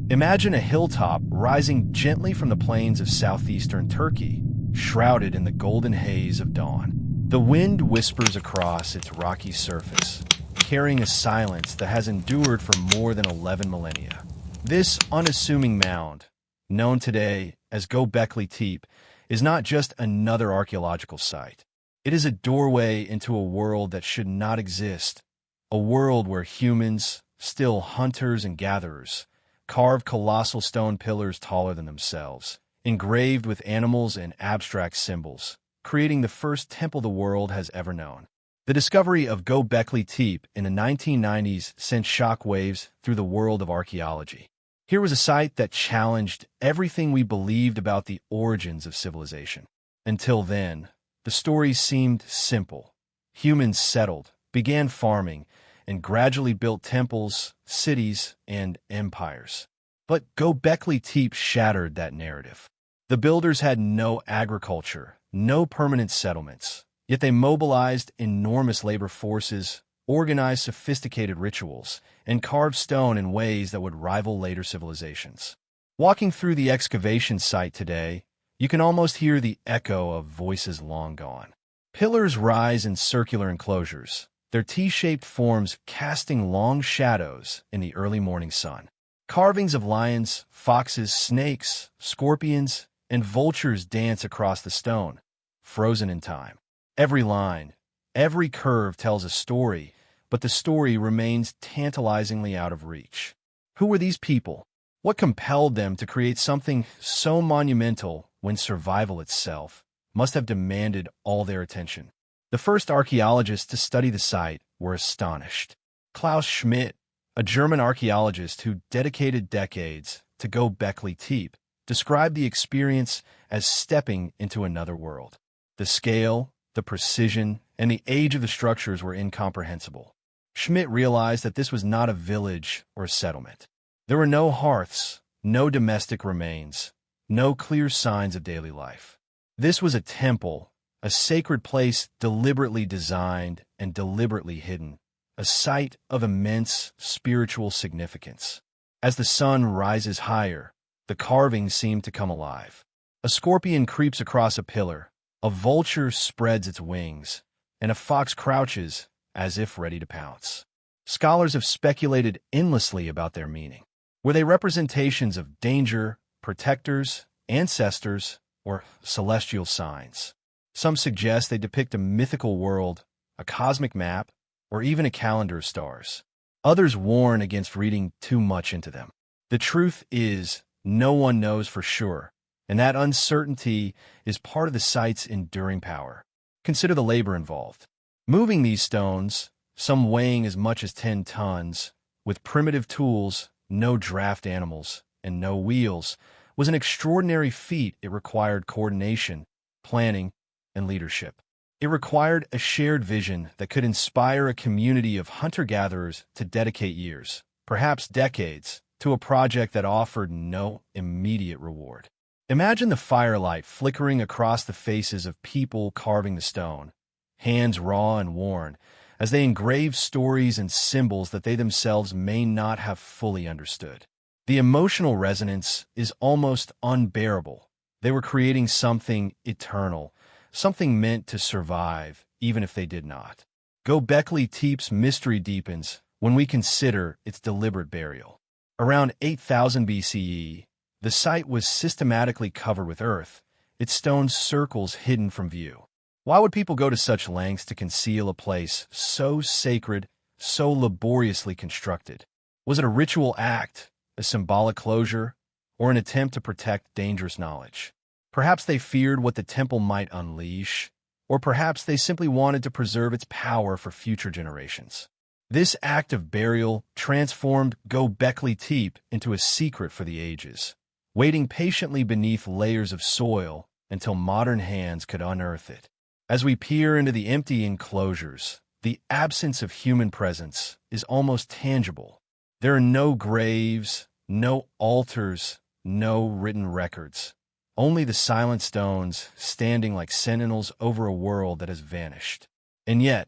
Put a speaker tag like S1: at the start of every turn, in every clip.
S1: Imagine a hilltop rising gently from the plains of southeastern Turkey, shrouded in the golden haze of dawn. The wind whispers across its rocky surface, carrying a silence that has endured for more than 11 millennia. This unassuming mound, known today as Göbekli Tepe, is not just another archaeological site. It is a doorway into a world that should not exist, a world where humans, still hunters and gatherers, carved colossal stone pillars taller than themselves, engraved with animals and abstract symbols, creating the first temple the world has ever known. The discovery of Göbekli Tepe in the 1990s sent shockwaves through the world of archaeology. Here was a site that challenged everything we believed about the origins of civilization. Until then, the stories seemed simple. Humans settled, began farming, and gradually built temples, cities, and empires. But Göbekli Tepe shattered that narrative. The builders had no agriculture, no permanent settlements, yet they mobilized enormous labor forces, organized sophisticated rituals, and carved stone in ways that would rival later civilizations. Walking through the excavation site today, you can almost hear the echo of voices long gone. Pillars rise in circular enclosures, their T-shaped forms casting long shadows in the early morning sun. Carvings of lions, foxes, snakes, scorpions, and vultures dance across the stone, frozen in time. Every line, every curve tells a story, but the story remains tantalizingly out of reach. Who were these people? What compelled them to create something so monumental when survival itself must have demanded all their attention? The first archaeologists to study the site were astonished. Klaus Schmidt, a German archaeologist who dedicated decades to Göbekli Tepe, described the experience as stepping into another world. The scale, the precision, and the age of the structures were incomprehensible. Schmidt realized that this was not a village or a settlement. There were no hearths, no domestic remains, no clear signs of daily life. This was a temple, a sacred place deliberately designed and deliberately hidden, a site of immense spiritual significance. As the sun rises higher, the carvings seem to come alive. A scorpion creeps across a pillar, a vulture spreads its wings, and a fox crouches as if ready to pounce. Scholars have speculated endlessly about their meaning. Were they representations of danger, protectors, ancestors, or celestial signs? Some suggest they depict a mythical world, a cosmic map, or even a calendar of stars. Others warn against reading too much into them. The truth is, no one knows for sure, and that uncertainty is part of the site's enduring power. Consider the labor involved. Moving these stones, some weighing as much as 10 tons, with primitive tools, no draft animals, and no wheels, was an extraordinary feat. It required coordination, planning, and leadership. It required a shared vision that could inspire a community of hunter-gatherers to dedicate years, perhaps decades, to a project that offered no immediate reward. Imagine the firelight flickering across the faces of people carving the stone, hands raw and worn, as they engrave stories and symbols that they themselves may not have fully understood. The emotional resonance is almost unbearable. They were creating something eternal, something meant to survive, even if they did not. Göbekli Tepe's mystery deepens when we consider its deliberate burial. Around 8000 BCE, the site was systematically covered with earth, its stone circles hidden from view. Why would people go to such lengths to conceal a place so sacred, so laboriously constructed? Was it a ritual act, a symbolic closure, or an attempt to protect dangerous knowledge? Perhaps they feared what the temple might unleash, or perhaps they simply wanted to preserve its power for future generations. This act of burial transformed Göbekli Tepe into a secret for the ages, waiting patiently beneath layers of soil until modern hands could unearth it. As we peer into the empty enclosures, the absence of human presence is almost tangible. There are no graves, no altars, no written records. Only the silent stones standing like sentinels over a world that has vanished. And yet,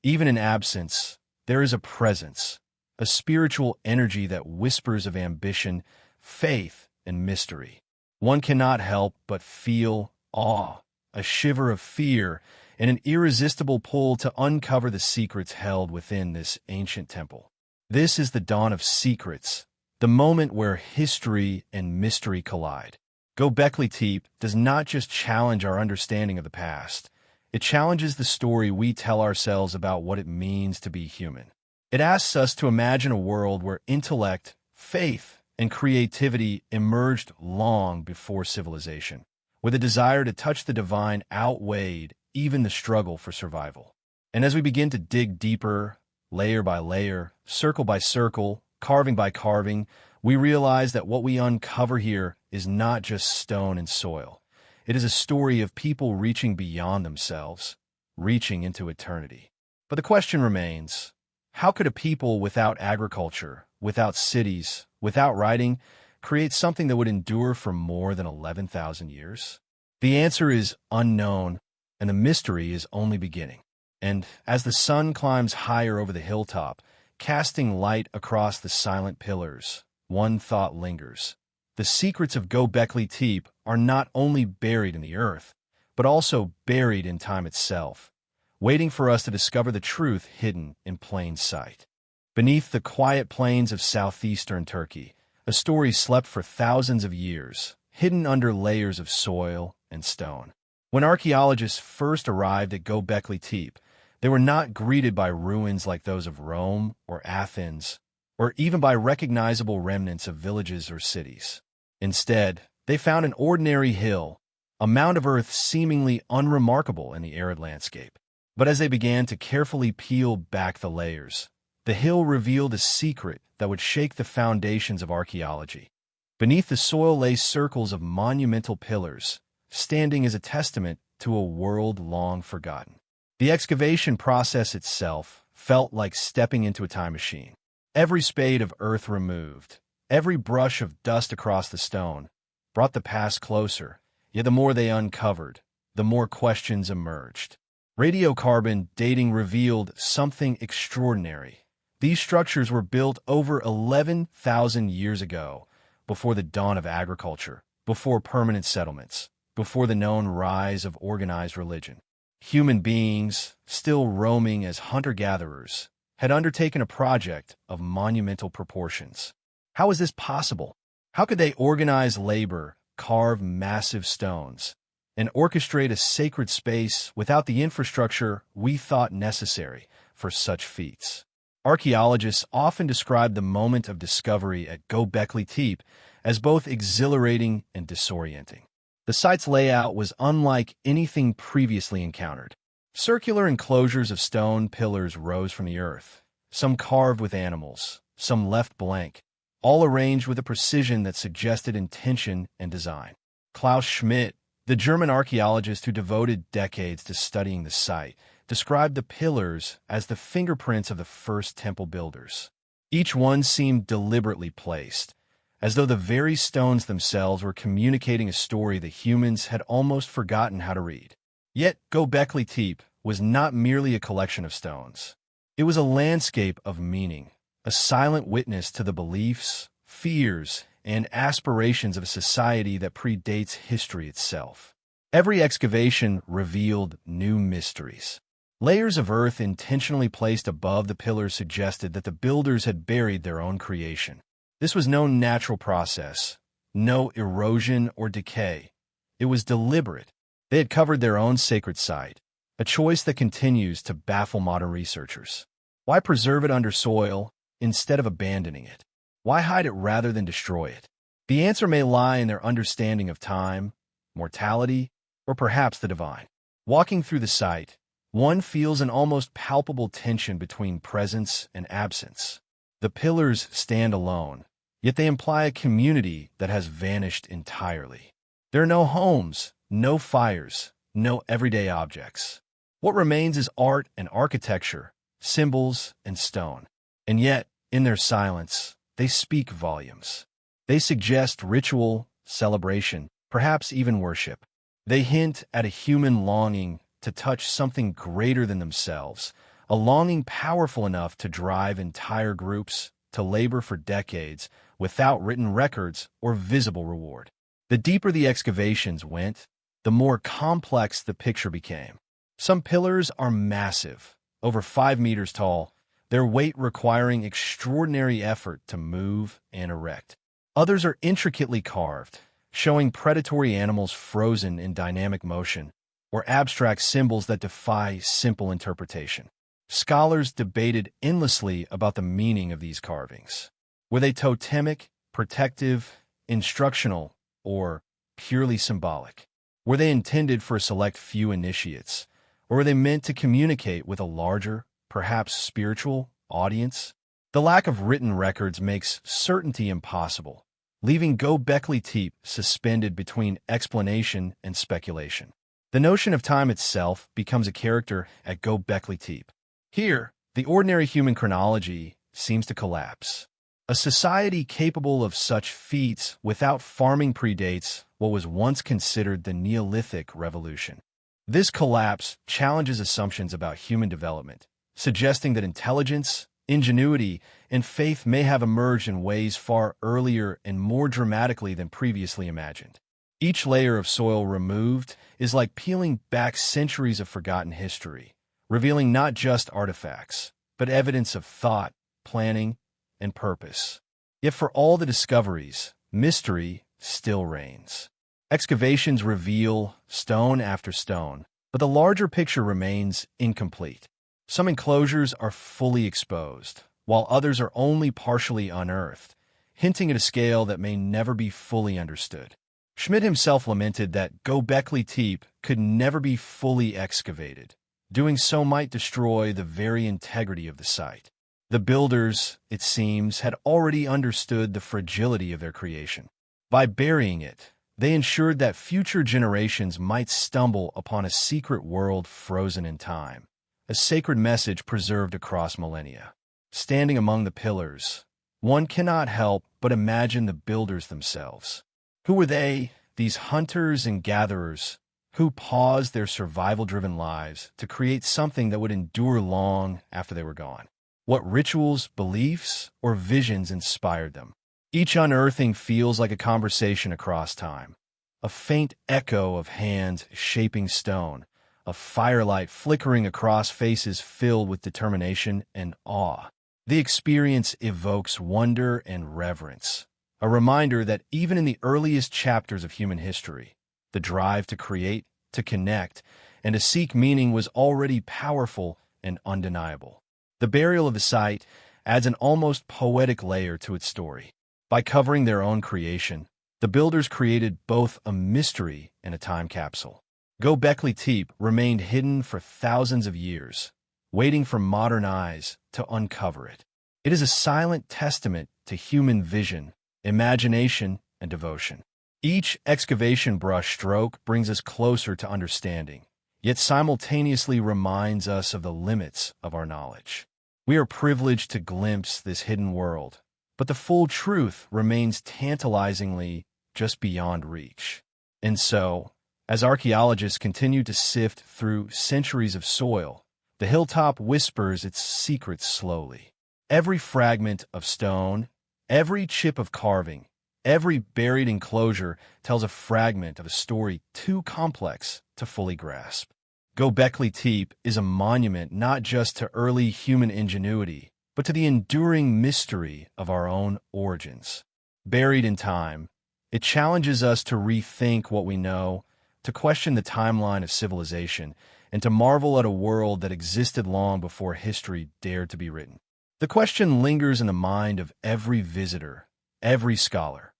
S1: even in absence, there is a presence, a spiritual energy that whispers of ambition, faith, and mystery. One cannot help but feel awe, a shiver of fear, and an irresistible pull to uncover the secrets held within this ancient temple. This is the dawn of secrets, the moment where history and mystery collide. Göbekli Tepe does not just challenge our understanding of the past, it challenges the story we tell ourselves about what it means to be human. It asks us to imagine a world where intellect, faith, and creativity emerged long before civilization, where the desire to touch the divine outweighed even the struggle for survival. And as we begin to dig deeper, layer by layer, circle by circle, carving by carving, we realize that what we uncover here is not just stone and soil. It is a story of people reaching beyond themselves, reaching into eternity. But the question remains, how could a people without agriculture, without cities, without writing, create something that would endure for more than 11,000 years? The answer is unknown, and the mystery is only beginning. And as the sun climbs higher over the hilltop, casting light across the silent pillars, one thought lingers. The secrets of Göbekli Tepe are not only buried in the earth, but also buried in time itself, waiting for us to discover the truth hidden in plain sight. Beneath the quiet plains of southeastern Turkey, a story slept for thousands of years, hidden under layers of soil and stone. When archaeologists first arrived at Göbekli Tepe, they were not greeted by ruins like those of Rome or Athens, or even by recognizable remnants of villages or cities. Instead, they found an ordinary hill, a mound of earth seemingly unremarkable in the arid landscape. But as they began to carefully peel back the layers, the hill revealed a secret that would shake the foundations of archaeology. Beneath the soil lay circles of monumental pillars, standing as a testament to a world long forgotten. The excavation process itself felt like stepping into a time machine. Every spade of earth removed, every brush of dust across the stone, brought the past closer, yet the more they uncovered, the more questions emerged. Radiocarbon dating revealed something extraordinary. These structures were built over 11,000 years ago, before the dawn of agriculture, before permanent settlements, before the known rise of organized religion. Human beings, still roaming as hunter-gatherers, had undertaken a project of monumental proportions. How is this possible? How could they organize labor, carve massive stones, and orchestrate a sacred space without the infrastructure we thought necessary for such feats? Archaeologists often describe the moment of discovery at Göbekli Tepe as both exhilarating and disorienting. The site's layout was unlike anything previously encountered. Circular enclosures of stone pillars rose from the earth, some carved with animals, some left blank, all arranged with a precision that suggested intention and design. Klaus Schmidt, the German archaeologist who devoted decades to studying the site, described the pillars as the fingerprints of the first temple builders. Each one seemed deliberately placed, as though the very stones themselves were communicating a story that humans had almost forgotten how to read. Yet Göbekli Tepe was not merely a collection of stones. It was a landscape of meaning, a silent witness to the beliefs, fears, and aspirations of a society that predates history itself. Every excavation revealed new mysteries. Layers of earth intentionally placed above the pillars suggested that the builders had buried their own creation. This was no natural process, no erosion or decay. It was deliberate. They had covered their own sacred site, a choice that continues to baffle modern researchers. Why preserve it under soil instead of abandoning it? Why hide it rather than destroy it? The answer may lie in their understanding of time, mortality, or perhaps the divine. Walking through the site, one feels an almost palpable tension between presence and absence. The pillars stand alone, yet they imply a community that has vanished entirely. There are no homes, no fires, no everyday objects. What remains is art and architecture, symbols and stone. And yet, in their silence, they speak volumes. They suggest ritual, celebration, perhaps even worship. They hint at a human longing to touch something greater than themselves, a longing powerful enough to drive entire groups to labor for decades without written records or visible reward. The deeper the excavations went, the more complex the picture became. Some pillars are massive, over 5 meters tall, their weight requiring extraordinary effort to move and erect. Others are intricately carved, showing predatory animals frozen in dynamic motion, or abstract symbols that defy simple interpretation. Scholars debated endlessly about the meaning of these carvings. Were they totemic, protective, instructional, or purely symbolic? Were they intended for a select few initiates, or were they meant to communicate with a larger, perhaps spiritual, audience? The lack of written records makes certainty impossible, leaving Göbekli Tepe suspended between explanation and speculation. The notion of time itself becomes a character at Göbekli Tepe. Here, the ordinary human chronology seems to collapse. A society capable of such feats without farming predates what was once considered the Neolithic Revolution. This collapse challenges assumptions about human development, suggesting that intelligence, ingenuity, and faith may have emerged in ways far earlier and more dramatically than previously imagined. Each layer of soil removed is like peeling back centuries of forgotten history, revealing not just artifacts, but evidence of thought, planning, and purpose. Yet for all the discoveries, mystery still reigns. Excavations reveal stone after stone, but the larger picture remains incomplete. Some enclosures are fully exposed, while others are only partially unearthed, hinting at a scale that may never be fully understood. Schmidt himself lamented that Göbekli Tepe could never be fully excavated. Doing so might destroy the very integrity of the site. The builders, it seems, had already understood the fragility of their creation. By burying it, they ensured that future generations might stumble upon a secret world frozen in time, a sacred message preserved across millennia. Standing among the pillars, one cannot help but imagine the builders themselves. Who were they, these hunters and gatherers, who paused their survival-driven lives to create something that would endure long after they were gone? What rituals, beliefs, or visions inspired them? Each unearthing feels like a conversation across time, a faint echo of hands shaping stone, a firelight flickering across faces filled with determination and awe. The experience evokes wonder and reverence, a reminder that even in the earliest chapters of human history, the drive to create, to connect, and to seek meaning was already powerful and undeniable. The burial of the site adds an almost poetic layer to its story. By covering their own creation, the builders created both a mystery and a time capsule. Göbekli Tepe remained hidden for thousands of years, waiting for modern eyes to uncover it. It is a silent testament to human vision, imagination, and devotion. Each excavation brush stroke brings us closer to understanding, yet simultaneously reminds us of the limits of our knowledge. We are privileged to glimpse this hidden world, but the full truth remains tantalizingly just beyond reach. And so, as archaeologists continue to sift through centuries of soil, the hilltop whispers its secrets slowly. Every fragment of stone, every chip of carving, every buried enclosure tells a fragment of a story too complex to fully grasp. Göbekli Tepe is a monument not just to early human ingenuity, but to the enduring mystery of our own origins. Buried in time, it challenges us to rethink what we know, to question the timeline of civilization, and to marvel at a world that existed long before history dared to be written. The question lingers in the mind of every visitor, every scholar.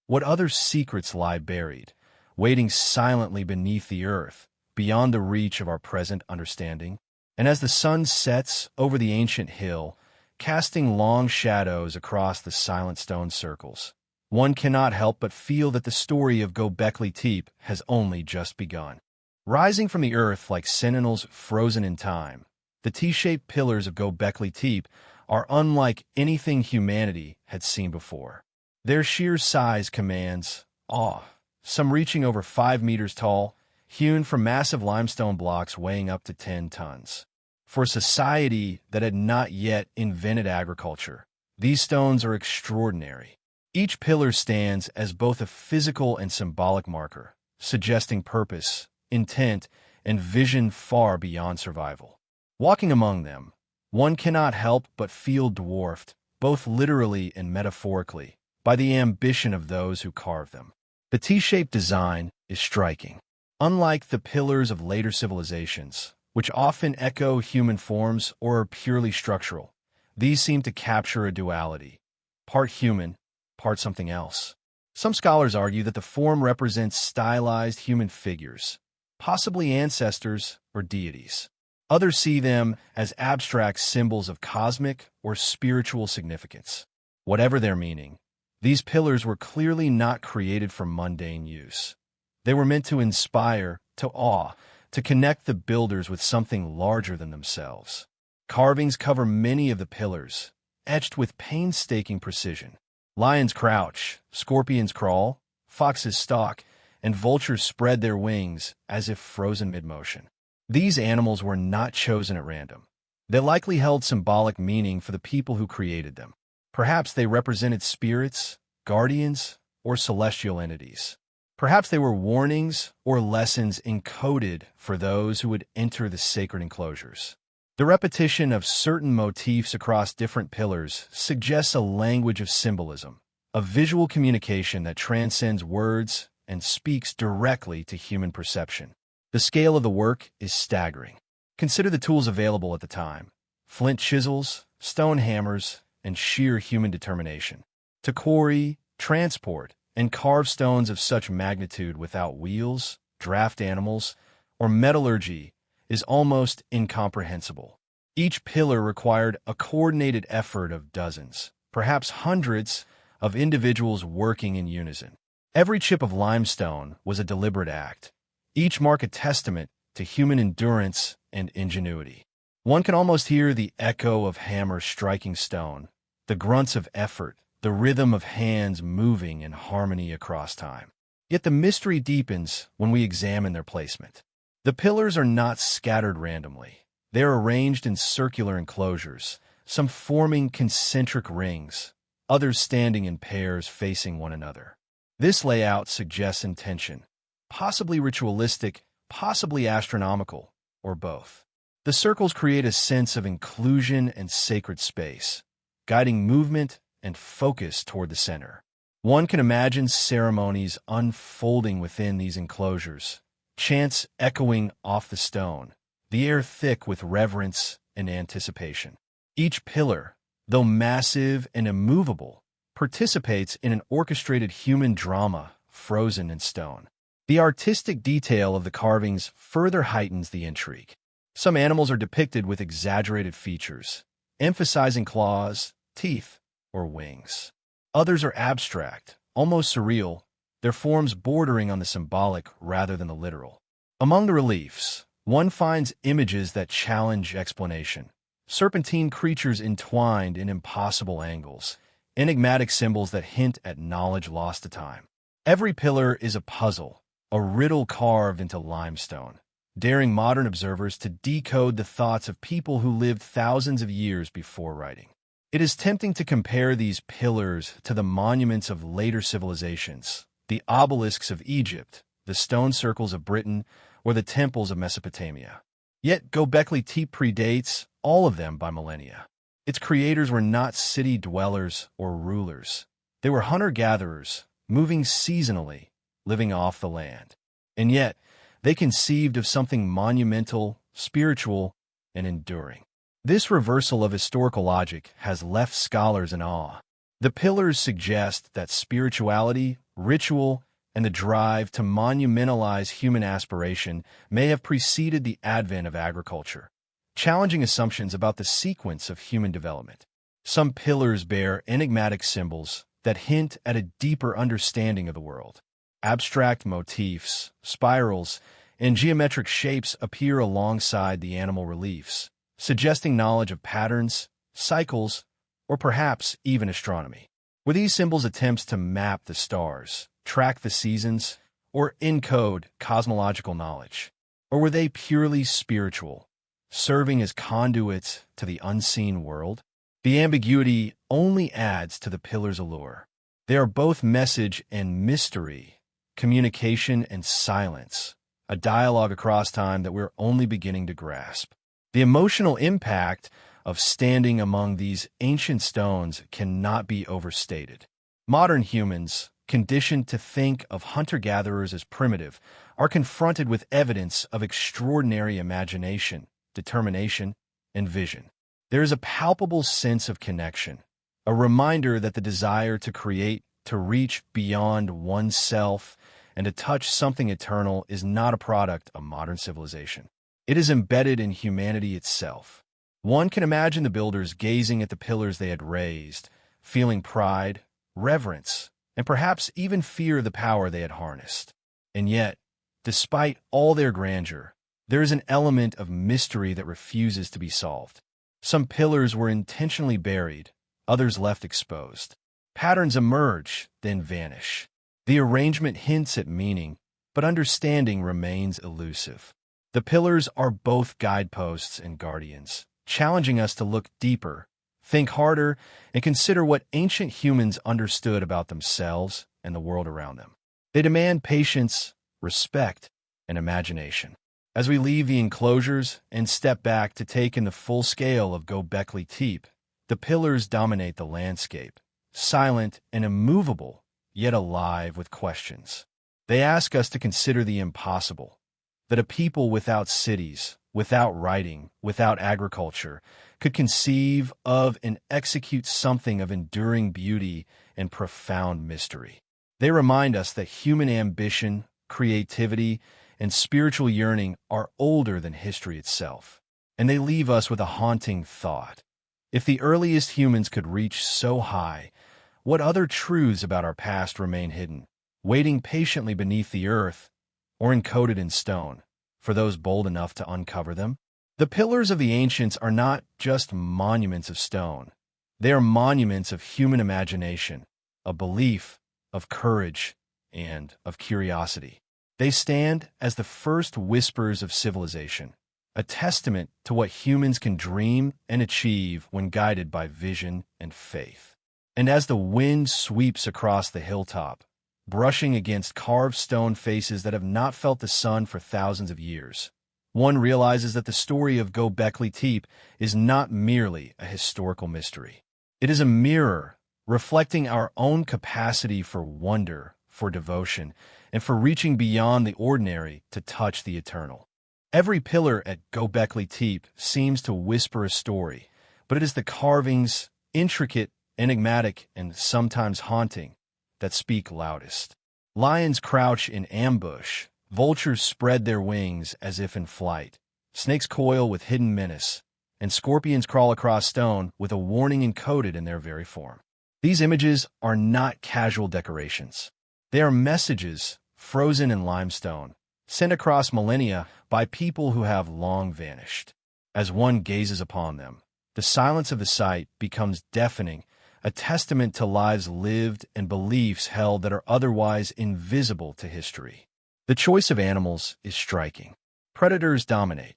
S1: What other secrets lie buried, waiting silently beneath the earth, beyond the reach of our present understanding? And as the sun sets over the ancient hill, casting long shadows across the silent stone circles, one cannot help but feel that the story of Göbekli Tepe has only just begun. Rising from the earth like sentinels frozen in time, the T-shaped pillars of Göbekli Tepe are unlike anything humanity had seen before. Their sheer size commands awe, some reaching over 5 meters tall, hewn from massive limestone blocks weighing up to 10 tons. For a society that had not yet invented agriculture, these stones are extraordinary. Each pillar stands as both a physical and symbolic marker, suggesting purpose, intent, and vision far beyond survival. Walking among them, one cannot help but feel dwarfed, both literally and metaphorically, by the ambition of those who carved them. The T-shaped design is striking. Unlike the pillars of later civilizations, which often echo human forms or are purely structural, these seem to capture a duality, part human, part something else. Some scholars argue that the form represents stylized human figures, possibly ancestors or deities. Others see them as abstract symbols of cosmic or spiritual significance. Whatever their meaning, these pillars were clearly not created for mundane use. They were meant to inspire, to awe, to connect the builders with something larger than themselves. Carvings cover many of the pillars, etched with painstaking precision. Lions crouch, scorpions crawl, foxes stalk, and vultures spread their wings as if frozen mid-motion. These animals were not chosen at random. They likely held symbolic meaning for the people who created them. Perhaps they represented spirits, guardians, or celestial entities. Perhaps they were warnings or lessons encoded for those who would enter the sacred enclosures. The repetition of certain motifs across different pillars suggests a language of symbolism, a visual communication that transcends words and speaks directly to human perception. The scale of the work is staggering. Consider the tools available at the time: flint chisels, stone hammers, and sheer human determination. To quarry, transport, and carve stones of such magnitude without wheels, draft animals, or metallurgy is almost incomprehensible. Each pillar required a coordinated effort of dozens, perhaps hundreds, of individuals working in unison. Every chip of limestone was a deliberate act, each mark a testament to human endurance and ingenuity. One can almost hear the echo of hammers striking stone, the grunts of effort, the rhythm of hands moving in harmony across time. Yet the mystery deepens when we examine their placement. The pillars are not scattered randomly. They are arranged in circular enclosures, some forming concentric rings, others standing in pairs facing one another. This layout suggests intention, possibly ritualistic, possibly astronomical, or both. The circles create a sense of inclusion and sacred space, guiding movement and focus toward the center. One can imagine ceremonies unfolding within these enclosures, chants echoing off the stone, the air thick with reverence and anticipation. Each pillar, though massive and immovable, participates in an orchestrated human drama frozen in stone. The artistic detail of the carvings further heightens the intrigue. Some animals are depicted with exaggerated features, emphasizing claws, teeth, or wings. Others are abstract, almost surreal, their forms bordering on the symbolic rather than the literal. Among the reliefs, one finds images that challenge explanation. Serpentine creatures entwined in impossible angles, enigmatic symbols that hint at knowledge lost to time. Every pillar is a puzzle, a riddle carved into limestone, daring modern observers to decode the thoughts of people who lived thousands of years before writing. It is tempting to compare these pillars to the monuments of later civilizations, the obelisks of Egypt, the stone circles of Britain, or the temples of Mesopotamia. Yet Gobekli Tepe predates all of them by millennia. Its creators were not city dwellers or rulers. They were hunter-gatherers, moving seasonally, living off the land. And yet, they conceived of something monumental, spiritual, and enduring. This reversal of historical logic has left scholars in awe. The pillars suggest that spirituality, ritual, and the drive to monumentalize human aspiration may have preceded the advent of agriculture, challenging assumptions about the sequence of human development. Some pillars bear enigmatic symbols that hint at a deeper understanding of the world. Abstract motifs, spirals, and geometric shapes appear alongside the animal reliefs, suggesting knowledge of patterns, cycles, or perhaps even astronomy. Were these symbols attempts to map the stars, track the seasons, or encode cosmological knowledge? Or were they purely spiritual, serving as conduits to the unseen world? The ambiguity only adds to the pillar's allure. They are both message and mystery, communication and silence, a dialogue across time that we're only beginning to grasp. The emotional impact of standing among these ancient stones cannot be overstated. Modern humans, conditioned to think of hunter-gatherers as primitive, are confronted with evidence of extraordinary imagination, determination, and vision. There is a palpable sense of connection, a reminder that the desire to create, to reach beyond oneself, and to touch something eternal is not a product of modern civilization. It is embedded in humanity itself. One can imagine the builders gazing at the pillars they had raised, feeling pride, reverence, and perhaps even fear of the power they had harnessed. And yet, despite all their grandeur, there is an element of mystery that refuses to be solved. Some pillars were intentionally buried, others left exposed. Patterns emerge, then vanish. The arrangement hints at meaning, but understanding remains elusive. The pillars are both guideposts and guardians, challenging us to look deeper, think harder, and consider what ancient humans understood about themselves and the world around them. They demand patience, respect, and imagination. As we leave the enclosures and step back to take in the full scale of Göbekli Tepe, the pillars dominate the landscape, silent and immovable, yet alive with questions. They ask us to consider the impossible, that a people without cities, without writing, without agriculture, could conceive of and execute something of enduring beauty and profound mystery. They remind us that human ambition, creativity, and spiritual yearning are older than history itself, and they leave us with a haunting thought. If the earliest humans could reach so high, what other truths about our past remain hidden, waiting patiently beneath the earth or encoded in stone, for those bold enough to uncover them? The pillars of the ancients are not just monuments of stone. They are monuments of human imagination, of belief, of courage, and of curiosity. They stand as the first whispers of civilization, a testament to what humans can dream and achieve when guided by vision and faith. And as the wind sweeps across the hilltop, brushing against carved stone faces that have not felt the sun for thousands of years, one realizes that the story of Göbekli Tepe is not merely a historical mystery. It is a mirror reflecting our own capacity for wonder, for devotion, and for reaching beyond the ordinary to touch the eternal. Every pillar at Göbekli Tepe seems to whisper a story, but it is the carvings, intricate, enigmatic, and sometimes haunting, that speak loudest. Lions crouch in ambush, vultures spread their wings as if in flight, snakes coil with hidden menace, and scorpions crawl across stone with a warning encoded in their very form. These images are not casual decorations. They are messages, frozen in limestone, sent across millennia by people who have long vanished. As one gazes upon them, the silence of the site becomes deafening, a testament to lives lived and beliefs held that are otherwise invisible to history. The choice of animals is striking. Predators dominate.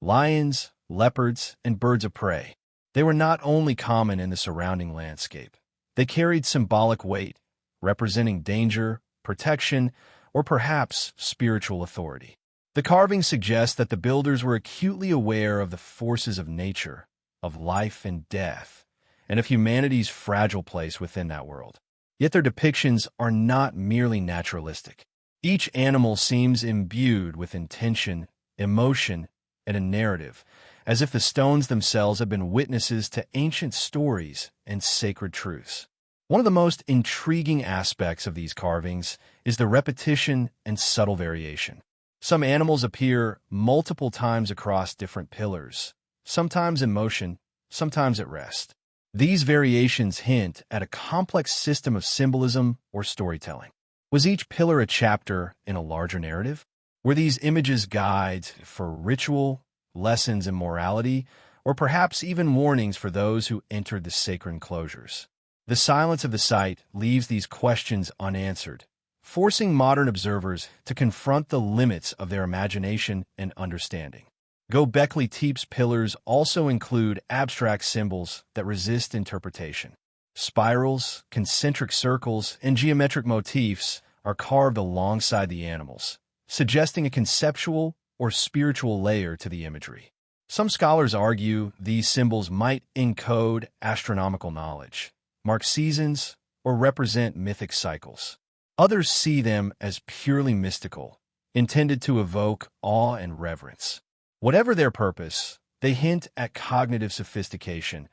S1: Lions, leopards, and birds of prey. They were not only common in the surrounding landscape. They carried symbolic weight, representing danger, protection, or perhaps spiritual authority. The carvings suggest that the builders were acutely aware of the forces of nature, of life and death, and of humanity's fragile place within that world. Yet their depictions are not merely naturalistic. Each animal seems imbued with intention, emotion, and a narrative, as if the stones themselves have been witnesses to ancient stories and sacred truths. One of the most intriguing aspects of these carvings is the repetition and subtle variation. Some animals appear multiple times across different pillars, sometimes in motion, sometimes at rest. These variations hint at a complex system of symbolism or storytelling. Was each pillar a chapter in a larger narrative? Were these images guides for ritual, lessons in morality, or perhaps even warnings for those who entered the sacred enclosures? The silence of the site leaves these questions unanswered, forcing modern observers to confront the limits of their imagination and understanding. Göbekli Tepe's pillars also include abstract symbols that resist interpretation. Spirals, concentric circles, and geometric motifs are carved alongside the animals, suggesting a conceptual or spiritual layer to the imagery. Some scholars argue these symbols might encode astronomical knowledge, mark seasons, or represent mythic cycles. Others see them as purely mystical, intended to evoke awe and reverence. Whatever their purpose, they hint at cognitive sophistication,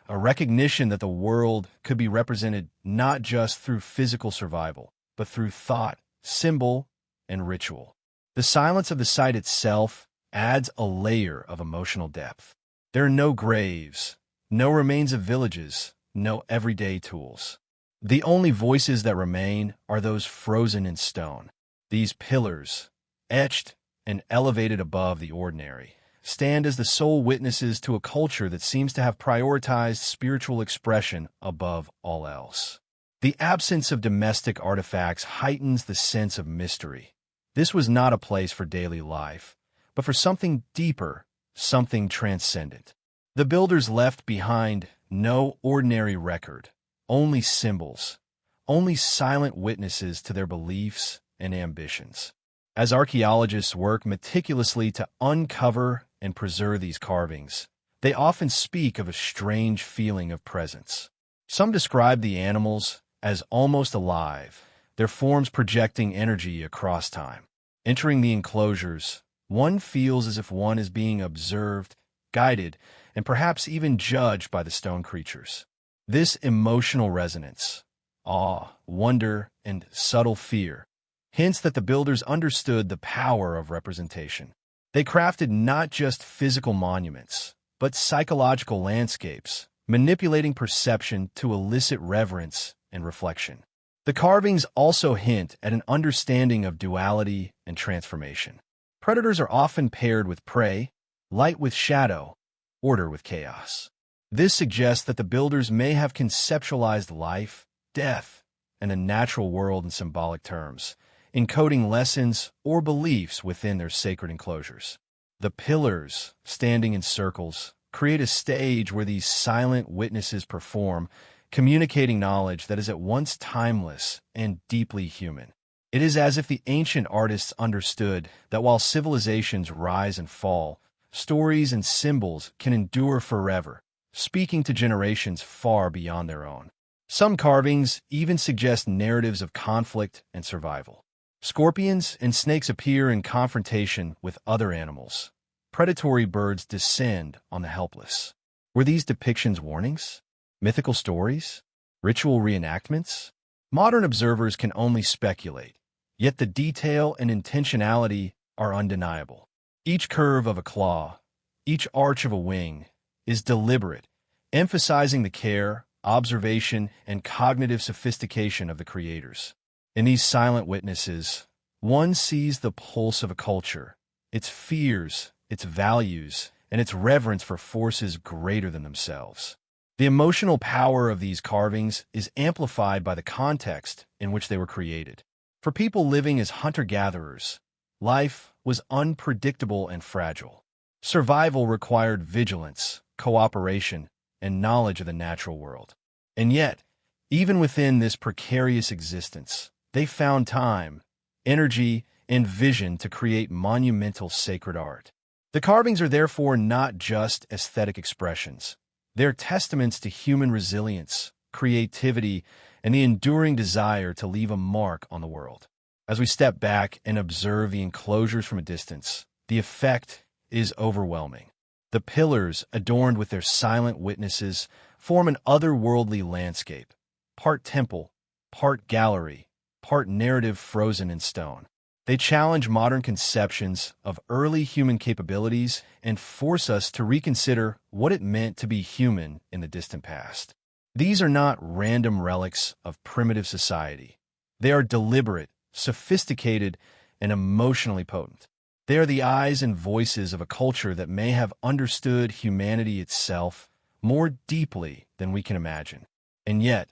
S1: a recognition that the world could be represented not just through physical survival, but through thought, symbol, and ritual. The silence of the site itself adds a layer of emotional depth. There are no graves, no remains of villages, no everyday tools. The only voices that remain are those frozen in stone. These pillars, etched and elevated above the ordinary, stand as the sole witnesses to a culture that seems to have prioritized spiritual expression above all else. The absence of domestic artifacts heightens the sense of mystery. This was not a place for daily life, but for something deeper, something transcendent. The builders left behind no ordinary record, only symbols, only silent witnesses to their beliefs and ambitions. As archaeologists work meticulously to uncover and preserve these carvings, they often speak of a strange feeling of presence. Some describe the animals as almost alive, their forms projecting energy across time. Entering the enclosures, one feels as if one is being observed, guided, and perhaps even judged by the stone creatures. This emotional resonance, awe, wonder, and subtle fear, hints that the builders understood the power of representation. They crafted not just physical monuments, but psychological landscapes, manipulating perception to elicit reverence and reflection. The carvings also hint at an understanding of duality and transformation. Predators are often paired with prey, light with shadow, order with chaos. This suggests that the builders may have conceptualized life, death, and a natural world in symbolic terms, encoding lessons or beliefs within their sacred enclosures. The pillars, standing in circles, create a stage where these silent witnesses perform, communicating knowledge that is at once timeless and deeply human. It is as if the ancient artists understood that while civilizations rise and fall, stories and symbols can endure forever, speaking to generations far beyond their own. Some carvings even suggest narratives of conflict and survival. Scorpions and snakes appear in confrontation with other animals. Predatory birds descend on the helpless. Were these depictions warnings? Mythical stories? Ritual reenactments? Modern observers can only speculate, yet the detail and intentionality are undeniable. Each curve of a claw, each arch of a wing, is deliberate, emphasizing the care, observation, and cognitive sophistication of the creators. In these silent witnesses, one sees the pulse of a culture, its fears, its values, and its reverence for forces greater than themselves. The emotional power of these carvings is amplified by the context in which they were created. For people living as hunter-gatherers, life was unpredictable and fragile. Survival required vigilance, cooperation, and knowledge of the natural world. And yet, even within this precarious existence, they found time, energy, and vision to create monumental sacred art. The carvings are therefore not just aesthetic expressions. They're testaments to human resilience, creativity, and the enduring desire to leave a mark on the world. As we step back and observe the enclosures from a distance, the effect is overwhelming. The pillars, adorned with their silent witnesses, form an otherworldly landscape, part temple, part gallery, part narrative frozen in stone. They challenge modern conceptions of early human capabilities and force us to reconsider what it meant to be human in the distant past. These are not random relics of primitive society. They are deliberate, sophisticated, and emotionally potent. They are the eyes and voices of a culture that may have understood humanity itself more deeply than we can imagine. And yet,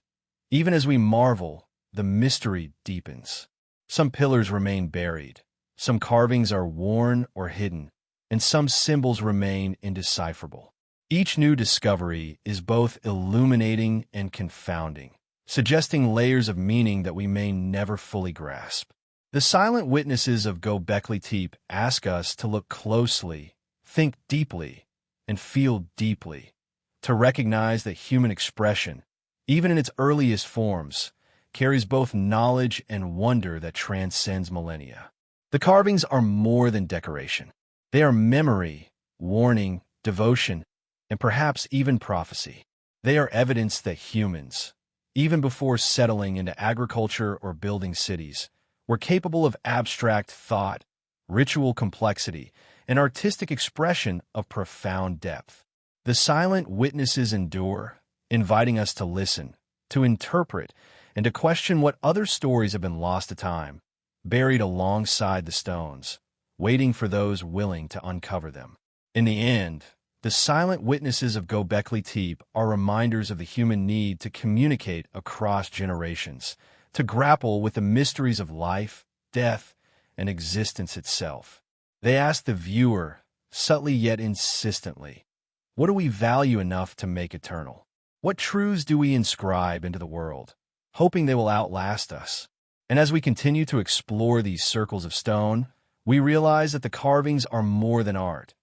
S1: even as we marvel, the mystery deepens. Some pillars remain buried, some carvings are worn or hidden, and some symbols remain indecipherable. Each new discovery is both illuminating and confounding, suggesting layers of meaning that we may never fully grasp. The silent witnesses of Gobekli Tepe ask us to look closely, think deeply, and feel deeply, to recognize that human expression, even in its earliest forms, carries both knowledge and wonder that transcends millennia. The carvings are more than decoration. They are memory, warning, devotion, and perhaps even prophecy. They are evidence that humans, even before settling into agriculture or building cities, were capable of abstract thought, ritual complexity, and artistic expression of profound depth. The silent witnesses endure, inviting us to listen, to interpret, and to question what other stories have been lost to time, buried alongside the stones, waiting for those willing to uncover them. In the end, the silent witnesses of Gobekli Tepe are reminders of the human need to communicate across generations, to grapple with the mysteries of life, death, and existence itself. They ask the viewer, subtly yet insistently, what do we value enough to make eternal? What truths do we inscribe into the world, hoping they will outlast us? And as we continue to explore these circles of stone, we realize that the carvings are more than art.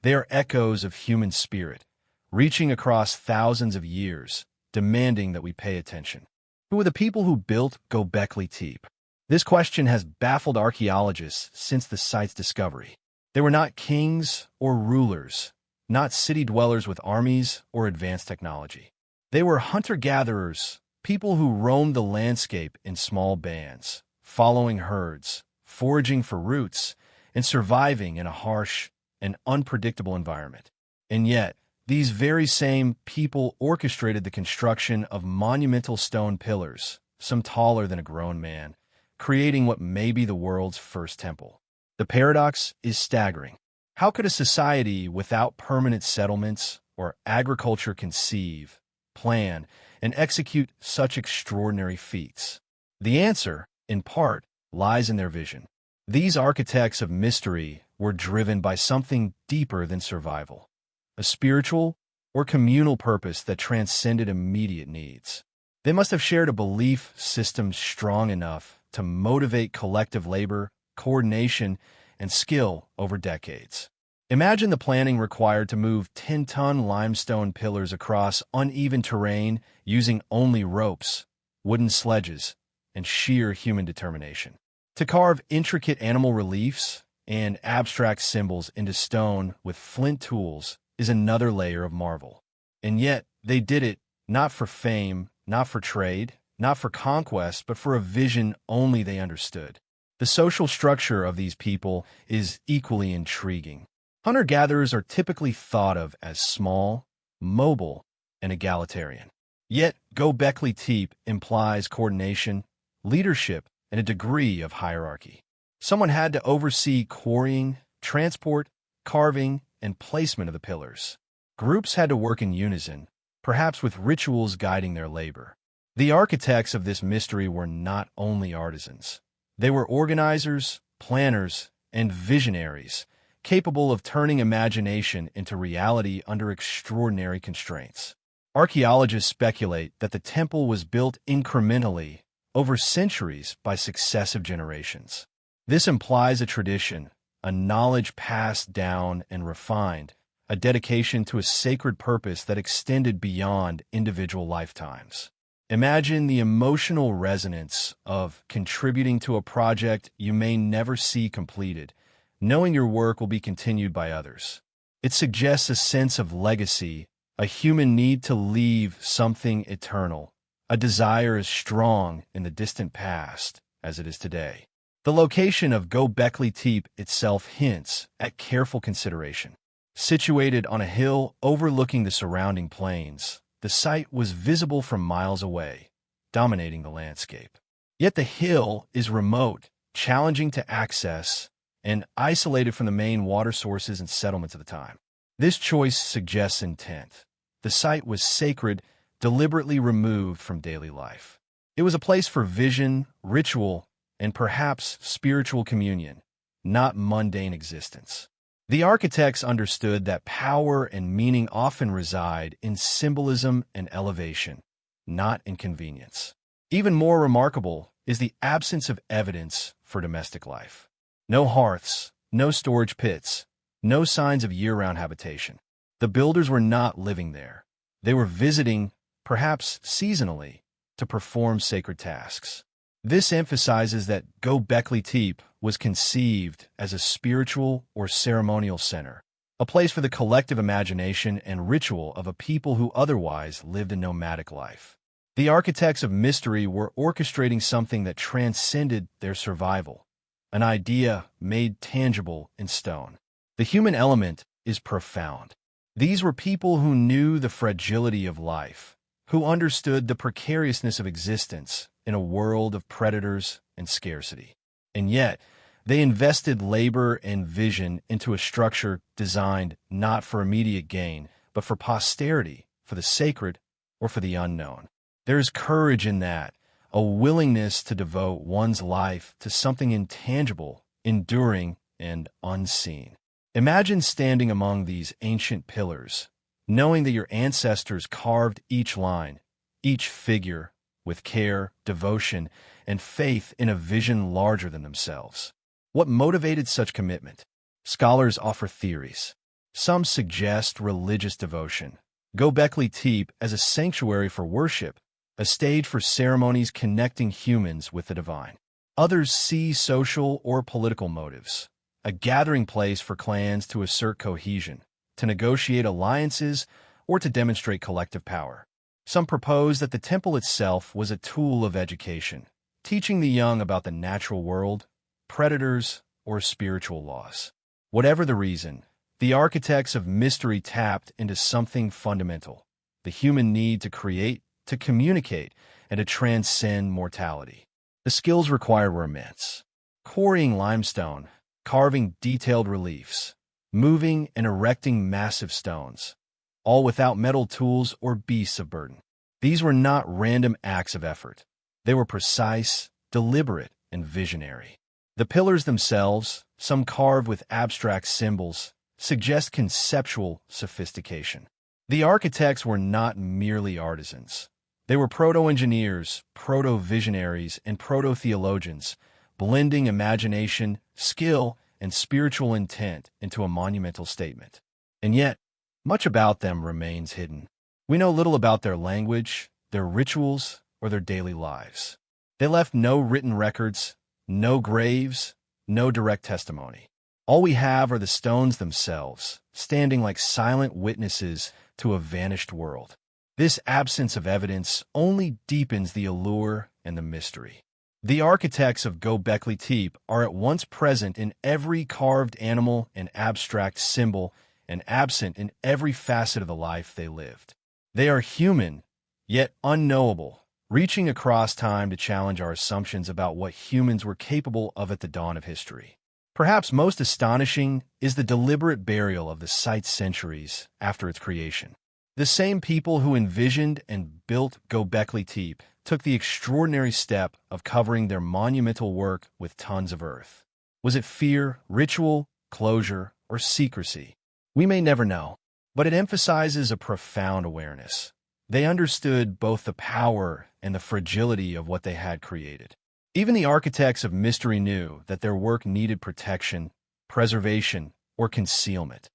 S1: They are echoes of human spirit, reaching across thousands of years, demanding that we pay attention. Who are the people who built Gobekli Tepe? This question has baffled archaeologists since the site's discovery. They were not kings or rulers, not city dwellers with armies or advanced technology. They were hunter-gatherers, people who roamed the landscape in small bands, following herds, foraging for roots, and surviving in a harsh and unpredictable environment. And yet, these very same people orchestrated the construction of monumental stone pillars, some taller than a grown man, creating what may be the world's first temple. The paradox is staggering. How could a society without permanent settlements or agriculture conceive, plan, and execute such extraordinary feats? The answer, in part, lies in their vision. These architects of mystery were driven by something deeper than survival, a spiritual or communal purpose that transcended immediate needs. They must have shared a belief system strong enough to motivate collective labor, coordination, and skill over decades. Imagine the planning required to move 10-ton limestone pillars across uneven terrain using only ropes, wooden sledges, and sheer human determination. To carve intricate animal reliefs and abstract symbols into stone with flint tools is another layer of marvel. And yet, they did it not for fame, not for trade, not for conquest, but for a vision only they understood. The social structure of these people is equally intriguing. Hunter-gatherers are typically thought of as small, mobile, and egalitarian. Yet, Gobekli Tepe implies coordination, leadership, and a degree of hierarchy. Someone had to oversee quarrying, transport, carving, and placement of the pillars. Groups had to work in unison, perhaps with rituals guiding their labor. The architects of this mystery were not only artisans. They were organizers, planners, and visionaries, capable of turning imagination into reality under extraordinary constraints. Archaeologists speculate that the temple was built incrementally over centuries by successive generations. This implies a tradition, a knowledge passed down and refined, a dedication to a sacred purpose that extended beyond individual lifetimes. Imagine the emotional resonance of contributing to a project you may never see completed, knowing your work will be continued by others. It suggests a sense of legacy, a human need to leave something eternal, a desire as strong in the distant past as it is today. The location of Gobekli Tepe itself hints at careful consideration. Situated on a hill overlooking the surrounding plains, the site was visible from miles away, dominating the landscape. Yet the hill is remote, challenging to access, and isolated from the main water sources and settlements of the time. This choice suggests intent. The site was sacred, deliberately removed from daily life. It was a place for vision, ritual, and perhaps spiritual communion, not mundane existence. The architects understood that power and meaning often reside in symbolism and elevation, not in convenience. Even more remarkable is the absence of evidence for domestic life. No hearths, no storage pits, no signs of year-round habitation. The builders were not living there. They were visiting, perhaps seasonally, to perform sacred tasks. This emphasizes that Göbekli Tepe was conceived as a spiritual or ceremonial center, a place for the collective imagination and ritual of a people who otherwise lived a nomadic life. The architects of mystery were orchestrating something that transcended their survival, an idea made tangible in stone. The human element is profound. These were people who knew the fragility of life, who understood the precariousness of existence in a world of predators and scarcity. And yet, they invested labor and vision into a structure designed not for immediate gain, but for posterity, for the sacred, or for the unknown. There is courage in that, a willingness to devote one's life to something intangible, enduring, and unseen. Imagine standing among these ancient pillars, knowing that your ancestors carved each line, each figure, with care, devotion, and faith in a vision larger than themselves. What motivated such commitment? Scholars offer theories. Some suggest religious devotion. Göbekli Tepe as a sanctuary for worship, a stage for ceremonies connecting humans with the divine. Others see social or political motives, a gathering place for clans to assert cohesion, to negotiate alliances, or to demonstrate collective power. Some propose that the temple itself was a tool of education, teaching the young about the natural world, predators, or spiritual laws. Whatever the reason, the architects of mystery tapped into something fundamental, the human need to create, to communicate, and to transcend mortality. The skills required were immense. Quarrying limestone, carving detailed reliefs, moving and erecting massive stones, all without metal tools or beasts of burden. These were not random acts of effort. They were precise, deliberate, and visionary. The pillars themselves, some carved with abstract symbols, suggest conceptual sophistication. The architects were not merely artisans. They were proto-engineers, proto-visionaries, and proto-theologians, blending imagination, skill, and spiritual intent into a monumental statement. And yet, much about them remains hidden. We know little about their language, their rituals, or their daily lives. They left no written records, no graves, no direct testimony. All we have are the stones themselves, standing like silent witnesses to a vanished world. This absence of evidence only deepens the allure and the mystery. The architects of Göbekli Tepe are at once present in every carved animal and abstract symbol, and absent in every facet of the life they lived. They are human, yet unknowable, reaching across time to challenge our assumptions about what humans were capable of at the dawn of history. Perhaps most astonishing is the deliberate burial of the site centuries after its creation. The same people who envisioned and built Göbekli Tepe took the extraordinary step of covering their monumental work with tons of earth. Was it fear, ritual, closure, or secrecy? We may never know, but it emphasizes a profound awareness. They understood both the power and the fragility of what they had created. Even the architects of mystery knew that their work needed protection, preservation, or concealment,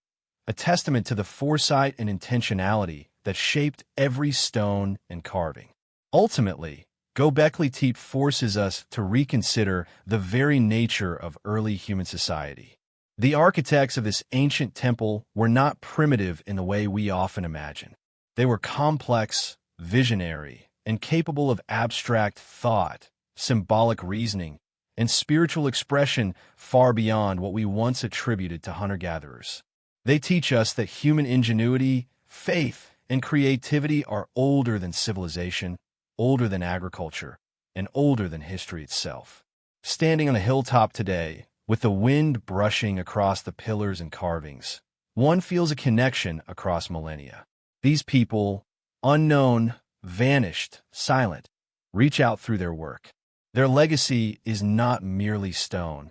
S1: a testament to the foresight and intentionality that shaped every stone and carving. Ultimately, Göbekli Tepe forces us to reconsider the very nature of early human society. The architects of this ancient temple were not primitive in the way we often imagine. They were complex, visionary, and capable of abstract thought, symbolic reasoning, and spiritual expression far beyond what we once attributed to hunter-gatherers. They teach us that human ingenuity, faith, and creativity are older than civilization, older than agriculture, and older than history itself. Standing on a hilltop today, with the wind brushing across the pillars and carvings, one feels a connection across millennia. These people, unknown, vanished, silent, reach out through their work. Their legacy is not merely stone.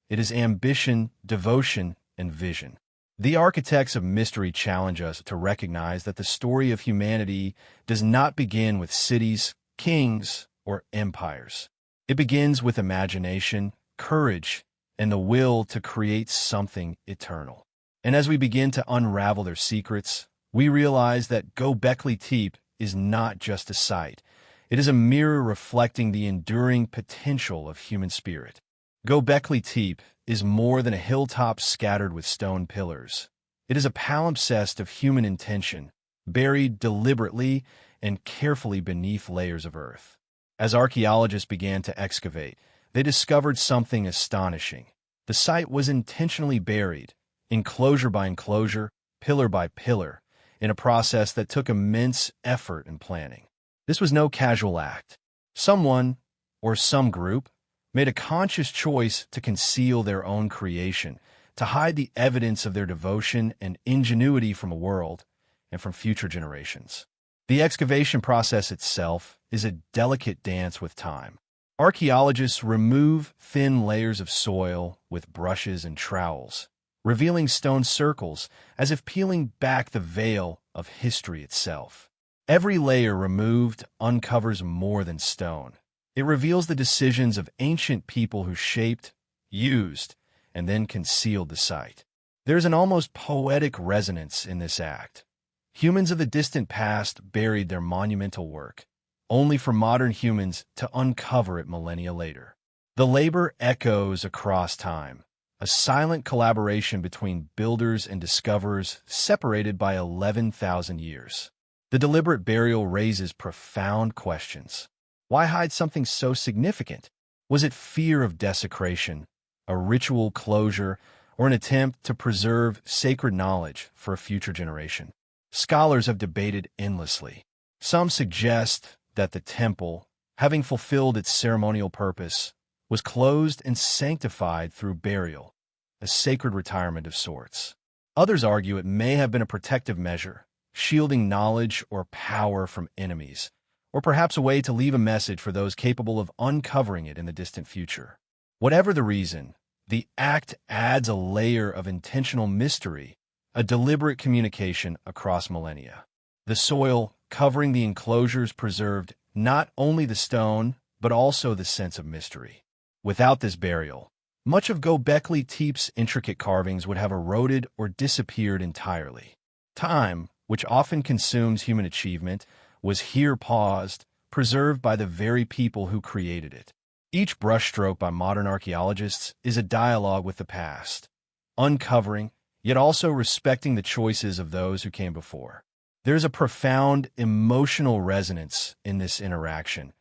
S1: It is ambition, devotion, and vision. The architects of mystery challenge us to recognize that the story of humanity does not begin with cities, kings, or empires. It begins with imagination, courage, and the will to create something eternal. And as we begin to unravel their secrets, we realize that Göbekli Tepe is not just a site. It is a mirror reflecting the enduring potential of human spirit. Göbekli Tepe is more than a hilltop scattered with stone pillars. It is a palimpsest of human intention, buried deliberately and carefully beneath layers of earth. As archaeologists began to excavate, they discovered something astonishing. The site was intentionally buried, enclosure by enclosure, pillar by pillar, in a process that took immense effort and planning. This was no casual act. Someone, or some group, made a conscious choice to conceal their own creation, to hide the evidence of their devotion and ingenuity from a world and from future generations. The excavation process itself is a delicate dance with time. Archaeologists remove thin layers of soil with brushes and trowels, revealing stone circles as if peeling back the veil of history itself. Every layer removed uncovers more than stone. It reveals the decisions of ancient people who shaped, used, and then concealed the site. There's an almost poetic resonance in this act. Humans of the distant past buried their monumental work, only for modern humans to uncover it millennia later. The labor echoes across time, a silent collaboration between builders and discoverers separated by 11,000 years. The deliberate burial raises profound questions. Why hide something so significant? Was it fear of desecration, a ritual closure, or an attempt to preserve sacred knowledge for a future generation? Scholars have debated endlessly. Some suggest that the temple, having fulfilled its ceremonial purpose, was closed and sanctified through burial, a sacred retirement of sorts. Others argue it may have been a protective measure, shielding knowledge or power from enemies, or perhaps a way to leave a message for those capable of uncovering it in the distant future. Whatever the reason, the act adds a layer of intentional mystery, a deliberate communication across millennia. The soil covering the enclosures preserved not only the stone, but also the sense of mystery. Without this burial, much of Göbekli Tepe's intricate carvings would have eroded or disappeared entirely. Time, which often consumes human achievement, was here paused, preserved by the very people who created it. Each brushstroke by modern archaeologists is a dialogue with the past, uncovering, yet also respecting the choices of those who came before. There's a profound emotional resonance in this interaction,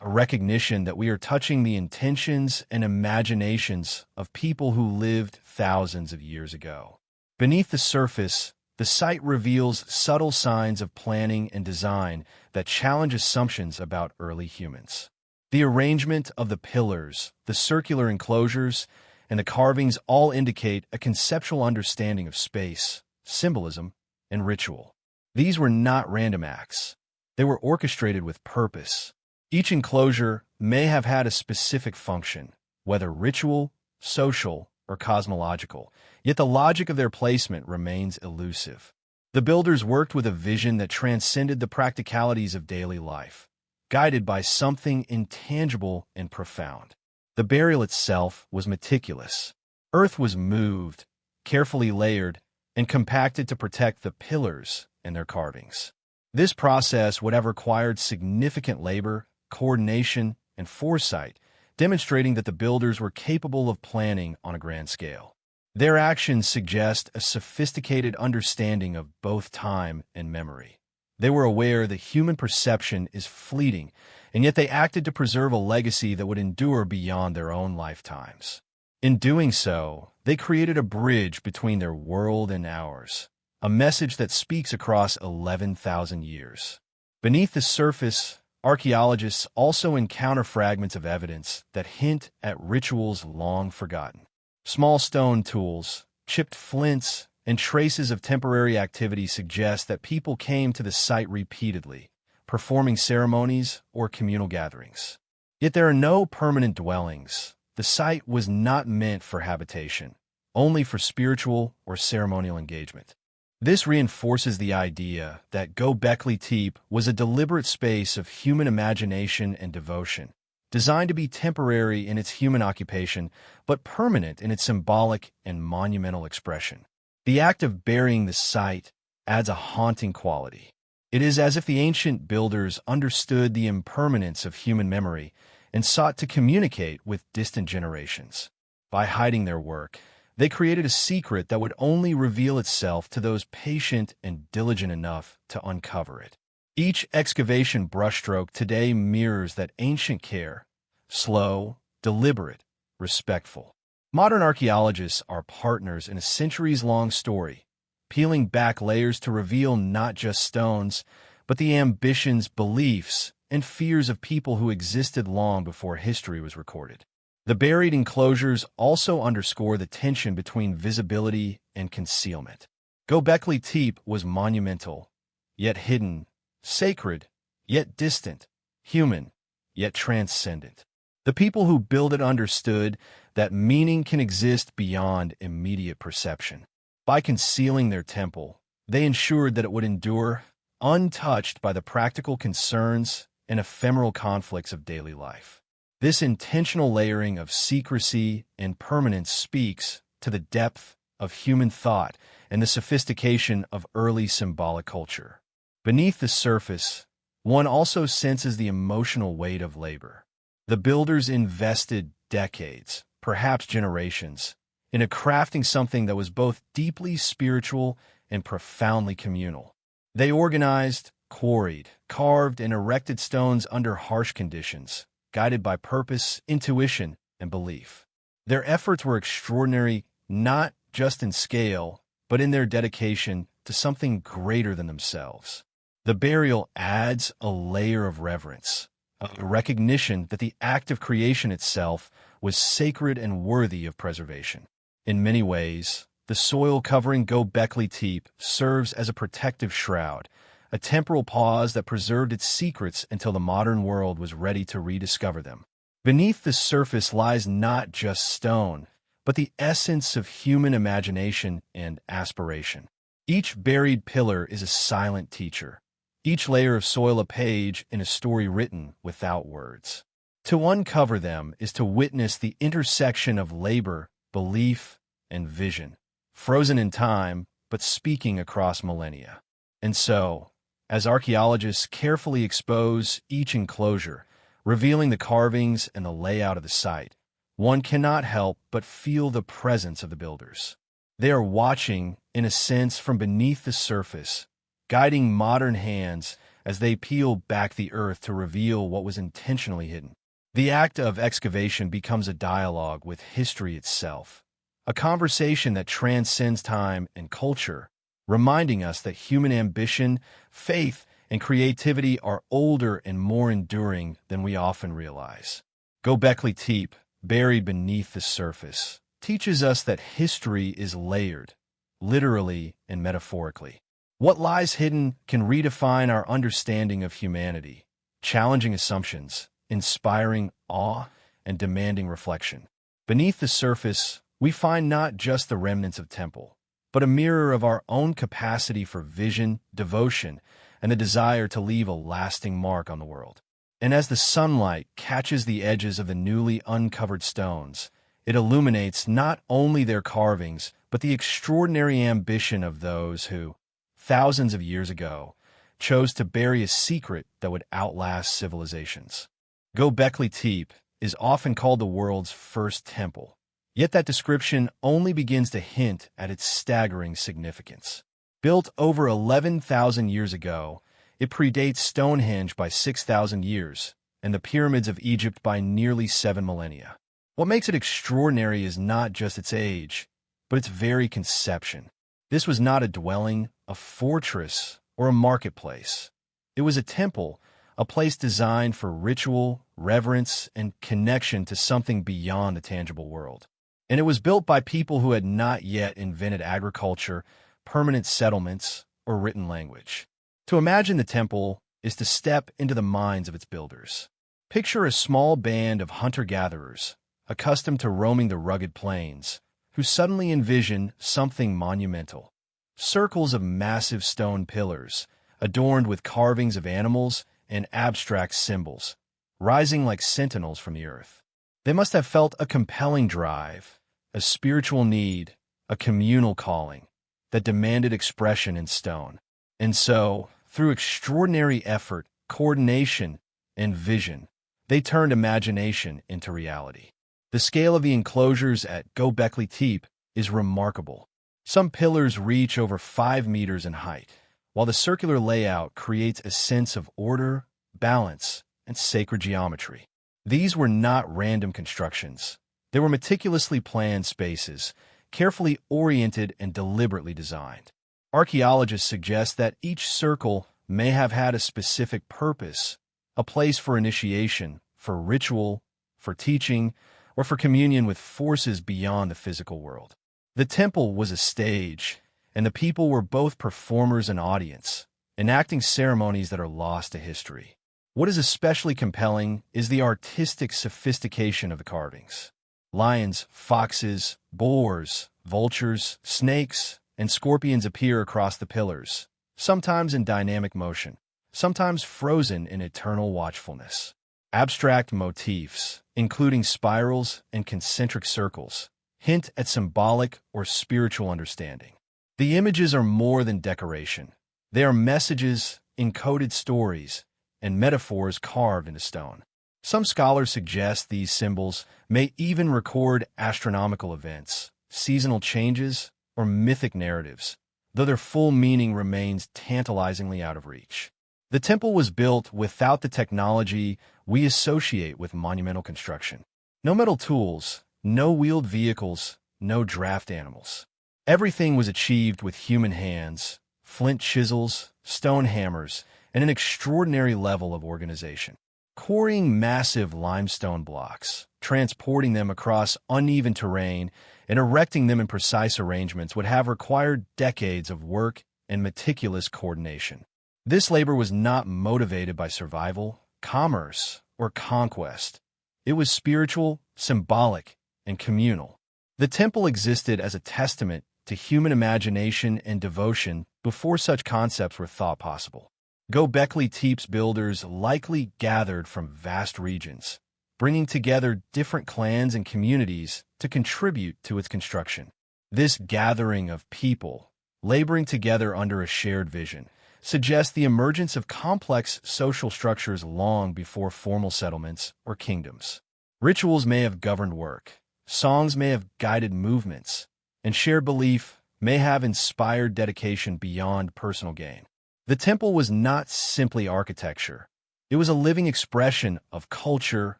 S1: a recognition that we are touching the intentions and imaginations of people who lived thousands of years ago. Beneath the surface, the site reveals subtle signs of planning and design that challenge assumptions about early humans. The arrangement of the pillars, the circular enclosures, and the carvings all indicate a conceptual understanding of space, symbolism, and ritual. These were not random acts. They were orchestrated with purpose. Each enclosure may have had a specific function, whether ritual, social, or cosmological, yet the logic of their placement remains elusive. The builders worked with a vision that transcended the practicalities of daily life, guided by something intangible and profound. The burial itself was meticulous. Earth was moved, carefully layered, and compacted to protect the pillars and their carvings. This process would have required significant labor, coordination, and foresight, demonstrating that the builders were capable of planning on a grand scale. Their actions suggest a sophisticated understanding of both time and memory. They were aware that human perception is fleeting, and yet they acted to preserve a legacy that would endure beyond their own lifetimes. In doing so, they created a bridge between their world and ours, a message that speaks across 11,000 years. Beneath the surface, archaeologists also encounter fragments of evidence that hint at rituals long forgotten. Small stone tools, chipped flints, and traces of temporary activity suggest that people came to the site repeatedly, performing ceremonies or communal gatherings. Yet there are no permanent dwellings. The site was not meant for habitation. only for spiritual or ceremonial engagement. This reinforces the idea that Göbekli Tepe was a deliberate space of human imagination and devotion, designed to be temporary in its human occupation, but permanent in its symbolic and monumental expression. The act of burying the site adds a haunting quality. It is as if the ancient builders understood the impermanence of human memory and sought to communicate with distant generations. By hiding their work, they created a secret that would only reveal itself to those patient and diligent enough to uncover it. Each excavation brushstroke today mirrors that ancient care, slow, deliberate, respectful. Modern archaeologists are partners in a centuries-long story, peeling back layers to reveal not just stones, but the ambitions, beliefs, and fears of people who existed long before history was recorded. The buried enclosures also underscore the tension between visibility and concealment. Göbekli Tepe was monumental, yet hidden, sacred, yet distant, human, yet transcendent. The people who built it understood that meaning can exist beyond immediate perception. By concealing their temple, they ensured that it would endure, untouched by the practical concerns and ephemeral conflicts of daily life. This intentional layering of secrecy and permanence speaks to the depth of human thought and the sophistication of early symbolic culture. Beneath the surface, one also senses the emotional weight of labor. The builders invested decades, perhaps generations, into crafting something that was both deeply spiritual and profoundly communal. They organized, quarried, carved, and erected stones under harsh conditions, guided by purpose, intuition, and belief. Their efforts were extraordinary not just in scale, but in their dedication to something greater than themselves. The burial adds a layer of reverence, a recognition that the act of creation itself was sacred and worthy of preservation. In many ways, the soil covering Göbekli Tepe serves as a protective shroud, a temporal pause that preserved its secrets until the modern world was ready to rediscover them. Beneath the surface lies not just stone, but the essence of human imagination and aspiration. Each buried pillar is a silent teacher, each layer of soil a page in a story written without words. To uncover them is to witness the intersection of labor, belief, and vision, frozen in time, but speaking across millennia. And so, as archaeologists carefully expose each enclosure, revealing the carvings and the layout of the site, one cannot help but feel the presence of the builders. They are watching, in a sense, from beneath the surface, guiding modern hands as they peel back the earth to reveal what was intentionally hidden. The act of excavation becomes a dialogue with history itself, a conversation that transcends time and culture, reminding us that human ambition, faith, and creativity are older and more enduring than we often realize. Göbekli Tepe, buried beneath the surface, teaches us that history is layered, literally and metaphorically. What lies hidden can redefine our understanding of humanity, challenging assumptions, inspiring awe, and demanding reflection. Beneath the surface, we find not just the remnants of temple, but a mirror of our own capacity for vision, devotion, and the desire to leave a lasting mark on the world. And as the sunlight catches the edges of the newly uncovered stones, it illuminates not only their carvings, but the extraordinary ambition of those who, thousands of years ago, chose to bury a secret that would outlast civilizations. Göbekli Tepe is often called the world's first temple, yet that description only begins to hint at its staggering significance. Built over 11,000 years ago, it predates Stonehenge by 6,000 years, and the pyramids of Egypt by nearly 7 millennia. What makes it extraordinary is not just its age, but its very conception. This was not a dwelling, a fortress, or a marketplace. It was a temple, a place designed for ritual, reverence, and connection to something beyond the tangible world. And it was built by people who had not yet invented agriculture, permanent settlements, or written language. To imagine the temple is to step into the minds of its builders. Picture a small band of hunter-gatherers, accustomed to roaming the rugged plains, who suddenly envision something monumental. Circles of massive stone pillars, adorned with carvings of animals and abstract symbols, rising like sentinels from the earth. They must have felt a compelling drive, a spiritual need, a communal calling that demanded expression in stone. And so, through extraordinary effort, coordination, and vision, they turned imagination into reality. The scale of the enclosures at Göbekli Tepe is remarkable. Some pillars reach over 5 meters in height, while the circular layout creates a sense of order, balance, and sacred geometry. These were not random constructions. They were meticulously planned spaces, carefully oriented and deliberately designed. Archaeologists suggest that each circle may have had a specific purpose, a place for initiation, for ritual, for teaching, or for communion with forces beyond the physical world. The temple was a stage, and the people were both performers and audience, enacting ceremonies that are lost to history. What is especially compelling is the artistic sophistication of the carvings. Lions, foxes, boars, vultures, snakes, and scorpions appear across the pillars, sometimes in dynamic motion, sometimes frozen in eternal watchfulness. Abstract motifs, including spirals and concentric circles, hint at symbolic or spiritual understanding. The images are more than decoration. They are messages, encoded stories, and metaphors carved into stone. Some scholars suggest these symbols may even record astronomical events, seasonal changes, or mythic narratives, though their full meaning remains tantalizingly out of reach. The temple was built without the technology we associate with monumental construction. No metal tools, no wheeled vehicles, no draft animals. Everything was achieved with human hands, flint chisels, stone hammers, and an extraordinary level of organization. Quarrying massive limestone blocks, transporting them across uneven terrain, and erecting them in precise arrangements would have required decades of work and meticulous coordination. This labor was not motivated by survival, commerce, or conquest. It was spiritual, symbolic, and communal. The temple existed as a testament to human imagination and devotion before such concepts were thought possible. Gobekli Tepe's builders likely gathered from vast regions, bringing together different clans and communities to contribute to its construction. This gathering of people, laboring together under a shared vision, suggests the emergence of complex social structures long before formal settlements or kingdoms. Rituals may have governed work, songs may have guided movements, and shared belief may have inspired dedication beyond personal gain. The temple was not simply architecture. It was a living expression of culture,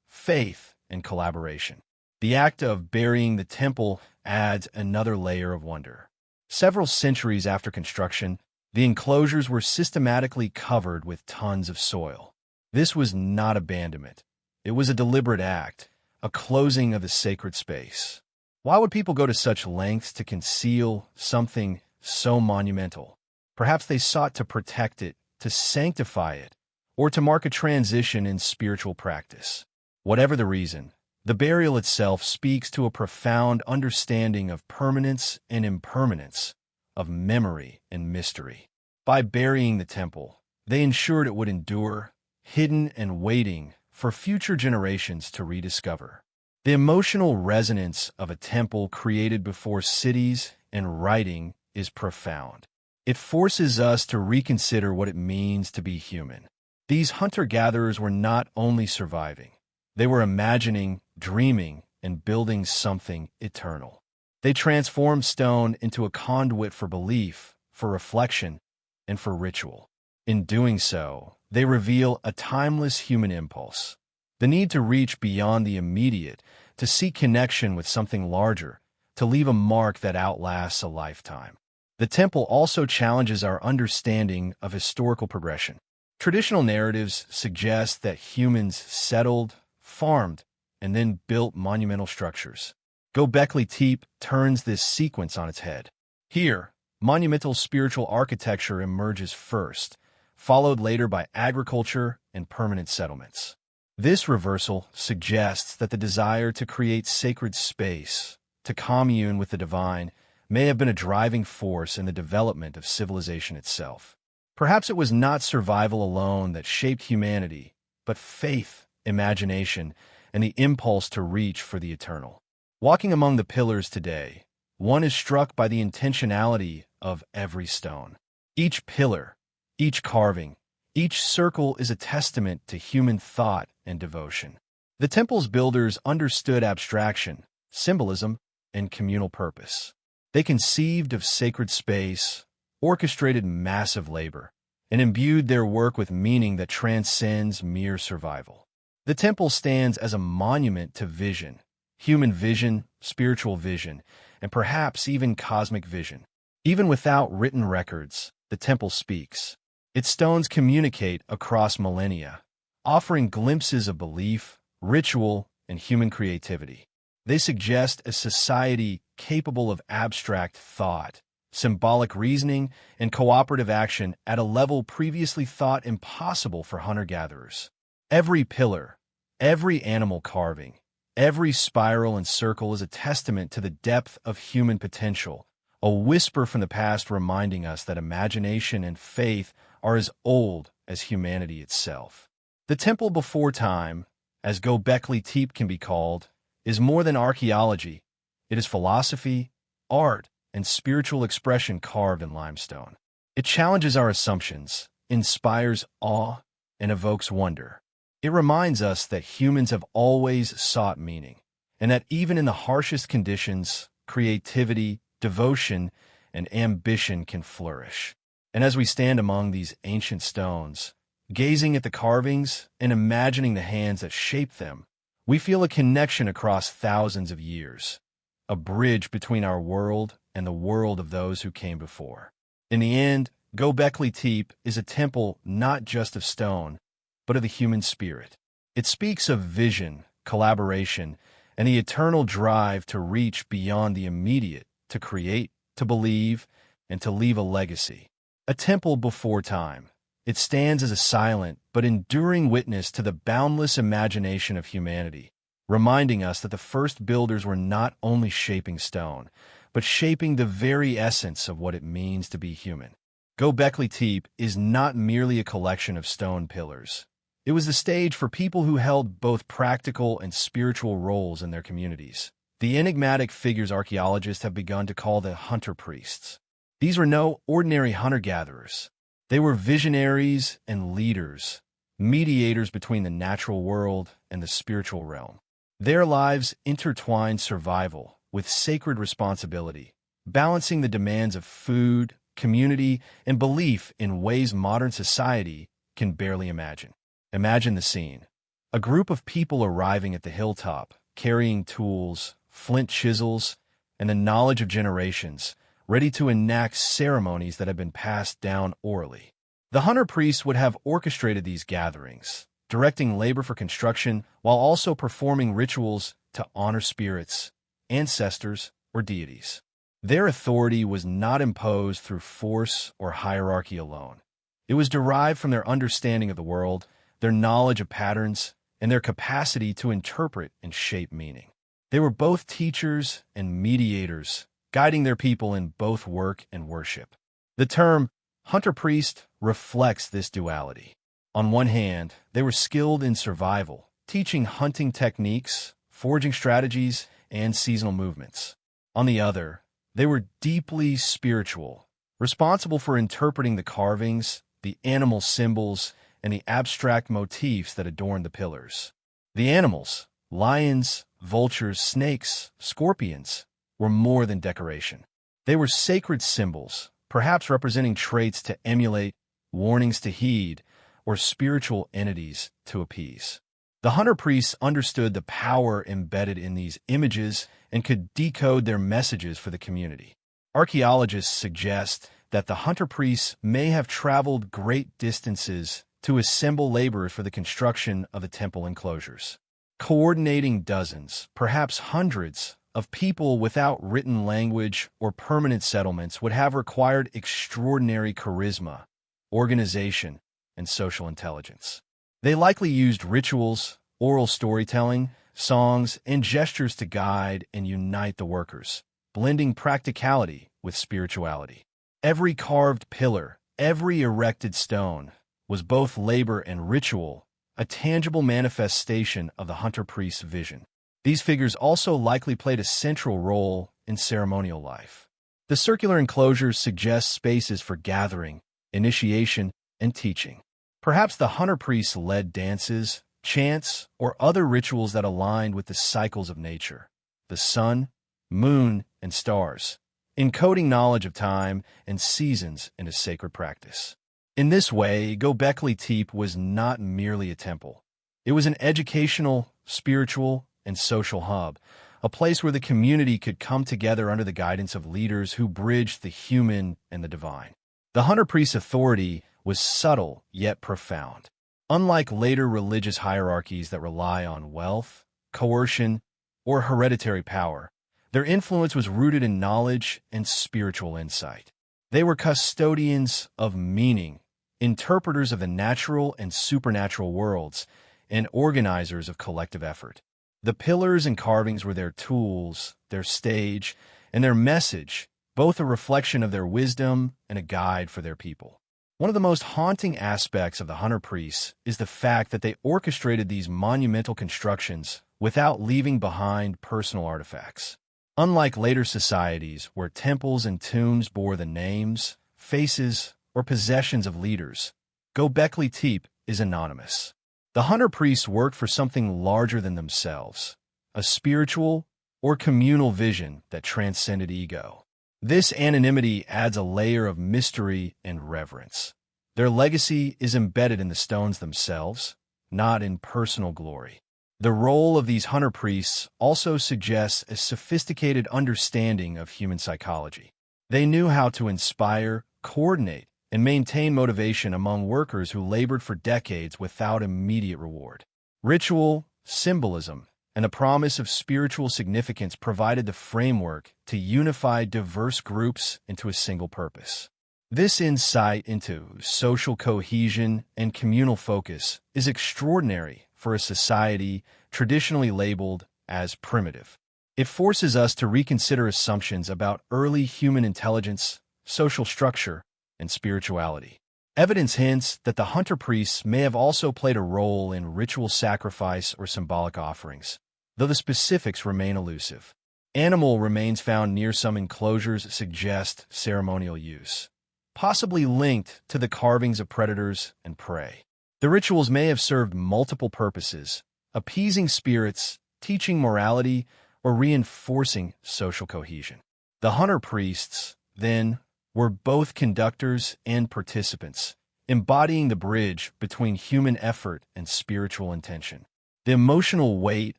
S1: faith, and collaboration. The act of burying the temple adds another layer of wonder. Several centuries after construction, the enclosures were systematically covered with tons of soil. This was not abandonment. It was a deliberate act, a closing of the sacred space. Why would people go to such lengths to conceal something so monumental? Perhaps they sought to protect it, to sanctify it, or to mark a transition in spiritual practice. Whatever the reason, the burial itself speaks to a profound understanding of permanence and impermanence, of memory and mystery. By burying the temple, they ensured it would endure, hidden and waiting for future generations to rediscover. The emotional resonance of a temple created before cities and writing is profound. It forces us to reconsider what it means to be human. These hunter-gatherers were not only surviving, they were imagining, dreaming, and building something eternal. They transformed stone into a conduit for belief, for reflection, and for ritual. In doing so, they reveal a timeless human impulse, the need to reach beyond the immediate, to seek connection with something larger, to leave a mark that outlasts a lifetime. The temple also challenges our understanding of historical progression. Traditional narratives suggest that humans settled, farmed, and then built monumental structures. Göbekli Tepe turns this sequence on its head. Here, monumental spiritual architecture emerges first, followed later by agriculture and permanent settlements. This reversal suggests that the desire to create sacred space, to commune with the divine, may have been a driving force in the development of civilization itself. Perhaps it was not survival alone that shaped humanity, but faith, imagination, and the impulse to reach for the eternal. Walking among the pillars today, one is struck by the intentionality of every stone. Each pillar, each carving, each circle is a testament to human thought and devotion. The temple's builders understood abstraction, symbolism, and communal purpose. They conceived of sacred space, orchestrated massive labor, and imbued their work with meaning that transcends mere survival. The temple stands as a monument to vision, human vision, spiritual vision, and perhaps even cosmic vision. Even without written records, the temple speaks. Its stones communicate across millennia, offering glimpses of belief, ritual, and human creativity. They suggest a society capable of abstract thought, symbolic reasoning, and cooperative action at a level previously thought impossible for hunter-gatherers. Every pillar, every animal carving, every spiral and circle is a testament to the depth of human potential, a whisper from the past reminding us that imagination and faith are as old as humanity itself. The temple before time, as Göbekli Tepe can be called, is more than archaeology. It is philosophy, art, and spiritual expression carved in limestone. It challenges our assumptions, inspires awe, and evokes wonder. It reminds us that humans have always sought meaning, and that even in the harshest conditions, creativity, devotion, and ambition can flourish. And as we stand among these ancient stones, gazing at the carvings and imagining the hands that shaped them, we feel a connection across thousands of years, a bridge between our world and the world of those who came before. In the end, Göbekli Tepe is a temple not just of stone, but of the human spirit. It speaks of vision, collaboration, and the eternal drive to reach beyond the immediate, to create, to believe, and to leave a legacy. A temple before time. It stands as a silent but enduring witness to the boundless imagination of humanity, reminding us that the first builders were not only shaping stone, but shaping the very essence of what it means to be human. Göbekli Tepe is not merely a collection of stone pillars. It was the stage for people who held both practical and spiritual roles in their communities. The enigmatic figures archaeologists have begun to call the hunter priests. These were no ordinary hunter-gatherers. They were visionaries and leaders, mediators between the natural world and the spiritual realm. Their lives intertwined survival with sacred responsibility, balancing the demands of food, community, and belief in ways modern society can barely imagine. Imagine the scene. A group of people arriving at the hilltop, carrying tools, flint chisels, and the knowledge of generations, ready to enact ceremonies that have been passed down orally. The hunter priests would have orchestrated these gatherings, directing labor for construction while also performing rituals to honor spirits, ancestors, or deities. Their authority was not imposed through force or hierarchy alone. It was derived from their understanding of the world, their knowledge of patterns, and their capacity to interpret and shape meaning. They were both teachers and mediators, guiding their people in both work and worship. The term hunter-priest reflects this duality. On one hand, they were skilled in survival, teaching hunting techniques, foraging strategies, and seasonal movements. On the other, they were deeply spiritual, responsible for interpreting the carvings, the animal symbols, and the abstract motifs that adorned the pillars. The animals, lions, vultures, snakes, scorpions, were more than decoration. They were sacred symbols, perhaps representing traits to emulate, warnings to heed, or spiritual entities to appease. The hunter priests understood the power embedded in these images and could decode their messages for the community. Archaeologists suggest that the hunter priests may have traveled great distances to assemble laborers for the construction of the temple enclosures. Coordinating dozens, perhaps hundreds, of people without written language or permanent settlements would have required extraordinary charisma, organization, and social intelligence. They likely used rituals, oral storytelling, songs, and gestures to guide and unite the workers, blending practicality with spirituality. Every carved pillar, every erected stone, was both labor and ritual, a tangible manifestation of the hunter-priest's vision. These figures also likely played a central role in ceremonial life. The circular enclosures suggest spaces for gathering, initiation, and teaching. Perhaps the hunter-priests led dances, chants, or other rituals that aligned with the cycles of nature, the sun, moon, and stars, encoding knowledge of time and seasons into sacred practice. In this way, Göbekli Tepe was not merely a temple. It was an educational, spiritual, and social hub, a place where the community could come together under the guidance of leaders who bridged the human and the divine. The hunter-priest's authority was subtle yet profound. Unlike later religious hierarchies that rely on wealth, coercion, or hereditary power, their influence was rooted in knowledge and spiritual insight. They were custodians of meaning, interpreters of the natural and supernatural worlds, and organizers of collective effort. The pillars and carvings were their tools, their stage, and their message, both a reflection of their wisdom and a guide for their people. One of the most haunting aspects of the hunter-priests is the fact that they orchestrated these monumental constructions without leaving behind personal artifacts. Unlike later societies where temples and tombs bore the names, faces, or possessions of leaders, Göbekli Tepe is anonymous. The hunter-priests worked for something larger than themselves, a spiritual or communal vision that transcended ego. This anonymity adds a layer of mystery and reverence. Their legacy is embedded in the stones themselves, not in personal glory. The role of these hunter-priests also suggests a sophisticated understanding of human psychology. They knew how to inspire, coordinate, and maintain motivation among workers who labored for decades without immediate reward. Ritual, symbolism, and the promise of spiritual significance provided the framework to unify diverse groups into a single purpose. This insight into social cohesion and communal focus is extraordinary for a society traditionally labeled as primitive. It forces us to reconsider assumptions about early human intelligence, social structure, and spirituality. Evidence hints that the hunter-priests may have also played a role in ritual sacrifice or symbolic offerings, though the specifics remain elusive. Animal remains found near some enclosures suggest ceremonial use, possibly linked to the carvings of predators and prey. The rituals may have served multiple purposes, appeasing spirits, teaching morality, or reinforcing social cohesion. The hunter-priests, then, were both conductors and participants, embodying the bridge between human effort and spiritual intention. The emotional weight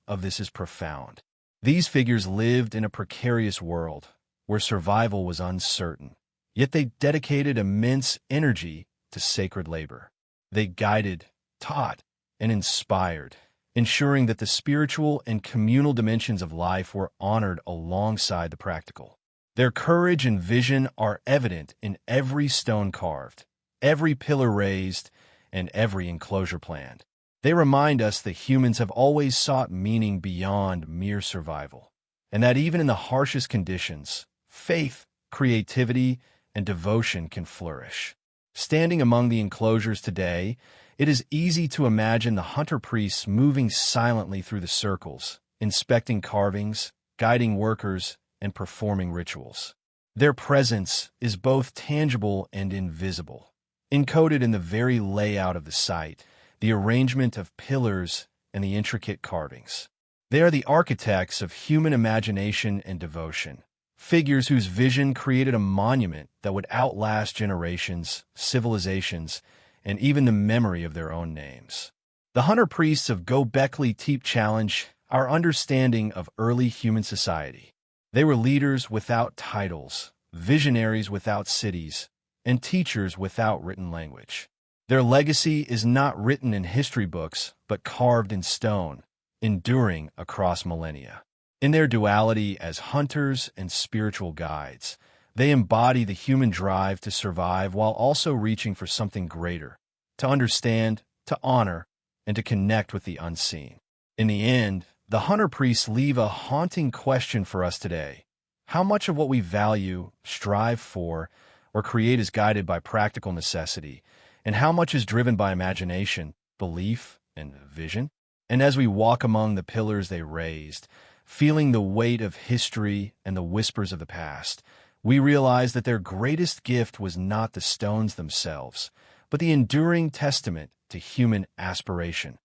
S1: of this is profound. These figures lived in a precarious world where survival was uncertain, yet they dedicated immense energy to sacred labor. They guided, taught, and inspired, ensuring that the spiritual and communal dimensions of life were honored alongside the practical. Their courage and vision are evident in every stone carved, every pillar raised, and every enclosure planned. They remind us that humans have always sought meaning beyond mere survival, and that even in the harshest conditions, faith, creativity, and devotion can flourish. Standing among the enclosures today, it is easy to imagine the hunter-priests moving silently through the circles, inspecting carvings, guiding workers, and performing rituals. Their presence is both tangible and invisible, encoded in the very layout of the site, the arrangement of pillars, and the intricate carvings. They are the architects of human imagination and devotion, figures whose vision created a monument that would outlast generations, civilizations, and even the memory of their own names. The hunter-priests of Göbekli Tepe challenge our understanding of early human society. They were leaders without titles, visionaries without cities, and teachers without written language. Their legacy is not written in history books, but carved in stone, enduring across millennia. In their duality as hunters and spiritual guides, they embody the human drive to survive while also reaching for something greater, to understand, to honor, and to connect with the unseen. In the end, The hunter priests leave a haunting question for us today. How much of what we value, strive for, or create is guided by practical necessity, and how much is driven by imagination, belief, and vision? And as we walk among the pillars they raised, feeling the weight of history and the whispers of the past, we realize that their greatest gift was not the stones themselves, but the enduring testament to human aspiration.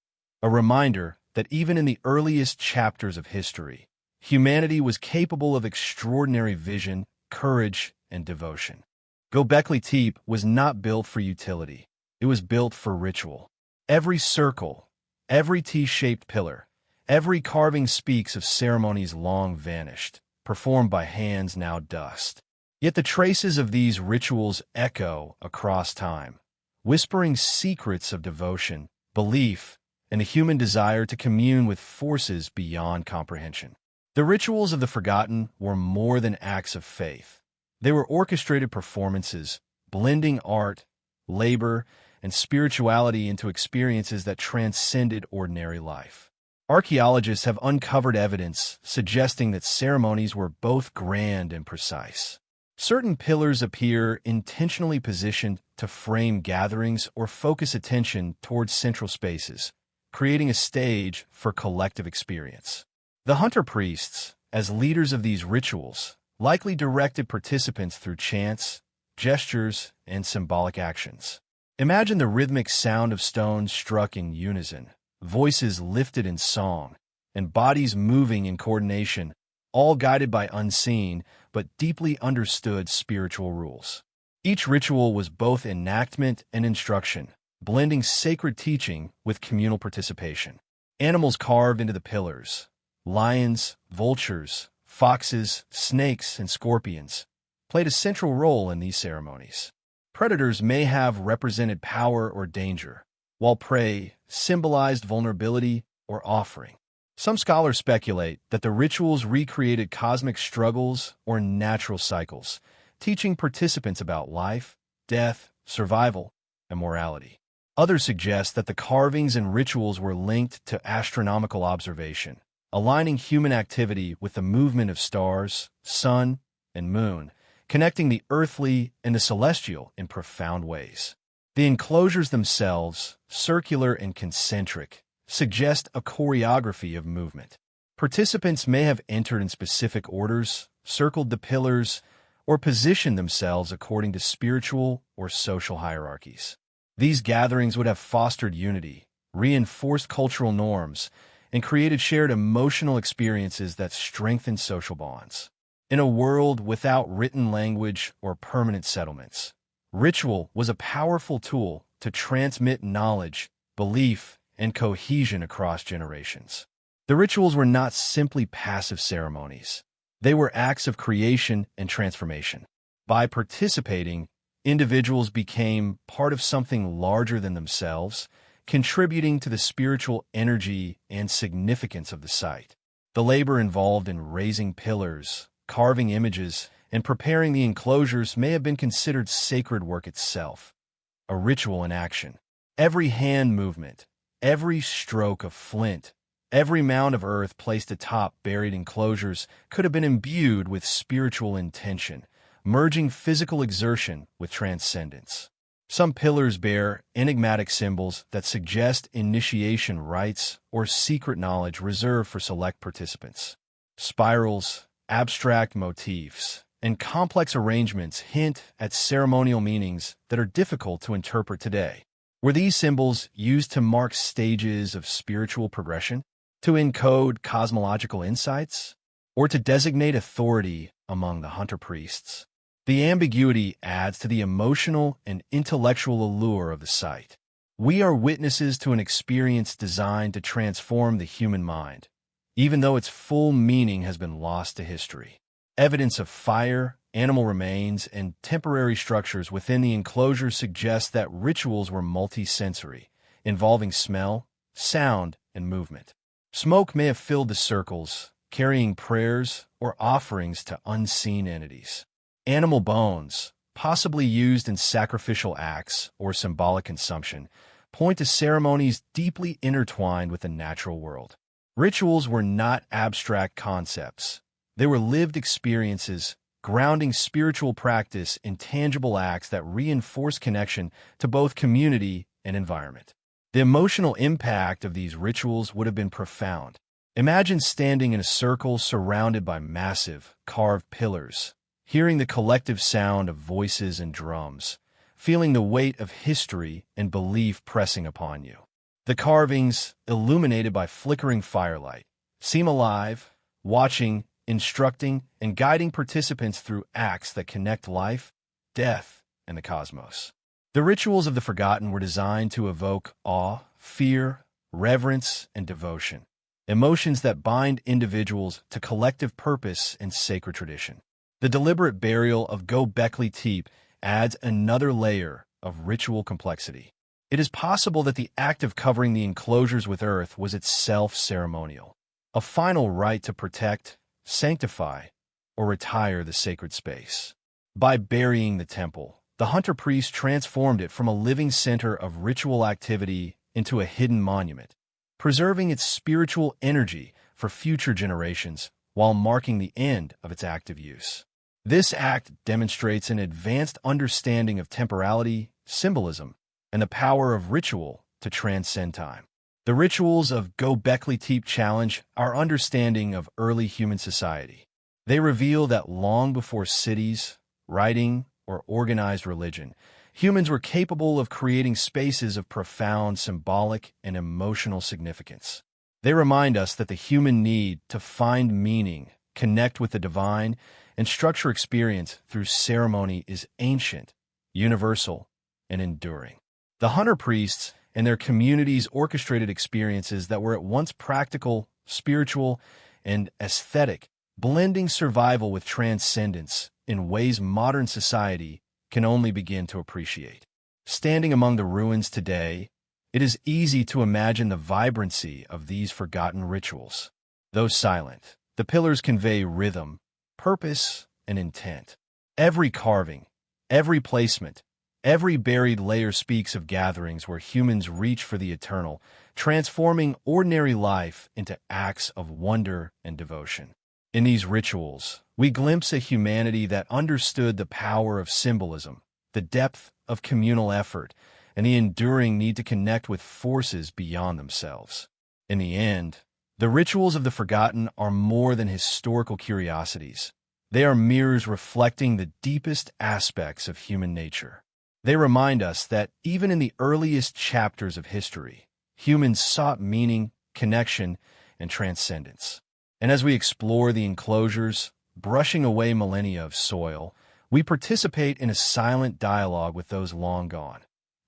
S1: A reminder that even in the earliest chapters of history, humanity was capable of extraordinary vision, courage, and devotion. Göbekli Tepe was not built for utility. It was built for ritual. Every circle, every T-shaped pillar, every carving speaks of ceremonies long vanished, performed by hands now dust. Yet the traces of these rituals echo across time, whispering secrets of devotion, belief, and a human desire to commune with forces beyond comprehension. The rituals of the forgotten were more than acts of faith. They were orchestrated performances, blending art, labor, and spirituality into experiences that transcended ordinary life. Archaeologists have uncovered evidence suggesting that ceremonies were both grand and precise. Certain pillars appear intentionally positioned to frame gatherings or focus attention towards central spaces, creating a stage for collective experience. The hunter priests, as leaders of these rituals, likely directed participants through chants, gestures, and symbolic actions. Imagine the rhythmic sound of stones struck in unison, voices lifted in song, and bodies moving in coordination, all guided by unseen but deeply understood spiritual rules. Each ritual was both enactment and instruction, blending sacred teaching with communal participation. Animals carved into the pillars, lions, vultures, foxes, snakes, and scorpions, played a central role in these ceremonies. Predators may have represented power or danger, while prey symbolized vulnerability or offering. Some scholars speculate that the rituals recreated cosmic struggles or natural cycles, teaching participants about life, death, survival, and morality. Others suggest that the carvings and rituals were linked to astronomical observation, aligning human activity with the movement of stars, sun, and moon, connecting the earthly and the celestial in profound ways. The enclosures themselves, circular and concentric, suggest a choreography of movement. Participants may have entered in specific orders, circled the pillars, or positioned themselves according to spiritual or social hierarchies. These gatherings would have fostered unity, reinforced cultural norms, and created shared emotional experiences that strengthened social bonds. In a world without written language or permanent settlements, ritual was a powerful tool to transmit knowledge, belief, and cohesion across generations. The rituals were not simply passive ceremonies. They were acts of creation and transformation. By participating, individuals became part of something larger than themselves, contributing to the spiritual energy and significance of the site. The labor involved in raising pillars, carving images, and preparing the enclosures may have been considered sacred work itself, a ritual in action. Every hand movement, every stroke of flint, every mound of earth placed atop buried enclosures could have been imbued with spiritual intention, merging physical exertion with transcendence. Some pillars bear enigmatic symbols that suggest initiation rites or secret knowledge reserved for select participants. Spirals, abstract motifs, and complex arrangements hint at ceremonial meanings that are difficult to interpret today. Were these symbols used to mark stages of spiritual progression, to encode cosmological insights, or to designate authority among the hunter priests? The ambiguity adds to the emotional and intellectual allure of the site. We are witnesses to an experience designed to transform the human mind, even though its full meaning has been lost to history. Evidence of fire, animal remains, and temporary structures within the enclosure suggest that rituals were multi-sensory, involving smell, sound, and movement. Smoke may have filled the circles, carrying prayers or offerings to unseen entities. Animal bones, possibly used in sacrificial acts or symbolic consumption, point to ceremonies deeply intertwined with the natural world. Rituals were not abstract concepts. They were lived experiences, grounding spiritual practice in tangible acts that reinforce connection to both community and environment. The emotional impact of these rituals would have been profound. Imagine standing in a circle surrounded by massive, carved pillars, hearing the collective sound of voices and drums, feeling the weight of history and belief pressing upon you. The carvings, illuminated by flickering firelight, seem alive, watching, instructing, and guiding participants through acts that connect life, death, and the cosmos. The rituals of the forgotten were designed to evoke awe, fear, reverence, and devotion, emotions that bind individuals to collective purpose and sacred tradition. The deliberate burial of Göbekli Tepe adds another layer of ritual complexity. It is possible that the act of covering the enclosures with earth was itself ceremonial, a final rite to protect, sanctify, or retire the sacred space. By burying the temple, the hunter-priest transformed it from a living center of ritual activity into a hidden monument, preserving its spiritual energy for future generations while marking the end of its active use. This act demonstrates an advanced understanding of temporality, symbolism, and the power of ritual to transcend time. The rituals of Gobekli Tepe challenge our understanding of early human society. They reveal that long before cities, writing, or organized religion, humans were capable of creating spaces of profound symbolic and emotional significance. They remind us that the human need to find meaning, connect with the divine, and structure experience through ceremony is ancient, universal, and enduring. The hunter-priests and their communities orchestrated experiences that were at once practical, spiritual, and aesthetic, blending survival with transcendence in ways modern society can only begin to appreciate. Standing among the ruins today, it is easy to imagine the vibrancy of these forgotten rituals. Though silent, the pillars convey rhythm, purpose, and intent. Every carving, every placement, every buried layer speaks of gatherings where humans reach for the eternal, transforming ordinary life into acts of wonder and devotion. In these rituals, we glimpse a humanity that understood the power of symbolism, the depth of communal effort, and the enduring need to connect with forces beyond themselves. In the end, the rituals of the forgotten are more than historical curiosities. They are mirrors reflecting the deepest aspects of human nature. They remind us that even in the earliest chapters of history, humans sought meaning, connection, and transcendence. And as we explore the enclosures, brushing away millennia of soil, we participate in a silent dialogue with those long gone.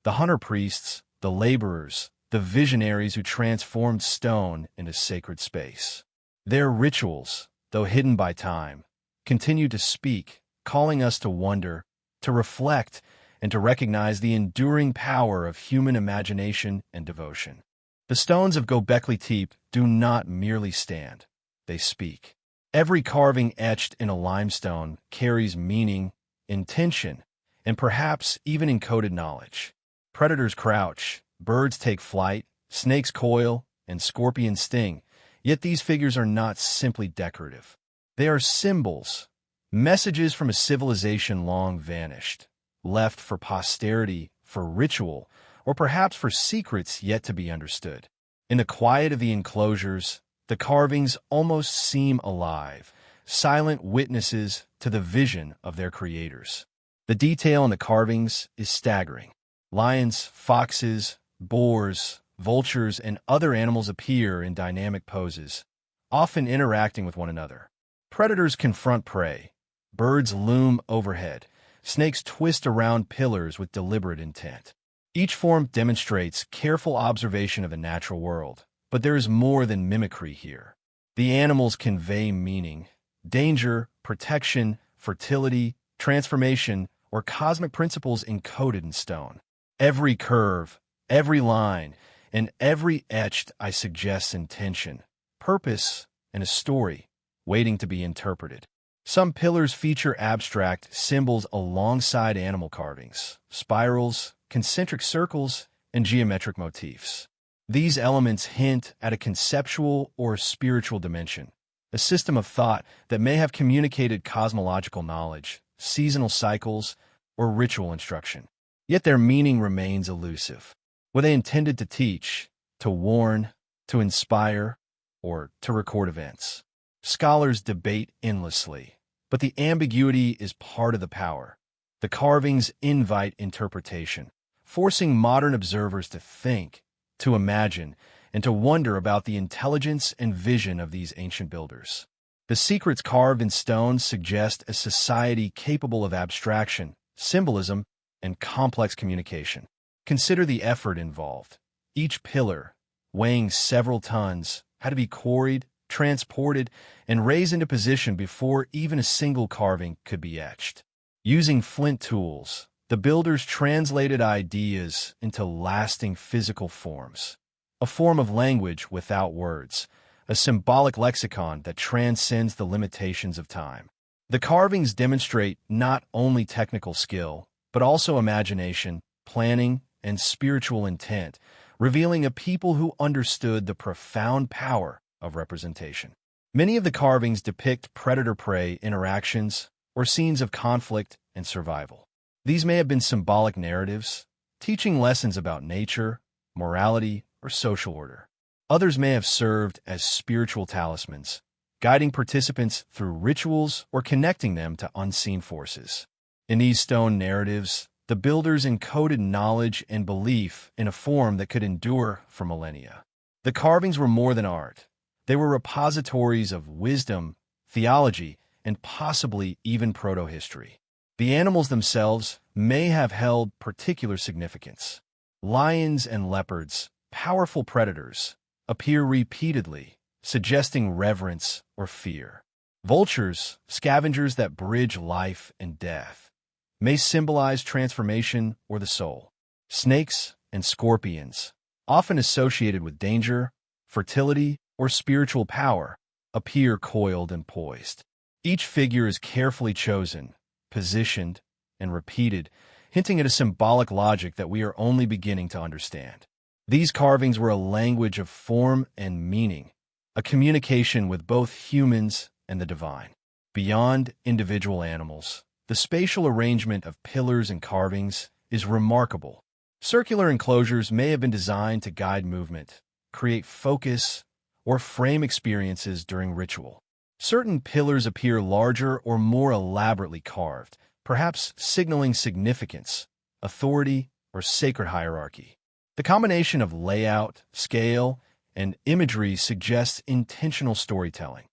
S1: The hunter-priests, the laborers, the visionaries who transformed stone into sacred space. Their rituals, though hidden by time, continue to speak, calling us to wonder, to reflect, and to recognize the enduring power of human imagination and devotion. The stones of Gobekli Tepe do not merely stand, they speak. Every carving etched in a limestone carries meaning, intention, and perhaps even encoded knowledge. Predators crouch, birds take flight, snakes coil, and scorpions sting, yet these figures are not simply decorative. They are symbols, messages from a civilization long vanished, left for posterity, for ritual, or perhaps for secrets yet to be understood. In the quiet of the enclosures, the carvings almost seem alive, silent witnesses to the vision of their creators. The detail in the carvings is staggering. Lions, foxes, boars, vultures, and other animals appear in dynamic poses, often interacting with one another. Predators confront prey. Birds loom overhead. Snakes twist around pillars with deliberate intent. Each form demonstrates careful observation of the natural world, but there is more than mimicry here. The animals convey meaning, danger, protection, fertility, transformation, or cosmic principles encoded in stone. Every curve, every line, and every etched eye suggests intention, purpose, and a story waiting to be interpreted. Some pillars feature abstract symbols alongside animal carvings, spirals, concentric circles, and geometric motifs. These elements hint at a conceptual or spiritual dimension, a system of thought that may have communicated cosmological knowledge, seasonal cycles, or ritual instruction. Yet their meaning remains elusive. Were they intended to teach, to warn, to inspire, or to record events? Scholars debate endlessly, but the ambiguity is part of the power. The carvings invite interpretation, forcing modern observers to think, to imagine, and to wonder about the intelligence and vision of these ancient builders. The secrets carved in stone suggest a society capable of abstraction, symbolism, and complex communication. Consider the effort involved. Each pillar, weighing several tons, had to be quarried, transported, and raised into position before even a single carving could be etched. Using flint tools, the builders translated ideas into lasting physical forms, a form of language without words, a symbolic lexicon that transcends the limitations of time. The carvings demonstrate not only technical skill, but also imagination, planning, and spiritual intent, revealing a people who understood the profound power of representation. Many of the carvings depict predator-prey interactions or scenes of conflict and survival. These may have been symbolic narratives, teaching lessons about nature, morality, or social order. Others may have served as spiritual talismans, guiding participants through rituals or connecting them to unseen forces. In these stone narratives, the builders encoded knowledge and belief in a form that could endure for millennia. The carvings were more than art. They were repositories of wisdom, theology, and possibly even proto-history. The animals themselves may have held particular significance. Lions and leopards, powerful predators, appear repeatedly, suggesting reverence or fear. Vultures, scavengers that bridge life and death, may symbolize transformation or the soul. Snakes and scorpions, often associated with danger, fertility, or spiritual power, appear coiled and poised. Each figure is carefully chosen, positioned, and repeated, hinting at a symbolic logic that we are only beginning to understand. These carvings were a language of form and meaning, a communication with both humans and the divine. Beyond individual animals, the spatial arrangement of pillars and carvings is remarkable. Circular enclosures may have been designed to guide movement, create focus, or frame experiences during ritual. Certain pillars appear larger or more elaborately carved, perhaps signaling significance, authority, or sacred hierarchy. The combination of layout, scale, and imagery suggests intentional storytelling,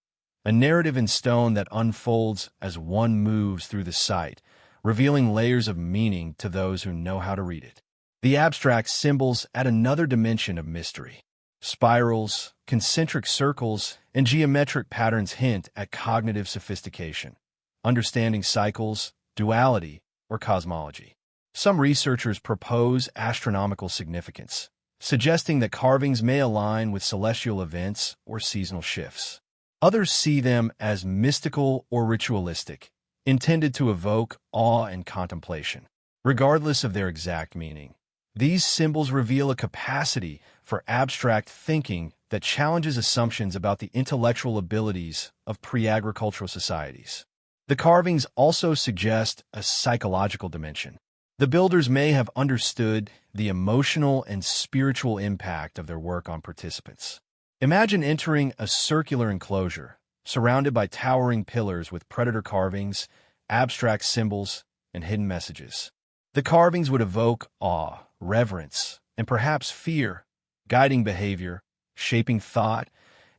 S1: a narrative in stone that unfolds as one moves through the site, revealing layers of meaning to those who know how to read it. The abstract symbols add another dimension of mystery. Spirals, concentric circles, and geometric patterns hint at cognitive sophistication, understanding cycles, duality, or cosmology. Some researchers propose astronomical significance, suggesting that carvings may align with celestial events or seasonal shifts. Others see them as mystical or ritualistic, intended to evoke awe and contemplation. Regardless of their exact meaning, these symbols reveal a capacity for abstract thinking that challenges assumptions about the intellectual abilities of pre-agricultural societies. The carvings also suggest a psychological dimension. The builders may have understood the emotional and spiritual impact of their work on participants. Imagine entering a circular enclosure, surrounded by towering pillars with predator carvings, abstract symbols, and hidden messages. The carvings would evoke awe, reverence, and perhaps fear, guiding behavior, shaping thought,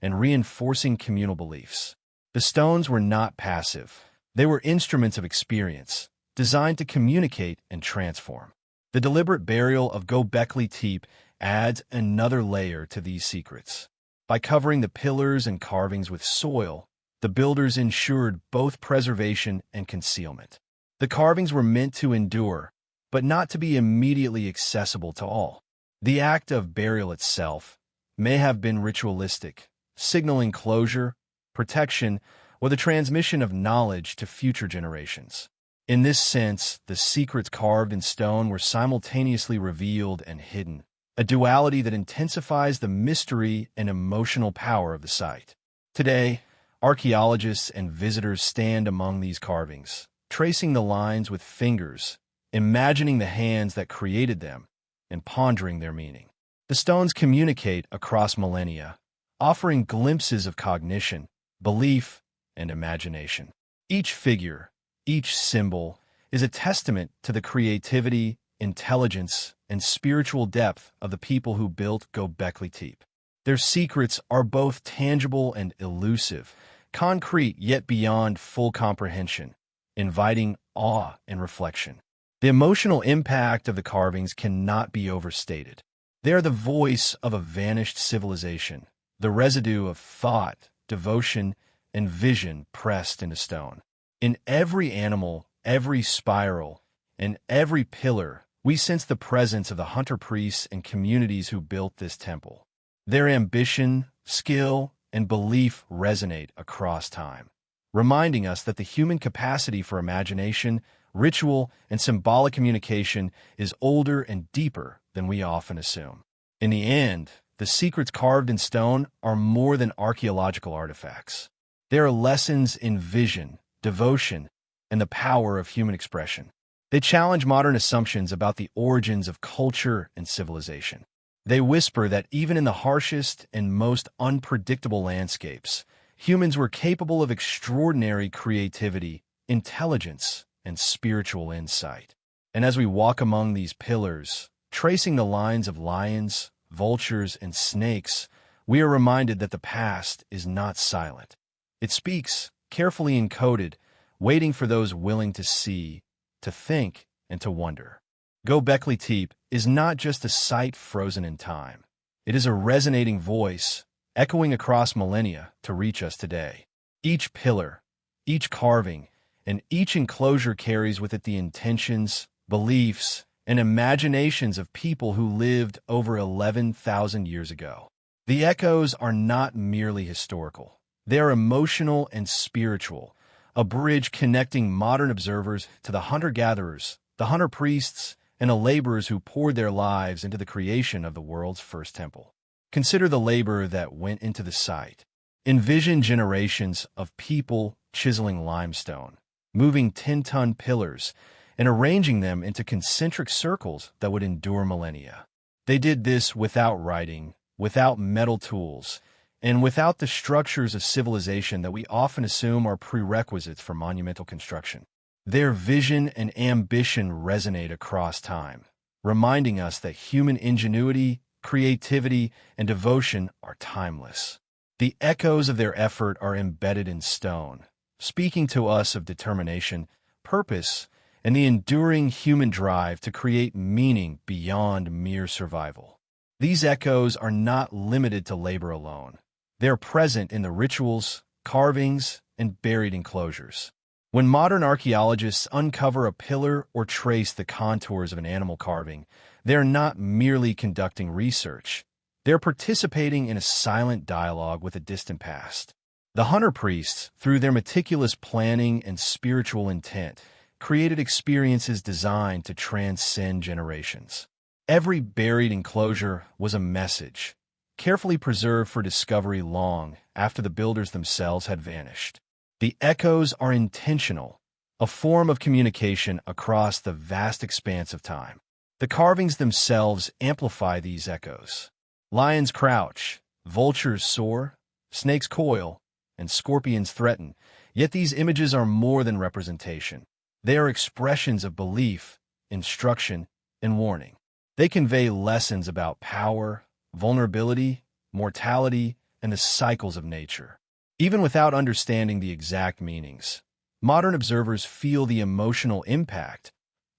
S1: and reinforcing communal beliefs. The stones were not passive. They were instruments of experience, designed to communicate and transform. The deliberate burial of Göbekli Tepe adds another layer to these secrets. By covering the pillars and carvings with soil, the builders ensured both preservation and concealment. The carvings were meant to endure, but not to be immediately accessible to all. The act of burial itself may have been ritualistic, signaling closure, protection, or the transmission of knowledge to future generations. In this sense, the secrets carved in stone were simultaneously revealed and hidden, a duality that intensifies the mystery and emotional power of the site. Today, archaeologists and visitors stand among these carvings, tracing the lines with fingers, imagining the hands that created them, and pondering their meaning. The stones communicate across millennia, offering glimpses of cognition, belief, and imagination. Each figure, each symbol, is a testament to the creativity, intelligence, and spiritual depth of the people who built Göbekli Tepe. Their secrets are both tangible and elusive, concrete yet beyond full comprehension, inviting awe and reflection. The emotional impact of the carvings cannot be overstated. They are the voice of a vanished civilization, the residue of thought, devotion, and vision pressed into stone. In every animal, every spiral, and every pillar, we sense the presence of the hunter priests and communities who built this temple. Their ambition, skill, and belief resonate across time, reminding us that the human capacity for imagination, ritual, and symbolic communication is older and deeper than we often assume. In the end, the secrets carved in stone are more than archaeological artifacts. They are lessons in vision, devotion, and the power of human expression. They challenge modern assumptions about the origins of culture and civilization. They whisper that even in the harshest and most unpredictable landscapes, humans were capable of extraordinary creativity, intelligence, and spiritual insight. And as we walk among these pillars, tracing the lines of lions, vultures, and snakes, we are reminded that the past is not silent. It speaks, carefully encoded, waiting for those willing to see, to think, and to wonder. Göbekli Tepe is not just a site frozen in time. It is a resonating voice, echoing across millennia to reach us today. Each pillar, each carving, and each enclosure carries with it the intentions, beliefs, and imaginations of people who lived over 11,000 years ago. The echoes are not merely historical. They are emotional and spiritual, a bridge connecting modern observers to the hunter-gatherers, the hunter-priests, and the laborers who poured their lives into the creation of the world's first temple. Consider the labor that went into the site. Envision generations of people chiseling limestone, moving 10-ton pillars, and arranging them into concentric circles that would endure millennia. They did this without writing, without metal tools, and without the structures of civilization that we often assume are prerequisites for monumental construction. Their vision and ambition resonate across time, reminding us that human ingenuity, creativity, and devotion are timeless. The echoes of their effort are embedded in stone, speaking to us of determination, purpose, and the enduring human drive to create meaning beyond mere survival. These echoes are not limited to labor alone. They are present in the rituals, carvings, and buried enclosures. When modern archaeologists uncover a pillar or trace the contours of an animal carving, they are not merely conducting research. They are participating in a silent dialogue with a distant past. The hunter priests, through their meticulous planning and spiritual intent, created experiences designed to transcend generations. Every buried enclosure was a message, carefully preserved for discovery long after the builders themselves had vanished. The echoes are intentional, a form of communication across the vast expanse of time. The carvings themselves amplify these echoes. Lions crouch, vultures soar, snakes coil, and scorpions threaten, yet these images are more than representation. They are expressions of belief, instruction, and warning. They convey lessons about power, vulnerability, mortality, and the cycles of nature. Even without understanding the exact meanings, modern observers feel the emotional impact,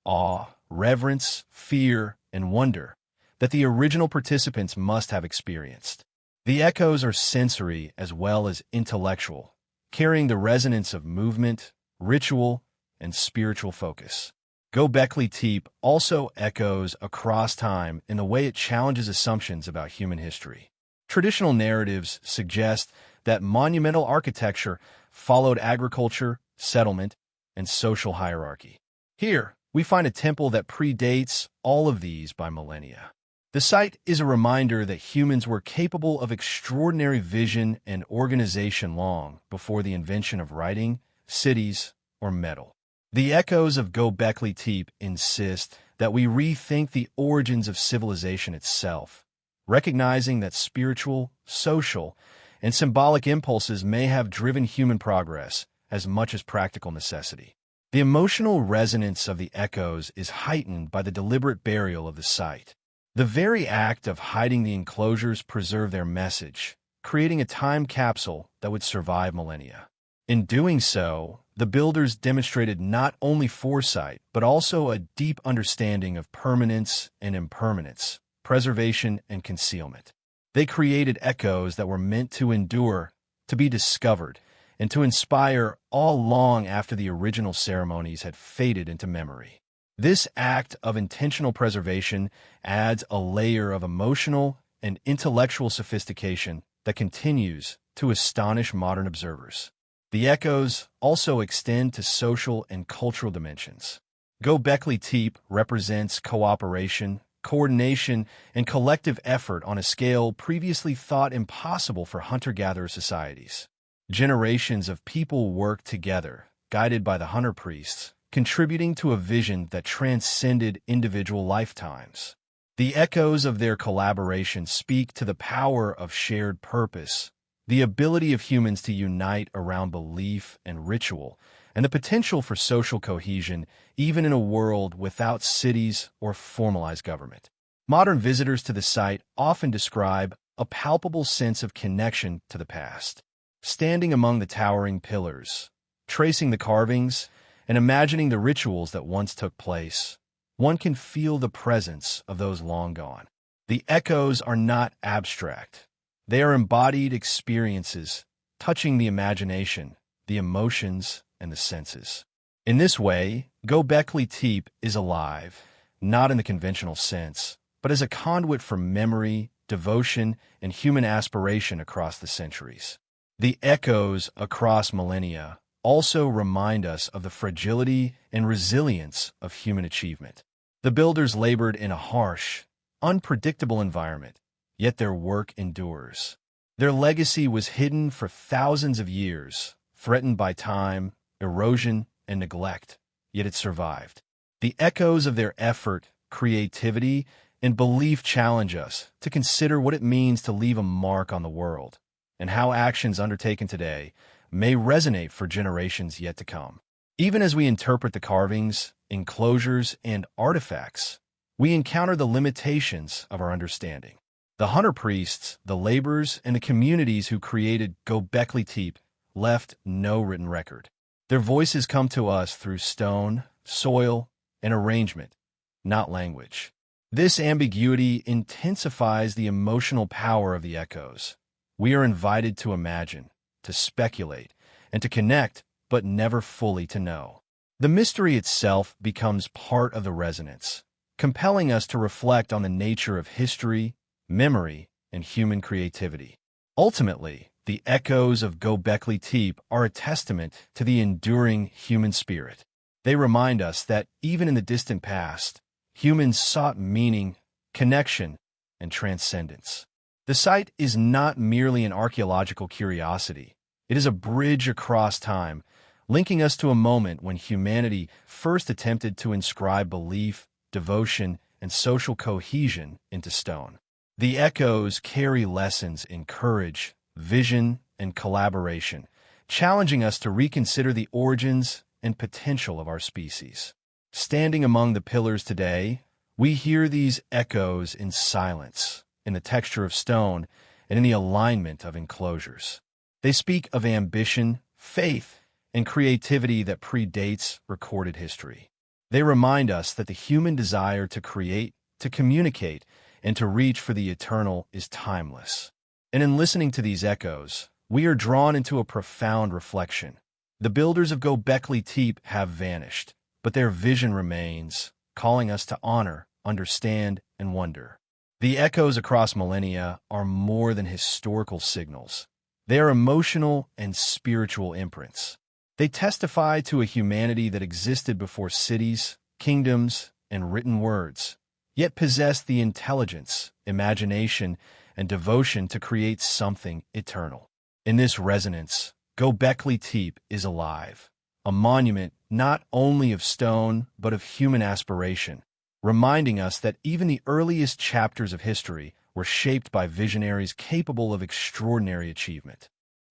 S1: awe, reverence, fear, and wonder that the original participants must have experienced. The echoes are sensory as well as intellectual, carrying the resonance of movement, ritual, and spiritual focus. Göbekli Tepe also echoes across time in the way it challenges assumptions about human history. Traditional narratives suggest that monumental architecture followed agriculture, settlement, and social hierarchy. Here, we find a temple that predates all of these by millennia. The site is a reminder that humans were capable of extraordinary vision and organization long before the invention of writing, cities, or metal. The echoes of Göbekli Tepe insist that we rethink the origins of civilization itself, recognizing that spiritual, social, and symbolic impulses may have driven human progress as much as practical necessity. The emotional resonance of the echoes is heightened by the deliberate burial of the site. The very act of hiding the enclosures preserved their message, creating a time capsule that would survive millennia. In doing so, the builders demonstrated not only foresight, but also a deep understanding of permanence and impermanence, preservation and concealment. They created echoes that were meant to endure, to be discovered, and to inspire all long after the original ceremonies had faded into memory. This act of intentional preservation adds a layer of emotional and intellectual sophistication that continues to astonish modern observers. The echoes also extend to social and cultural dimensions. Göbekli Tepe represents cooperation, coordination, and collective effort on a scale previously thought impossible for hunter-gatherer societies. Generations of people worked together, guided by the hunter priests, contributing to a vision that transcended individual lifetimes. The echoes of their collaboration speak to the power of shared purpose, the ability of humans to unite around belief and ritual, and the potential for social cohesion even in a world without cities or formalized government. Modern visitors to the site often describe a palpable sense of connection to the past. Standing among the towering pillars, tracing the carvings, and imagining the rituals that once took place, one can feel the presence of those long gone. The echoes are not abstract. They are embodied experiences, touching the imagination, the emotions, and the senses. In this way, Göbekli Tepe is alive, not in the conventional sense, but as a conduit for memory, devotion, and human aspiration across the centuries. The echoes across millennia also remind us of the fragility and resilience of human achievement. The builders labored in a harsh, unpredictable environment, yet their work endures. Their legacy was hidden for thousands of years, threatened by time, erosion, and neglect, yet it survived. The echoes of their effort, creativity, and belief challenge us to consider what it means to leave a mark on the world, and how actions undertaken today may resonate for generations yet to come. Even as we interpret the carvings, enclosures, and artifacts, we encounter the limitations of our understanding. The hunter priests, the laborers, and the communities who created Göbekli Tepe left no written record. Their voices come to us through stone, soil, and arrangement, not language. This ambiguity intensifies the emotional power of the echoes. We are invited to imagine, to speculate, and to connect, but never fully to know. The mystery itself becomes part of the resonance, compelling us to reflect on the nature of history, memory, and human creativity. Ultimately, the echoes of Göbekli Tepe are a testament to the enduring human spirit. They remind us that even in the distant past, humans sought meaning, connection, and transcendence. The site is not merely an archaeological curiosity. It is a bridge across time, linking us to a moment when humanity first attempted to inscribe belief, devotion, and social cohesion into stone. The echoes carry lessons in courage, vision, and collaboration, challenging us to reconsider the origins and potential of our species. Standing among the pillars today, we hear these echoes in silence, in the texture of stone, and in the alignment of enclosures. They speak of ambition, faith, and creativity that predates recorded history. They remind us that the human desire to create, to communicate, and to reach for the eternal is timeless. And in listening to these echoes, we are drawn into a profound reflection. The builders of Göbekli Tepe have vanished, but their vision remains, calling us to honor, understand, and wonder. The echoes across millennia are more than historical signals. They are emotional and spiritual imprints. They testify to a humanity that existed before cities, kingdoms, and written words. yet possessed the intelligence, imagination, and devotion to create something eternal. In this resonance, Göbekli Tepe is alive, a monument not only of stone but of human aspiration, reminding us that even the earliest chapters of history were shaped by visionaries capable of extraordinary achievement.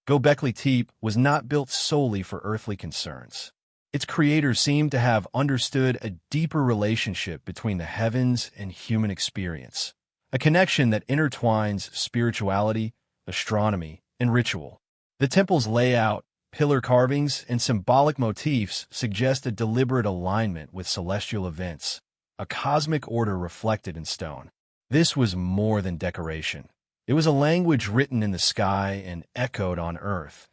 S1: Göbekli Tepe was not built solely for earthly concerns. Its creators seem to have understood a deeper relationship between the heavens and human experience, a connection that intertwines spirituality, astronomy, and ritual. The temple's layout, pillar carvings, and symbolic motifs suggest a deliberate alignment with celestial events, a cosmic order reflected in stone. This was more than decoration. It was a language written in the sky and echoed on earth,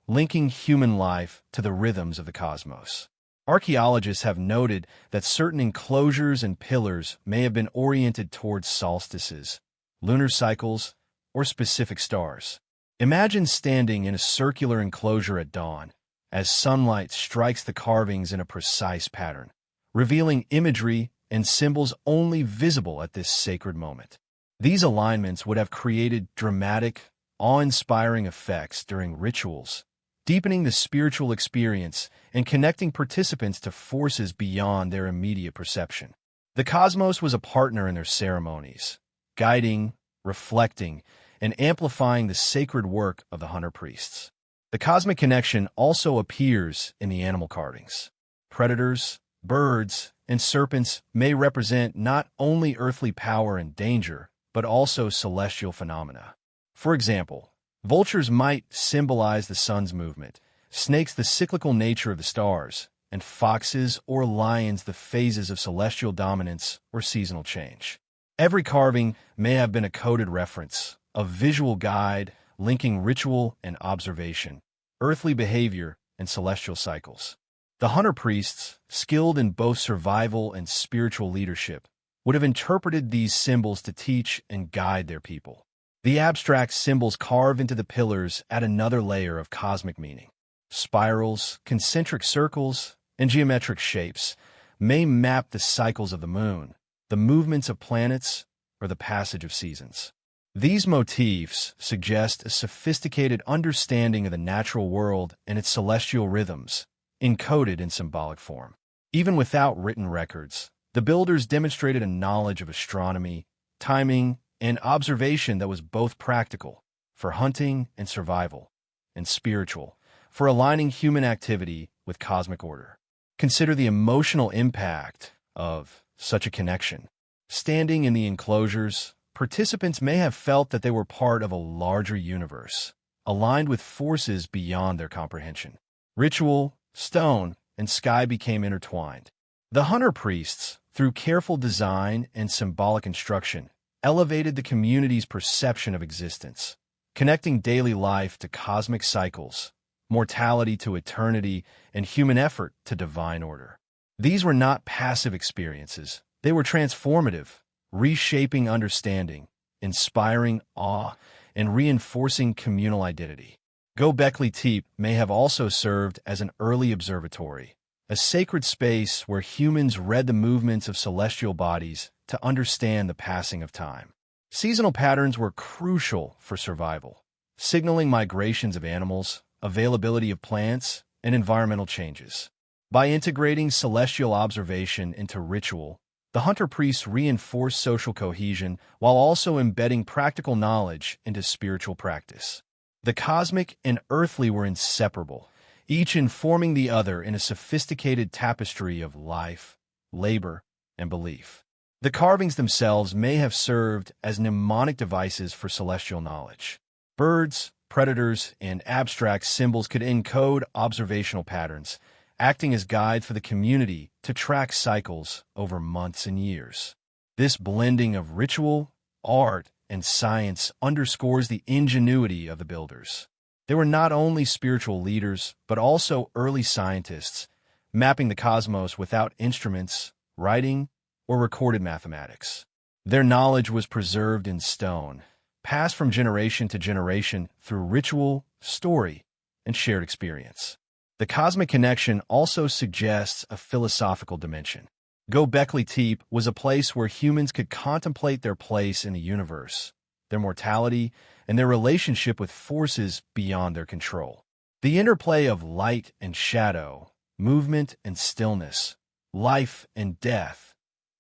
S1: linking human life to the rhythms of the cosmos. Archaeologists have noted that certain enclosures and pillars may have been oriented towards solstices, lunar cycles, or specific stars. Imagine standing in a circular enclosure at dawn, as sunlight strikes the carvings in a precise pattern, revealing imagery and symbols only visible at this sacred moment. These alignments would have created dramatic, awe-inspiring effects during rituals, deepening the spiritual experience and connecting participants to forces beyond their immediate perception. The cosmos was a partner in their ceremonies, guiding, reflecting, and amplifying the sacred work of the hunter priests. The cosmic connection also appears in the animal carvings. Predators, birds, and serpents may represent not only earthly power and danger, but also celestial phenomena. For example, vultures might symbolize the sun's movement, snakes the cyclical nature of the stars, and foxes or lions the phases of celestial dominance or seasonal change. Every carving may have been a coded reference, a visual guide linking ritual and observation, earthly behavior and celestial cycles. The hunter priests, skilled in both survival and spiritual leadership, would have interpreted these symbols to teach and guide their people. The abstract symbols carved into the pillars add another layer of cosmic meaning. Spirals, concentric circles, and geometric shapes may map the cycles of the moon, the movements of planets, or the passage of seasons. These motifs suggest a sophisticated understanding of the natural world and its celestial rhythms, encoded in symbolic form. Even without written records, the builders demonstrated a knowledge of astronomy, timing, and observation that was both practical, for hunting and survival, and spiritual, for aligning human activity with cosmic order. Consider the emotional impact of such a connection. Standing in the enclosures, participants may have felt that they were part of a larger universe, aligned with forces beyond their comprehension. Ritual, stone, and sky became intertwined. The hunter priests, through careful design and symbolic instruction, elevated the community's perception of existence, connecting daily life to cosmic cycles, mortality to eternity, and human effort to divine order. These were not passive experiences. They were transformative, reshaping understanding, inspiring awe, and reinforcing communal identity. Göbekli Tepe may have also served as an early observatory, a sacred space where humans read the movements of celestial bodies to understand the passing of time. Seasonal patterns were crucial for survival, signaling migrations of animals, availability of plants, and environmental changes. By integrating celestial observation into ritual, the hunter priests reinforced social cohesion while also embedding practical knowledge into spiritual practice. The cosmic and earthly were inseparable, each informing the other in a sophisticated tapestry of life, labor, and belief. The carvings themselves may have served as mnemonic devices for celestial knowledge. Birds, predators, and abstract symbols could encode observational patterns, acting as guides for the community to track cycles over months and years. This blending of ritual, art, and science underscores the ingenuity of the builders. They were not only spiritual leaders, but also early scientists, mapping the cosmos without instruments, writing, or recorded mathematics. Their knowledge was preserved in stone, passed from generation to generation through ritual, story, and shared experience. The cosmic connection also suggests a philosophical dimension. Göbekli Tepe was a place where humans could contemplate their place in the universe, their mortality, and their relationship with forces beyond their control. The interplay of light and shadow, movement and stillness, life and death,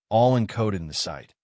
S1: all encoded in the site,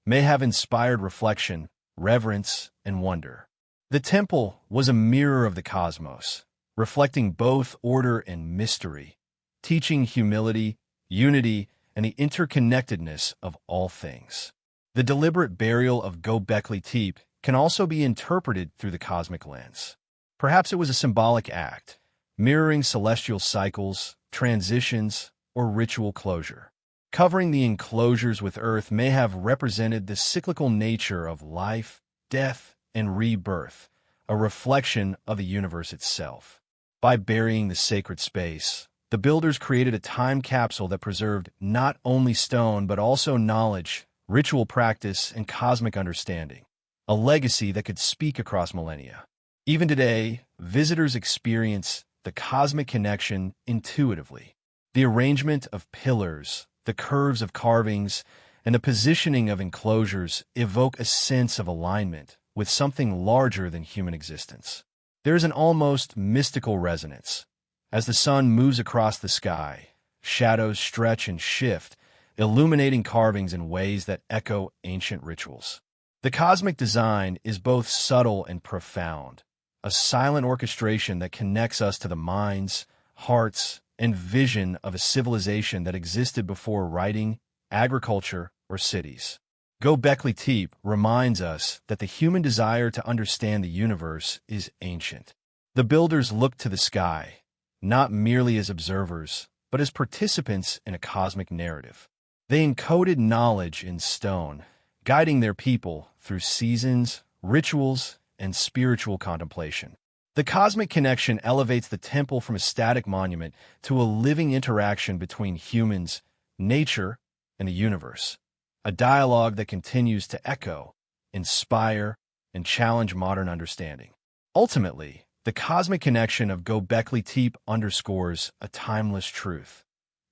S1: may have inspired reflection, reverence, and wonder. The temple was a mirror of the cosmos, reflecting both order and mystery, teaching humility, unity, and the interconnectedness of all things. The deliberate burial of Göbekli Tepe can also be interpreted through the cosmic lens. Perhaps it was a symbolic act, mirroring celestial cycles, transitions, or ritual closure. Covering the enclosures with earth may have represented the cyclical nature of life, death, and rebirth, a reflection of the universe itself. By burying the sacred space, the builders created a time capsule that preserved not only stone but also knowledge, ritual practice, and cosmic understanding, a legacy that could speak across millennia. Even today, visitors experience the cosmic connection intuitively. The arrangement of pillars, the curves of carvings, and the positioning of enclosures evoke a sense of alignment with something larger than human existence. There is an almost mystical resonance. As the sun moves across the sky, shadows stretch and shift, illuminating carvings in ways that echo ancient rituals. The cosmic design is both subtle and profound, a silent orchestration that connects us to the minds, hearts, and vision of a civilization that existed before writing, agriculture, or cities. Göbekli Tepe reminds us that the human desire to understand the universe is ancient. The builders looked to the sky, not merely as observers, but as participants in a cosmic narrative. They encoded knowledge in stone, guiding their people through seasons, rituals, and spiritual contemplation. The cosmic connection elevates the temple from a static monument to a living interaction between humans, nature, and the universe, a dialogue that continues to echo, inspire, and challenge modern understanding. Ultimately, the cosmic connection of Göbekli Tepe underscores a timeless truth.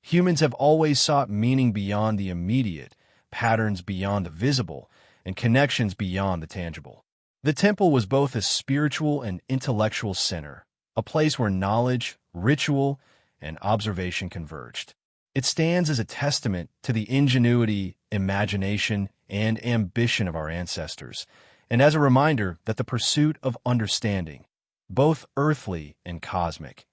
S1: Humans have always sought meaning beyond the immediate, patterns beyond the visible, and connections beyond the tangible. The temple was both a spiritual and intellectual center, a place where knowledge, ritual, and observation converged. It stands as a testament to the ingenuity, imagination, and ambition of our ancestors, and as a reminder that the pursuit of understanding, both earthly and cosmic,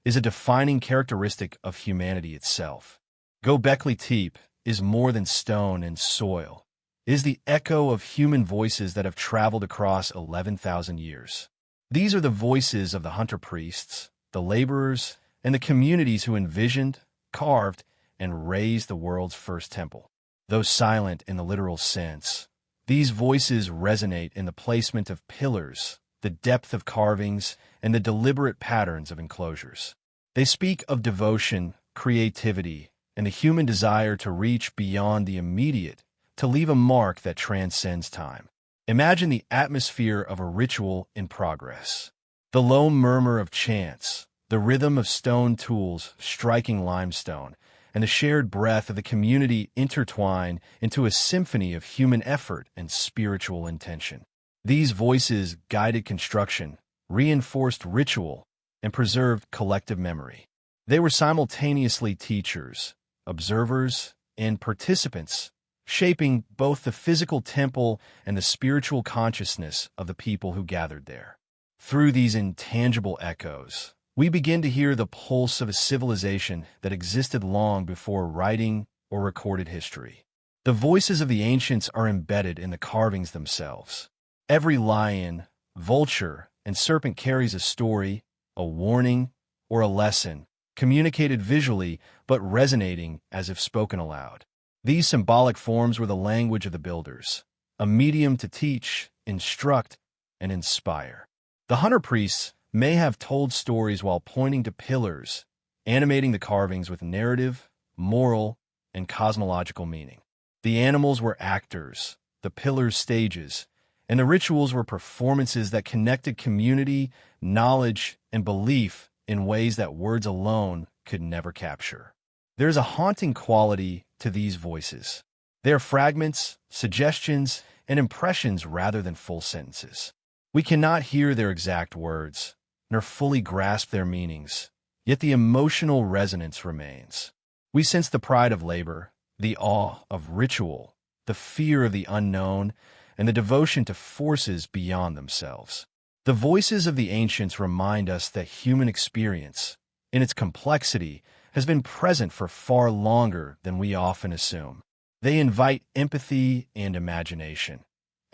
S1: is a defining characteristic of humanity itself. Göbekli Tepe is more than stone and soil. It is the echo of human voices that have traveled across 11,000 years. These are the voices of the hunter-priests, the laborers, and the communities who envisioned, carved, and raised the world's first temple. Though silent in the literal sense, these voices resonate in the placement of pillars, the depth of carvings, and the deliberate patterns of enclosures. They speak of devotion, creativity, and the human desire to reach beyond the immediate, to leave a mark that transcends time. Imagine the atmosphere of a ritual in progress. The low murmur of chants, the rhythm of stone tools striking limestone, and the shared breath of the community intertwine into a symphony of human effort and spiritual intention. These voices guided construction, reinforced ritual, and preserved collective memory. They were simultaneously teachers, observers, and participants, shaping both the physical temple and the spiritual consciousness of the people who gathered there. Through these intangible echoes, we begin to hear the pulse of a civilization that existed long before writing or recorded history. The voices of the ancients are embedded in the carvings themselves. Every lion, vulture, and serpent carries a story, a warning, or a lesson, communicated visually but resonating as if spoken aloud. These symbolic forms were the language of the builders, a medium to teach, instruct, and inspire. The hunter-priests may have told stories while pointing to pillars, animating the carvings with narrative, moral, and cosmological meaning. The animals were actors, the pillars stages, and the rituals were performances that connected community, knowledge, and belief in ways that words alone could never capture. There's a haunting quality to these voices. They are fragments, suggestions, and impressions rather than full sentences. We cannot hear their exact words, nor fully grasp their meanings, yet the emotional resonance remains. We sense the pride of labor, the awe of ritual, the fear of the unknown, and the devotion to forces beyond themselves. The voices of the ancients remind us that human experience, in its complexity, has been present for far longer than we often assume. They invite empathy and imagination,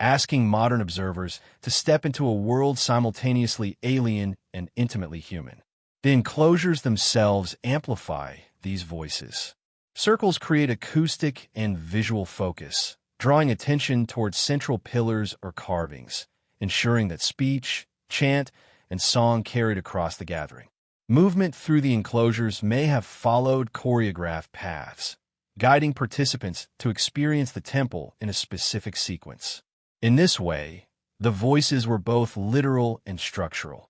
S1: asking modern observers to step into a world simultaneously alien and intimately human. The enclosures themselves amplify these voices. Circles create acoustic and visual focus, drawing attention towards central pillars or carvings, ensuring that speech, chant, and song carried across the gathering. Movement through the enclosures may have followed choreographed paths, guiding participants to experience the temple in a specific sequence. In this way, the voices were both literal and structural.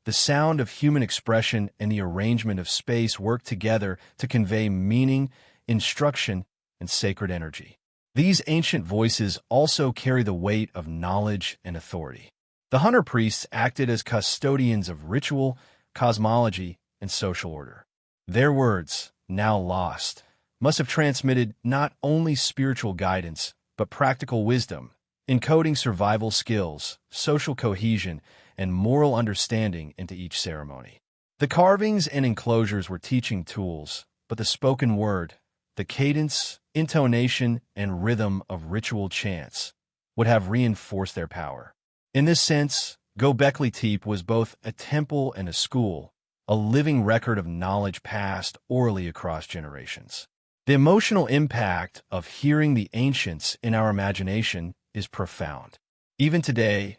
S1: The sound of human expression and the arrangement of space worked together to convey meaning, instruction, and sacred energy. These ancient voices also carry the weight of knowledge and authority. The hunter-priests acted as custodians of ritual, cosmology, and social order. Their words, now lost, must have transmitted not only spiritual guidance, but practical wisdom, encoding survival skills, social cohesion, and moral understanding into each ceremony. The carvings and enclosures were teaching tools, but the spoken word, the cadence, intonation, and rhythm of ritual chants would have reinforced their power. In this sense, Göbekli Tepe was both a temple and a school, a living record of knowledge passed orally across generations. The emotional impact of hearing the ancients in our imagination is profound. Even today,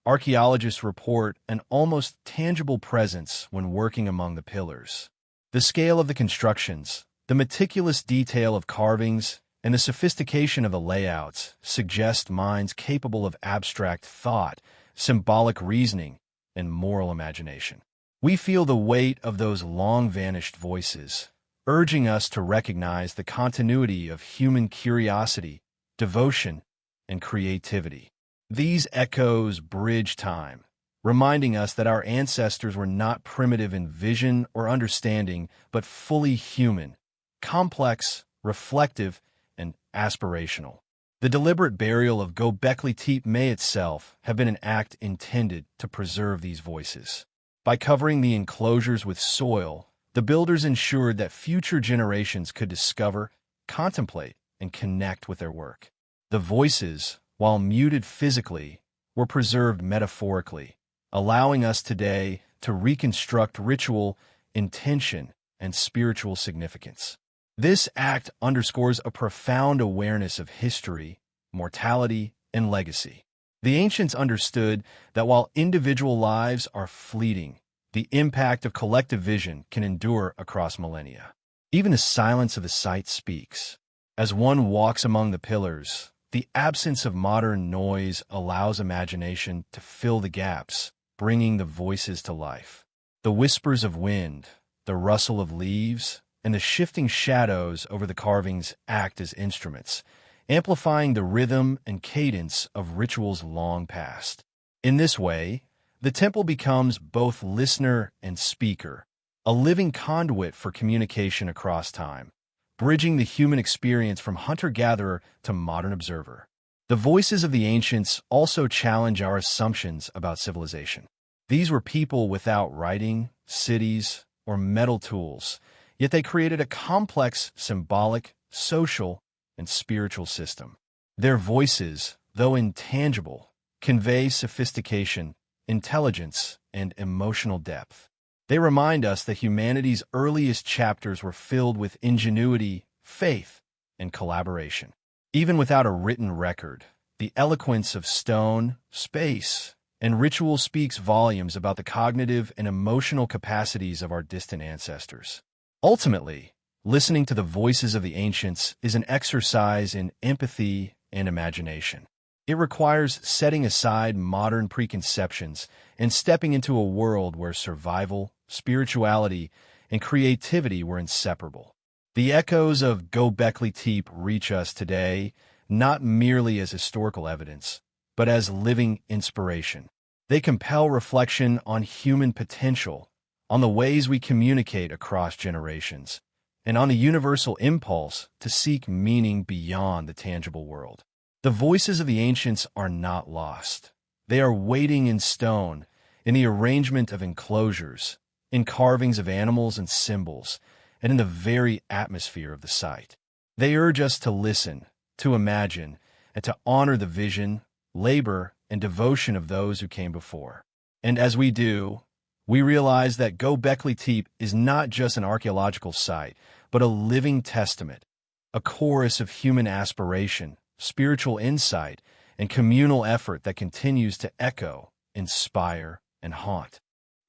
S1: archaeologists report an almost tangible presence when working among the pillars. The scale of the constructions, the meticulous detail of carvings, and the sophistication of the layouts suggest minds capable of abstract thought, symbolic reasoning, and moral imagination. We feel the weight of those long-vanished voices, urging us to recognize the continuity of human curiosity, devotion, and creativity. These echoes bridge time, reminding us that our ancestors were not primitive in vision or understanding, but fully human, complex, reflective, and aspirational. The deliberate burial of Göbekli Tepe may itself have been an act intended to preserve these voices. By covering the enclosures with soil, the builders ensured that future generations could discover, contemplate, and connect with their work. The voices, while muted physically, were preserved metaphorically, allowing us today to reconstruct ritual, intention, and spiritual significance. This act underscores a profound awareness of history, mortality, and legacy. The ancients understood that while individual lives are fleeting, the impact of collective vision can endure across millennia. Even the silence of the site speaks. As one walks among the pillars, the absence of modern noise allows imagination to fill the gaps, bringing the voices to life. The whispers of wind, the rustle of leaves, and the shifting shadows over the carvings act as instruments, amplifying the rhythm and cadence of rituals long past. In this way, the temple becomes both listener and speaker, a living conduit for communication across time, bridging the human experience from hunter-gatherer to modern observer. The voices of the ancients also challenge our assumptions about civilization. These were people without writing, cities, or metal tools, yet they created a complex symbolic, social, and spiritual system. Their voices, though intangible, convey sophistication, intelligence, and emotional depth. They remind us that humanity's earliest chapters were filled with ingenuity, faith, and collaboration. Even without a written record, the eloquence of stone, space, and ritual speaks volumes about the cognitive and emotional capacities of our distant ancestors. Ultimately, listening to the voices of the ancients is an exercise in empathy and imagination. It requires setting aside modern preconceptions and stepping into a world where survival, spirituality, and creativity were inseparable. The echoes of Göbekli Tepe reach us today, not merely as historical evidence, but as living inspiration. They compel reflection on human potential, on the ways we communicate across generations, and on the universal impulse to seek meaning beyond the tangible world. The voices of the ancients are not lost. They are waiting in stone, in the arrangement of enclosures, in carvings of animals and symbols, and in the very atmosphere of the site. They urge us to listen, to imagine, and to honor the vision, labor, and devotion of those who came before. And as we do, we realize that Göbekli Tepe is not just an archaeological site, but a living testament, a chorus of human aspiration, spiritual insight, and communal effort that continues to echo, inspire, and haunt.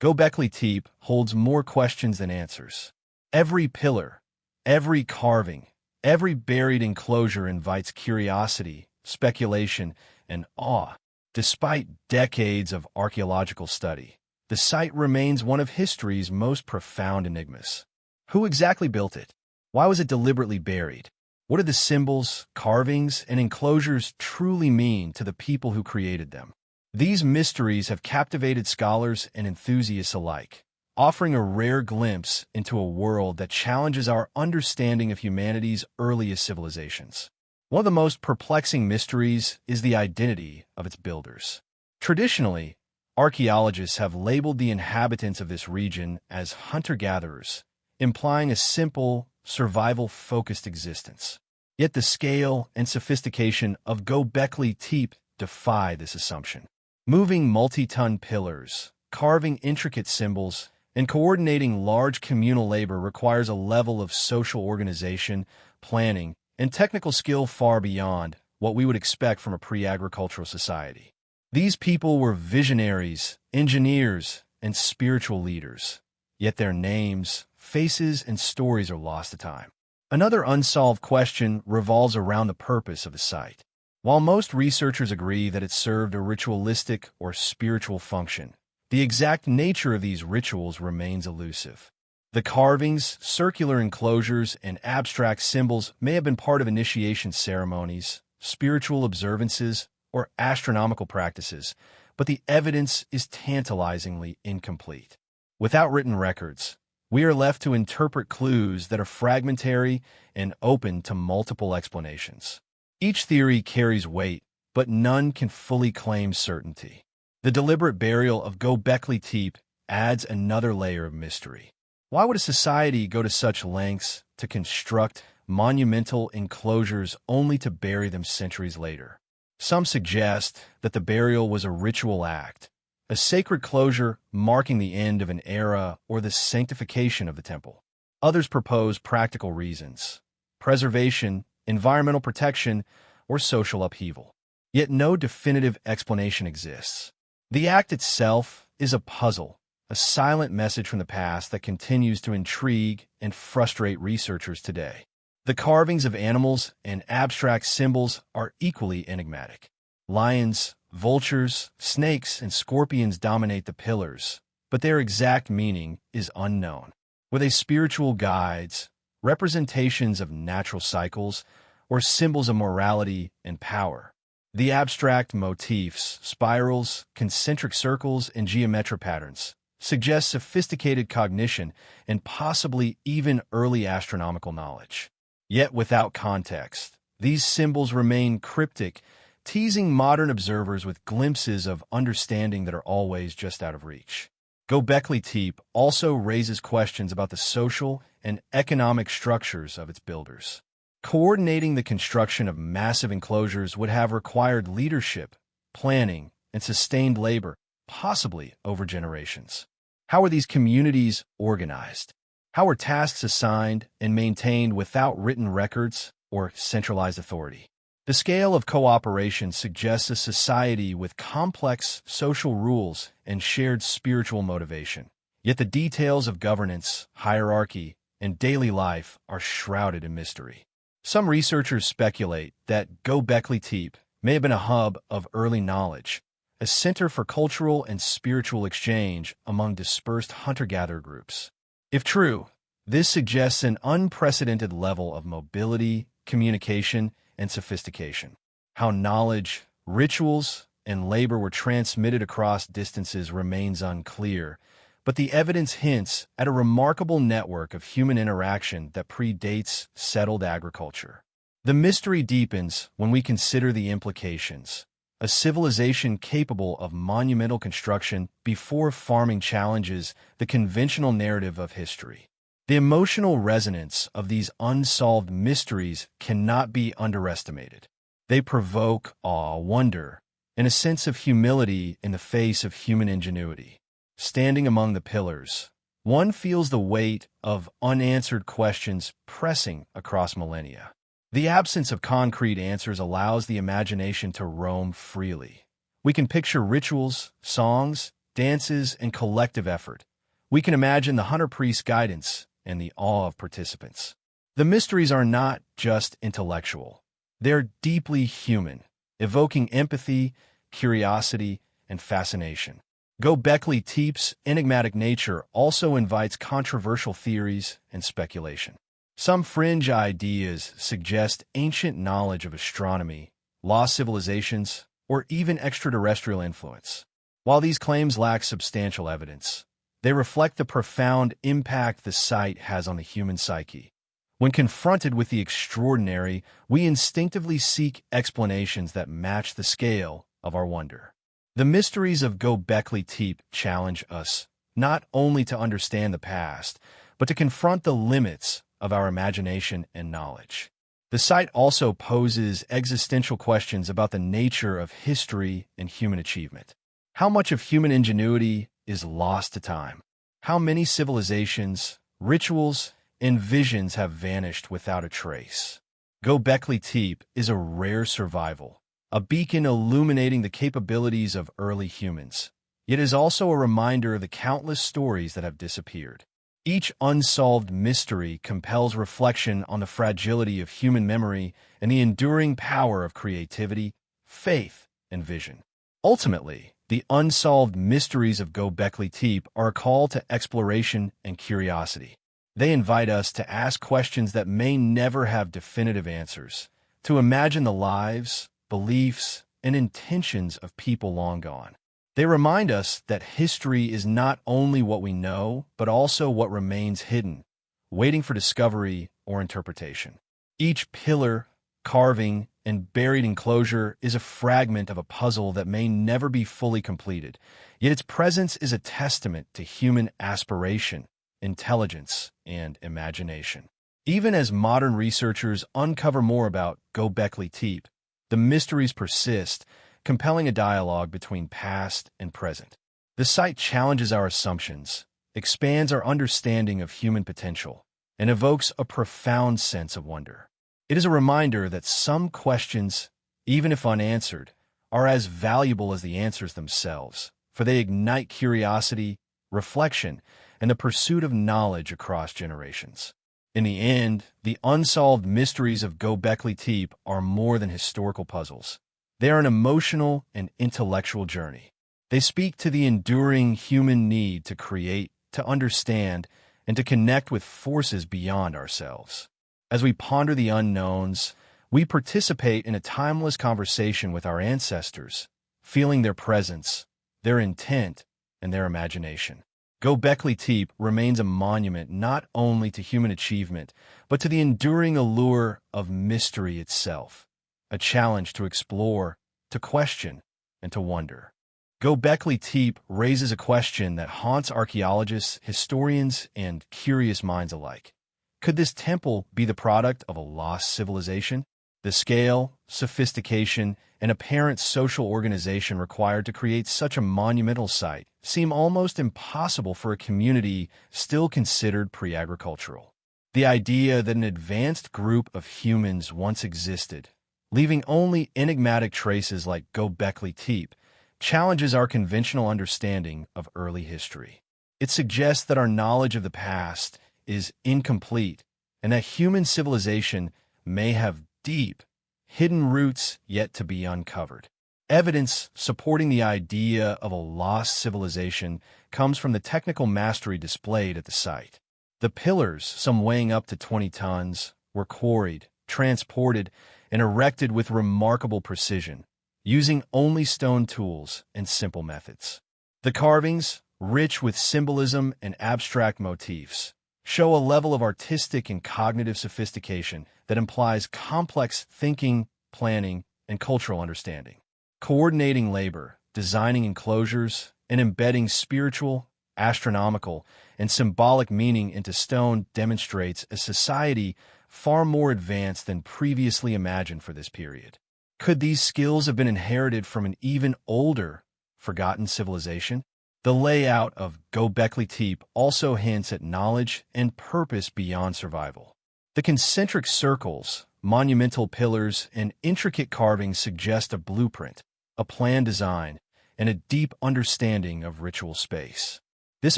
S1: Göbekli Tepe holds more questions than answers. Every pillar, every carving, every buried enclosure invites curiosity, speculation, and awe. Despite decades of archaeological study, the site remains one of history's most profound enigmas. Who exactly built it? Why was it deliberately buried? What did the symbols, carvings, and enclosures truly mean to the people who created them? These mysteries have captivated scholars and enthusiasts alike, offering a rare glimpse into a world that challenges our understanding of humanity's earliest civilizations. One of the most perplexing mysteries is the identity of its builders. Traditionally, archaeologists have labeled the inhabitants of this region as hunter-gatherers, implying a simple, survival-focused existence. Yet the scale and sophistication of Göbekli Tepe defy this assumption. Moving multi-ton pillars, carving intricate symbols, and coordinating large communal labor requires a level of social organization, planning, and technical skill far beyond what we would expect from a pre-agricultural society. These people were visionaries, engineers, and spiritual leaders, yet their names, faces, and stories are lost to time. Another unsolved question revolves around the purpose of the site. While most researchers agree that it served a ritualistic or spiritual function, the exact nature of these rituals remains elusive. The carvings, circular enclosures, and abstract symbols may have been part of initiation ceremonies, spiritual observances, or astronomical practices, but the evidence is tantalizingly incomplete. Without written records, we are left to interpret clues that are fragmentary and open to multiple explanations. Each theory carries weight, but none can fully claim certainty. The deliberate burial of Göbekli Tepe adds another layer of mystery. Why would a society go to such lengths to construct monumental enclosures only to bury them centuries later? Some suggest that the burial was a ritual act, a sacred closure marking the end of an era or the sanctification of the temple. Others propose practical reasons: preservation, environmental protection, or social upheaval. Yet no definitive explanation exists. The act itself is a puzzle, a silent message from the past that continues to intrigue and frustrate researchers today. The carvings of animals and abstract symbols are equally enigmatic. Lions, vultures, snakes, and scorpions dominate the pillars, but their exact meaning is unknown. Were they spiritual guides, representations of natural cycles, or symbols of morality and power? The abstract motifs, spirals, concentric circles, and geometric patterns suggest sophisticated cognition and possibly even early astronomical knowledge. Yet without context, these symbols remain cryptic, teasing modern observers with glimpses of understanding that are always just out of reach. Göbekli Tepe also raises questions about the social and economic structures of its builders. Coordinating the construction of massive enclosures would have required leadership, planning, and sustained labor, possibly over generations. How were these communities organized? How were tasks assigned and maintained without written records or centralized authority? The scale of cooperation suggests a society with complex social rules and shared spiritual motivation. Yet the details of governance, hierarchy, and daily life are shrouded in mystery. Some researchers speculate that Göbekli Tepe may have been a hub of early knowledge, a center for cultural and spiritual exchange among dispersed hunter-gatherer groups. If true, This suggests an unprecedented level of mobility, communication, and sophistication. How knowledge, rituals, and labor were transmitted across distances remains unclear, but the evidence hints at a remarkable network of human interaction that predates settled agriculture. The mystery deepens when we consider the implications. A civilization capable of monumental construction before farming challenges the conventional narrative of history. The emotional resonance of these unsolved mysteries cannot be underestimated. They provoke awe, wonder, and a sense of humility in the face of human ingenuity. Standing among the pillars, one feels the weight of unanswered questions pressing across millennia. The absence of concrete answers allows the imagination to roam freely. We can picture rituals, songs, dances, and collective effort. We can imagine the hunter-priest's guidance and the awe of participants. The mysteries are not just intellectual. They're deeply human, evoking empathy, curiosity, and fascination. Gobekli Tepe's enigmatic nature also invites controversial theories and speculation. Some fringe ideas suggest ancient knowledge of astronomy, lost civilizations, or even extraterrestrial influence. While these claims lack substantial evidence, they reflect the profound impact the site has on the human psyche. When confronted with the extraordinary, we instinctively seek explanations that match the scale of our wonder. The mysteries of Gobekli Tepe challenge us not only to understand the past, but to confront the limits of our imagination and knowledge. The site also poses existential questions about the nature of history and human achievement. How much of human ingenuity is lost to time? How many civilizations, rituals, and visions have vanished without a trace? Gobekli Tepe is a rare survival, a beacon illuminating the capabilities of early humans. It is also a reminder of the countless stories that have disappeared. Each unsolved mystery compels reflection on the fragility of human memory and the enduring power of creativity, faith, and vision. Ultimately, the unsolved mysteries of Gobekli Tepe are a call to exploration and curiosity. They invite us to ask questions that may never have definitive answers, to imagine the lives, beliefs, and intentions of people long gone. They remind us that history is not only what we know, but also what remains hidden, waiting for discovery or interpretation. Each pillar, carving, and buried enclosure is a fragment of a puzzle that may never be fully completed, yet its presence is a testament to human aspiration, intelligence, and imagination. Even as modern researchers uncover more about Gobekli Tepe, the mysteries persist, compelling a dialogue between past and present. The site challenges our assumptions, expands our understanding of human potential, and evokes a profound sense of wonder. It is a reminder that some questions, even if unanswered, are as valuable as the answers themselves, for they ignite curiosity, reflection, and the pursuit of knowledge across generations. In the end, the unsolved mysteries of Gobekli Tepe are more than historical puzzles. They are an emotional and intellectual journey. They speak to the enduring human need to create, to understand, and to connect with forces beyond ourselves. As we ponder the unknowns, we participate in a timeless conversation with our ancestors, feeling their presence, their intent, and their imagination. Gobekli Tepe remains a monument not only to human achievement, but to the enduring allure of mystery itself, a challenge to explore, to question, and to wonder. Gobekli Tepe raises a question that haunts archaeologists, historians, and curious minds alike. Could this temple be the product of a lost civilization? The scale, sophistication, and apparent social organization required to create such a monumental site seem almost impossible for a community still considered pre-agricultural. The idea that an advanced group of humans once existed, leaving only enigmatic traces like Gobekli Tepe, challenges our conventional understanding of early history. It suggests that our knowledge of the past is incomplete and that human civilization may have deep, hidden roots yet to be uncovered. Evidence supporting the idea of a lost civilization comes from the technical mastery displayed at the site. The pillars, some weighing up to 20 tons, were quarried, transported, and erected with remarkable precision, using only stone tools and simple methods. The carvings, rich with symbolism and abstract motifs, show a level of artistic and cognitive sophistication that implies complex thinking, planning, and cultural understanding. Coordinating labor, designing enclosures, and embedding spiritual, astronomical, and symbolic meaning into stone demonstrates a society far more advanced than previously imagined for this period. Could these skills have been inherited from an even older, forgotten civilization? The layout of Göbekli Tepe also hints at knowledge and purpose beyond survival. The concentric circles, monumental pillars, and intricate carvings suggest a blueprint, a planned design, and a deep understanding of ritual space. This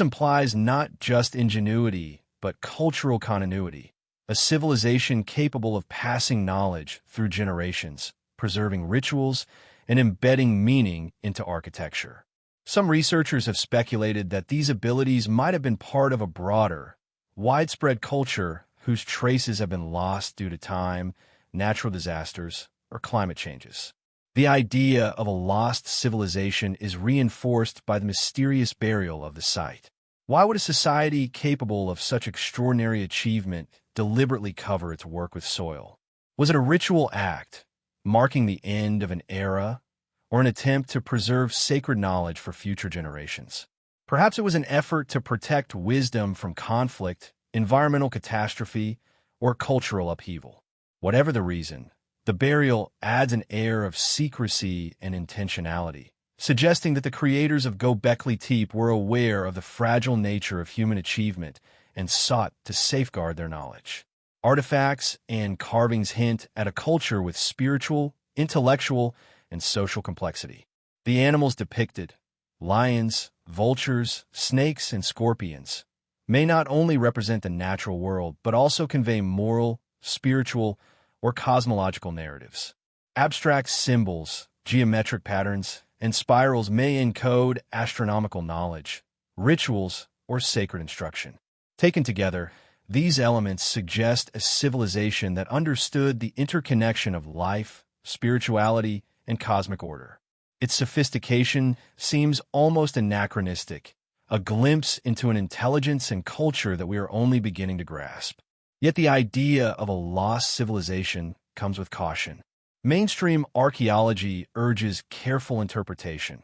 S1: implies not just ingenuity, but cultural continuity, a civilization capable of passing knowledge through generations, preserving rituals, and embedding meaning into architecture. Some researchers have speculated that these abilities might have been part of a broader, widespread culture whose traces have been lost due to time, natural disasters, or climate changes. The idea of a lost civilization is reinforced by the mysterious burial of the site. Why would a society capable of such extraordinary achievement deliberately cover its work with soil? Was it a ritual act, marking the end of an era, or an attempt to preserve sacred knowledge for future generations? Perhaps it was an effort to protect wisdom from conflict, environmental catastrophe, or cultural upheaval. Whatever the reason, the burial adds an air of secrecy and intentionality, suggesting that the creators of Göbekli Tepe were aware of the fragile nature of human achievement and sought to safeguard their knowledge. Artifacts and carvings hint at a culture with spiritual, intellectual, and social complexity. The animals depicted, lions, vultures, snakes, and scorpions, may not only represent the natural world, but also convey moral, spiritual, or cosmological narratives. Abstract symbols, geometric patterns, and spirals may encode astronomical knowledge, rituals, or sacred instruction. Taken together, these elements suggest a civilization that understood the interconnection of life, spirituality, and cosmic order. Its sophistication seems almost anachronistic, a glimpse into an intelligence and culture that we are only beginning to grasp. Yet the idea of a lost civilization comes with caution. Mainstream archaeology urges careful interpretation.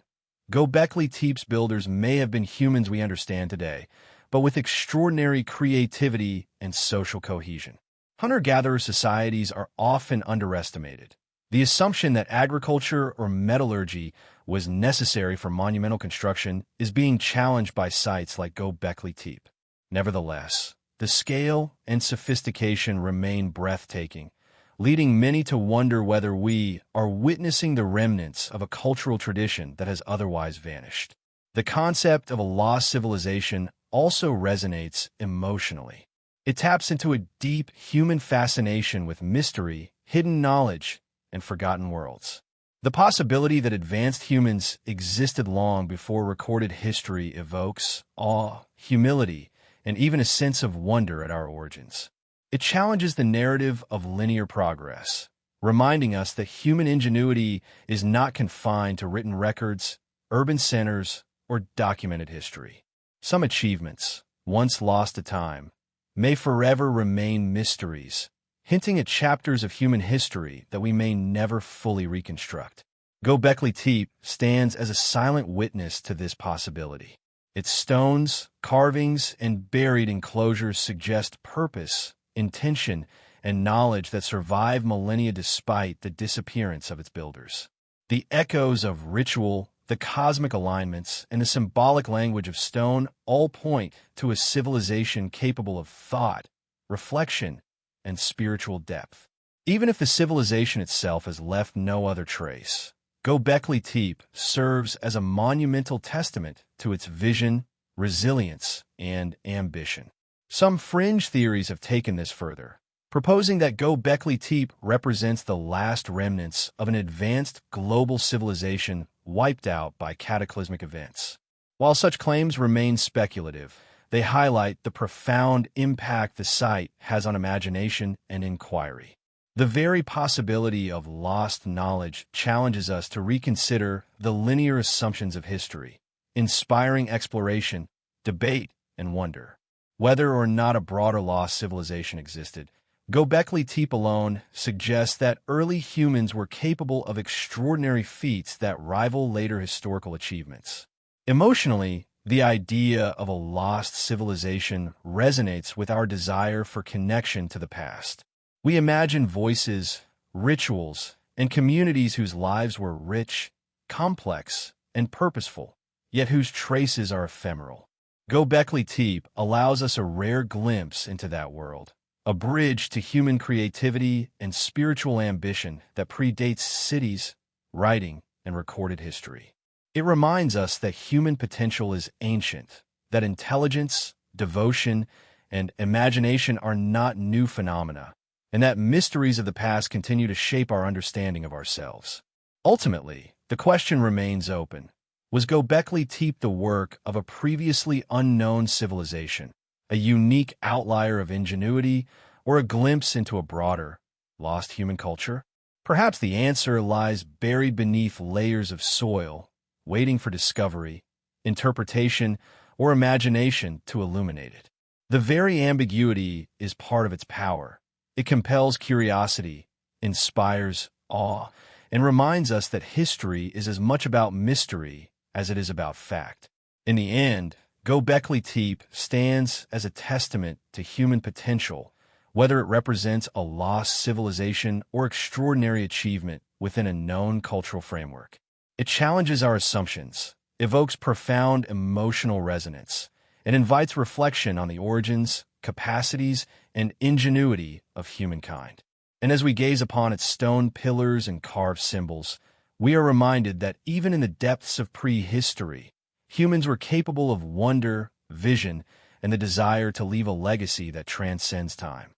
S1: Göbekli Tepe's builders may have been humans we understand today, but with extraordinary creativity and social cohesion. Hunter-gatherer societies are often underestimated. The assumption that agriculture or metallurgy was necessary for monumental construction is being challenged by sites like Göbekli Tepe. Nevertheless, the scale and sophistication remain breathtaking, leading many to wonder whether we are witnessing the remnants of a cultural tradition that has otherwise vanished. The concept of a lost civilization also resonates emotionally. It taps into a deep human fascination with mystery, hidden knowledge, and forgotten worlds. The possibility that advanced humans existed long before recorded history evokes awe, humility, and even a sense of wonder at our origins. It challenges the narrative of linear progress, reminding us that human ingenuity is not confined to written records, urban centers, or documented history. Some achievements, once lost to time, may forever remain mysteries, hinting at chapters of human history that we may never fully reconstruct. Göbekli Tepe stands as a silent witness to this possibility. Its stones, carvings, and buried enclosures suggest purpose, intention, and knowledge that survive millennia despite the disappearance of its builders. The echoes of ritual, the cosmic alignments, and the symbolic language of stone all point to a civilization capable of thought, reflection, and spiritual depth. Even if the civilization itself has left no other trace, Göbekli Tepe serves as a monumental testament to its vision, resilience, and ambition. Some fringe theories have taken this further, proposing that Göbekli Tepe represents the last remnants of an advanced global civilization wiped out by cataclysmic events. While such claims remain speculative, They highlight the profound impact the site has on imagination and inquiry. The very possibility of lost knowledge challenges us to reconsider the linear assumptions of history, inspiring exploration, debate, and wonder. Whether or not a broader lost civilization existed, Göbekli Tepe alone suggests that early humans were capable of extraordinary feats that rival later historical achievements. Emotionally, the idea of a lost civilization resonates with our desire for connection to the past. We imagine voices, rituals, and communities whose lives were rich, complex, and purposeful, yet whose traces are ephemeral. Göbekli Tepe allows us a rare glimpse into that world, a bridge to human creativity and spiritual ambition that predates cities, writing, and recorded history. It reminds us that human potential is ancient, that intelligence, devotion, and imagination are not new phenomena, and that mysteries of the past continue to shape our understanding of ourselves. Ultimately, the question remains open. Was Göbekli Tepe the work of a previously unknown civilization, a unique outlier of ingenuity, or a glimpse into a broader, lost human culture? Perhaps the answer lies buried beneath layers of soil, waiting for discovery, interpretation, or imagination to illuminate it. The very ambiguity is part of its power. It compels curiosity, inspires awe, and reminds us that history is as much about mystery as it is about fact. In the end, Göbekli Tepe stands as a testament to human potential, whether it represents a lost civilization or extraordinary achievement within a known cultural framework. It challenges our assumptions, evokes profound emotional resonance, and invites reflection on the origins, capacities, and ingenuity of humankind. And as we gaze upon its stone pillars and carved symbols, we are reminded that even in the depths of prehistory, humans were capable of wonder, vision, and the desire to leave a legacy that transcends time.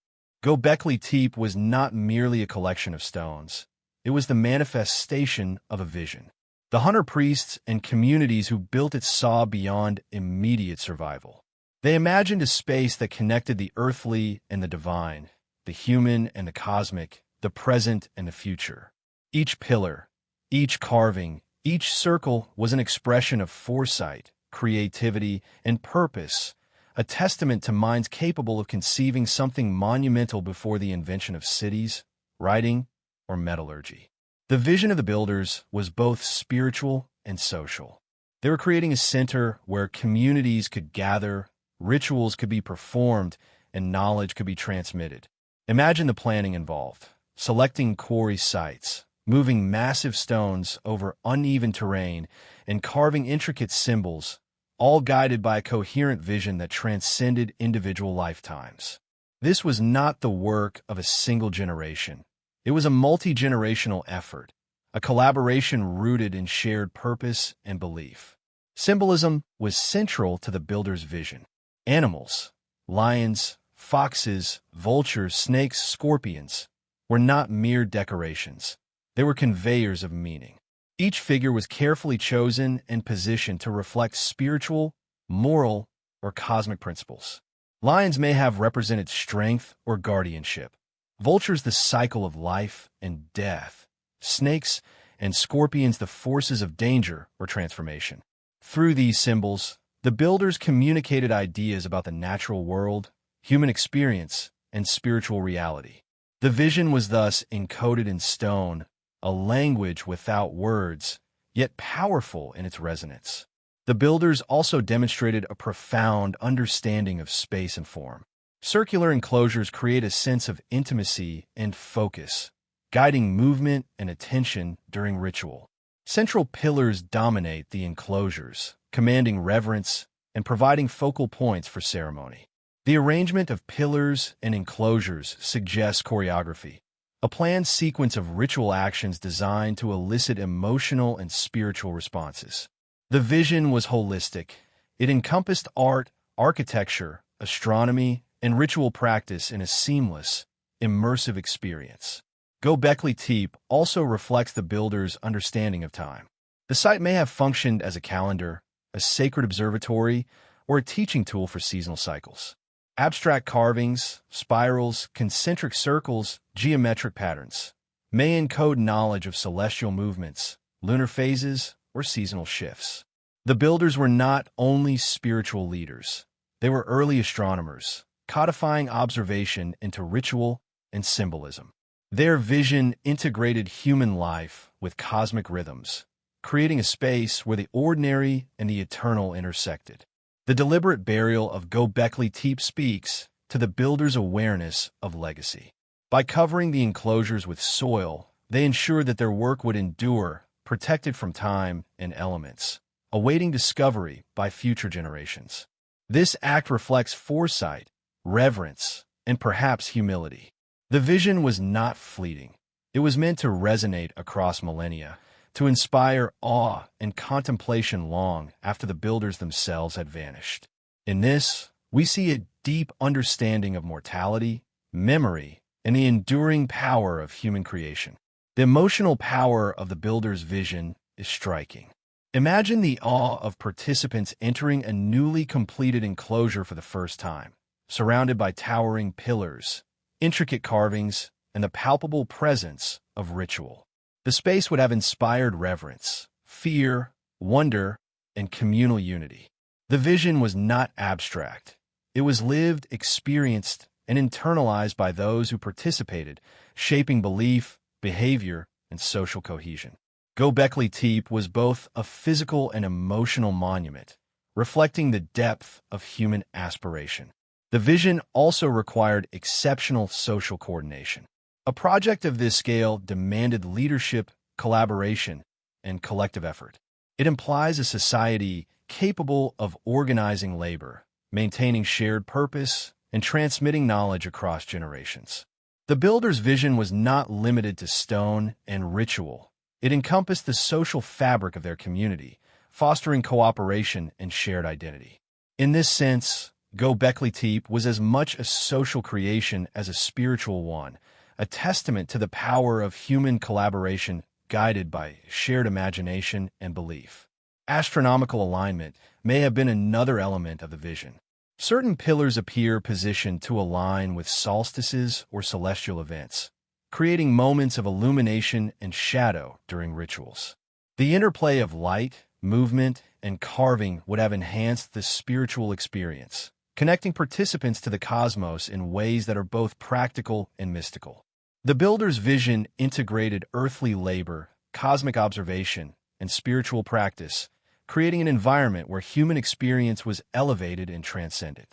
S1: Göbekli Tepe was not merely a collection of stones. It was the manifestation of a vision. The hunter-priests and communities who built it saw beyond immediate survival. They imagined a space that connected the earthly and the divine, the human and the cosmic, the present and the future. Each pillar, each carving, each circle was an expression of foresight, creativity, and purpose, a testament to minds capable of conceiving something monumental before the invention of cities, writing, or metallurgy. The vision of the builders was both spiritual and social. They were creating a center where communities could gather, rituals could be performed, and knowledge could be transmitted. Imagine the planning involved: selecting quarry sites, moving massive stones over uneven terrain, and carving intricate symbols, all guided by a coherent vision that transcended individual lifetimes. This was not the work of a single generation. It was a multi-generational effort, a collaboration rooted in shared purpose and belief. Symbolism was central to the builder's vision. Animals, lions, foxes, vultures, snakes, scorpions, were not mere decorations. They were conveyors of meaning. Each figure was carefully chosen and positioned to reflect spiritual, moral, or cosmic principles. Lions may have represented strength or guardianship. Vultures, the cycle of life and death. Snakes and scorpions, the forces of danger or transformation. Through these symbols, the builders communicated ideas about the natural world, human experience, and spiritual reality. The vision was thus encoded in stone, a language without words, yet powerful in its resonance. The builders also demonstrated a profound understanding of space and form. Circular enclosures create a sense of intimacy and focus, guiding movement and attention during ritual. Central pillars dominate the enclosures, commanding reverence and providing focal points for ceremony. The arrangement of pillars and enclosures suggests choreography, a planned sequence of ritual actions designed to elicit emotional and spiritual responses. The vision was holistic. It encompassed art, architecture, astronomy, and ritual practice in a seamless, immersive experience. Göbekli Tepe also reflects the builder's understanding of time. The site may have functioned as a calendar, a sacred observatory, or a teaching tool for seasonal cycles. Abstract carvings, spirals, concentric circles, geometric patterns may encode knowledge of celestial movements, lunar phases, or seasonal shifts. The builders were not only spiritual leaders, they were early astronomers, codifying observation into ritual and symbolism. Their vision integrated human life with cosmic rhythms, creating a space where the ordinary and the eternal intersected. The deliberate burial of Göbekli Tepe speaks to the builders' awareness of legacy. By covering the enclosures with soil, they ensured that their work would endure, protected from time and elements, awaiting discovery by future generations. This act reflects foresight, reverence, and perhaps humility. The vision was not fleeting. It was meant to resonate across millennia, to inspire awe and contemplation long after the builders themselves had vanished. In this, we see a deep understanding of mortality, memory, and the enduring power of human creation. The emotional power of the builder's vision is striking. Imagine the awe of participants entering a newly completed enclosure for the first time, surrounded by towering pillars, intricate carvings, and the palpable presence of ritual. The space would have inspired reverence, fear, wonder, and communal unity. The vision was not abstract. It was lived, experienced, and internalized by those who participated, shaping belief, behavior, and social cohesion. Göbekli Tepe was both a physical and emotional monument, reflecting the depth of human aspiration. The vision also required exceptional social coordination. A project of this scale demanded leadership, collaboration, and collective effort. It implies a society capable of organizing labor, maintaining shared purpose, and transmitting knowledge across generations. The builder's vision was not limited to stone and ritual. It encompassed the social fabric of their community, fostering cooperation and shared identity. In this sense, Göbekli Tepe was as much a social creation as a spiritual one, a testament to the power of human collaboration guided by shared imagination and belief. Astronomical alignment may have been another element of the vision. Certain pillars appear positioned to align with solstices or celestial events, creating moments of illumination and shadow during rituals. The interplay of light, movement, and carving would have enhanced the spiritual experience, connecting participants to the cosmos in ways that are both practical and mystical. The builder's vision integrated earthly labor, cosmic observation, and spiritual practice, creating an environment where human experience was elevated and transcended.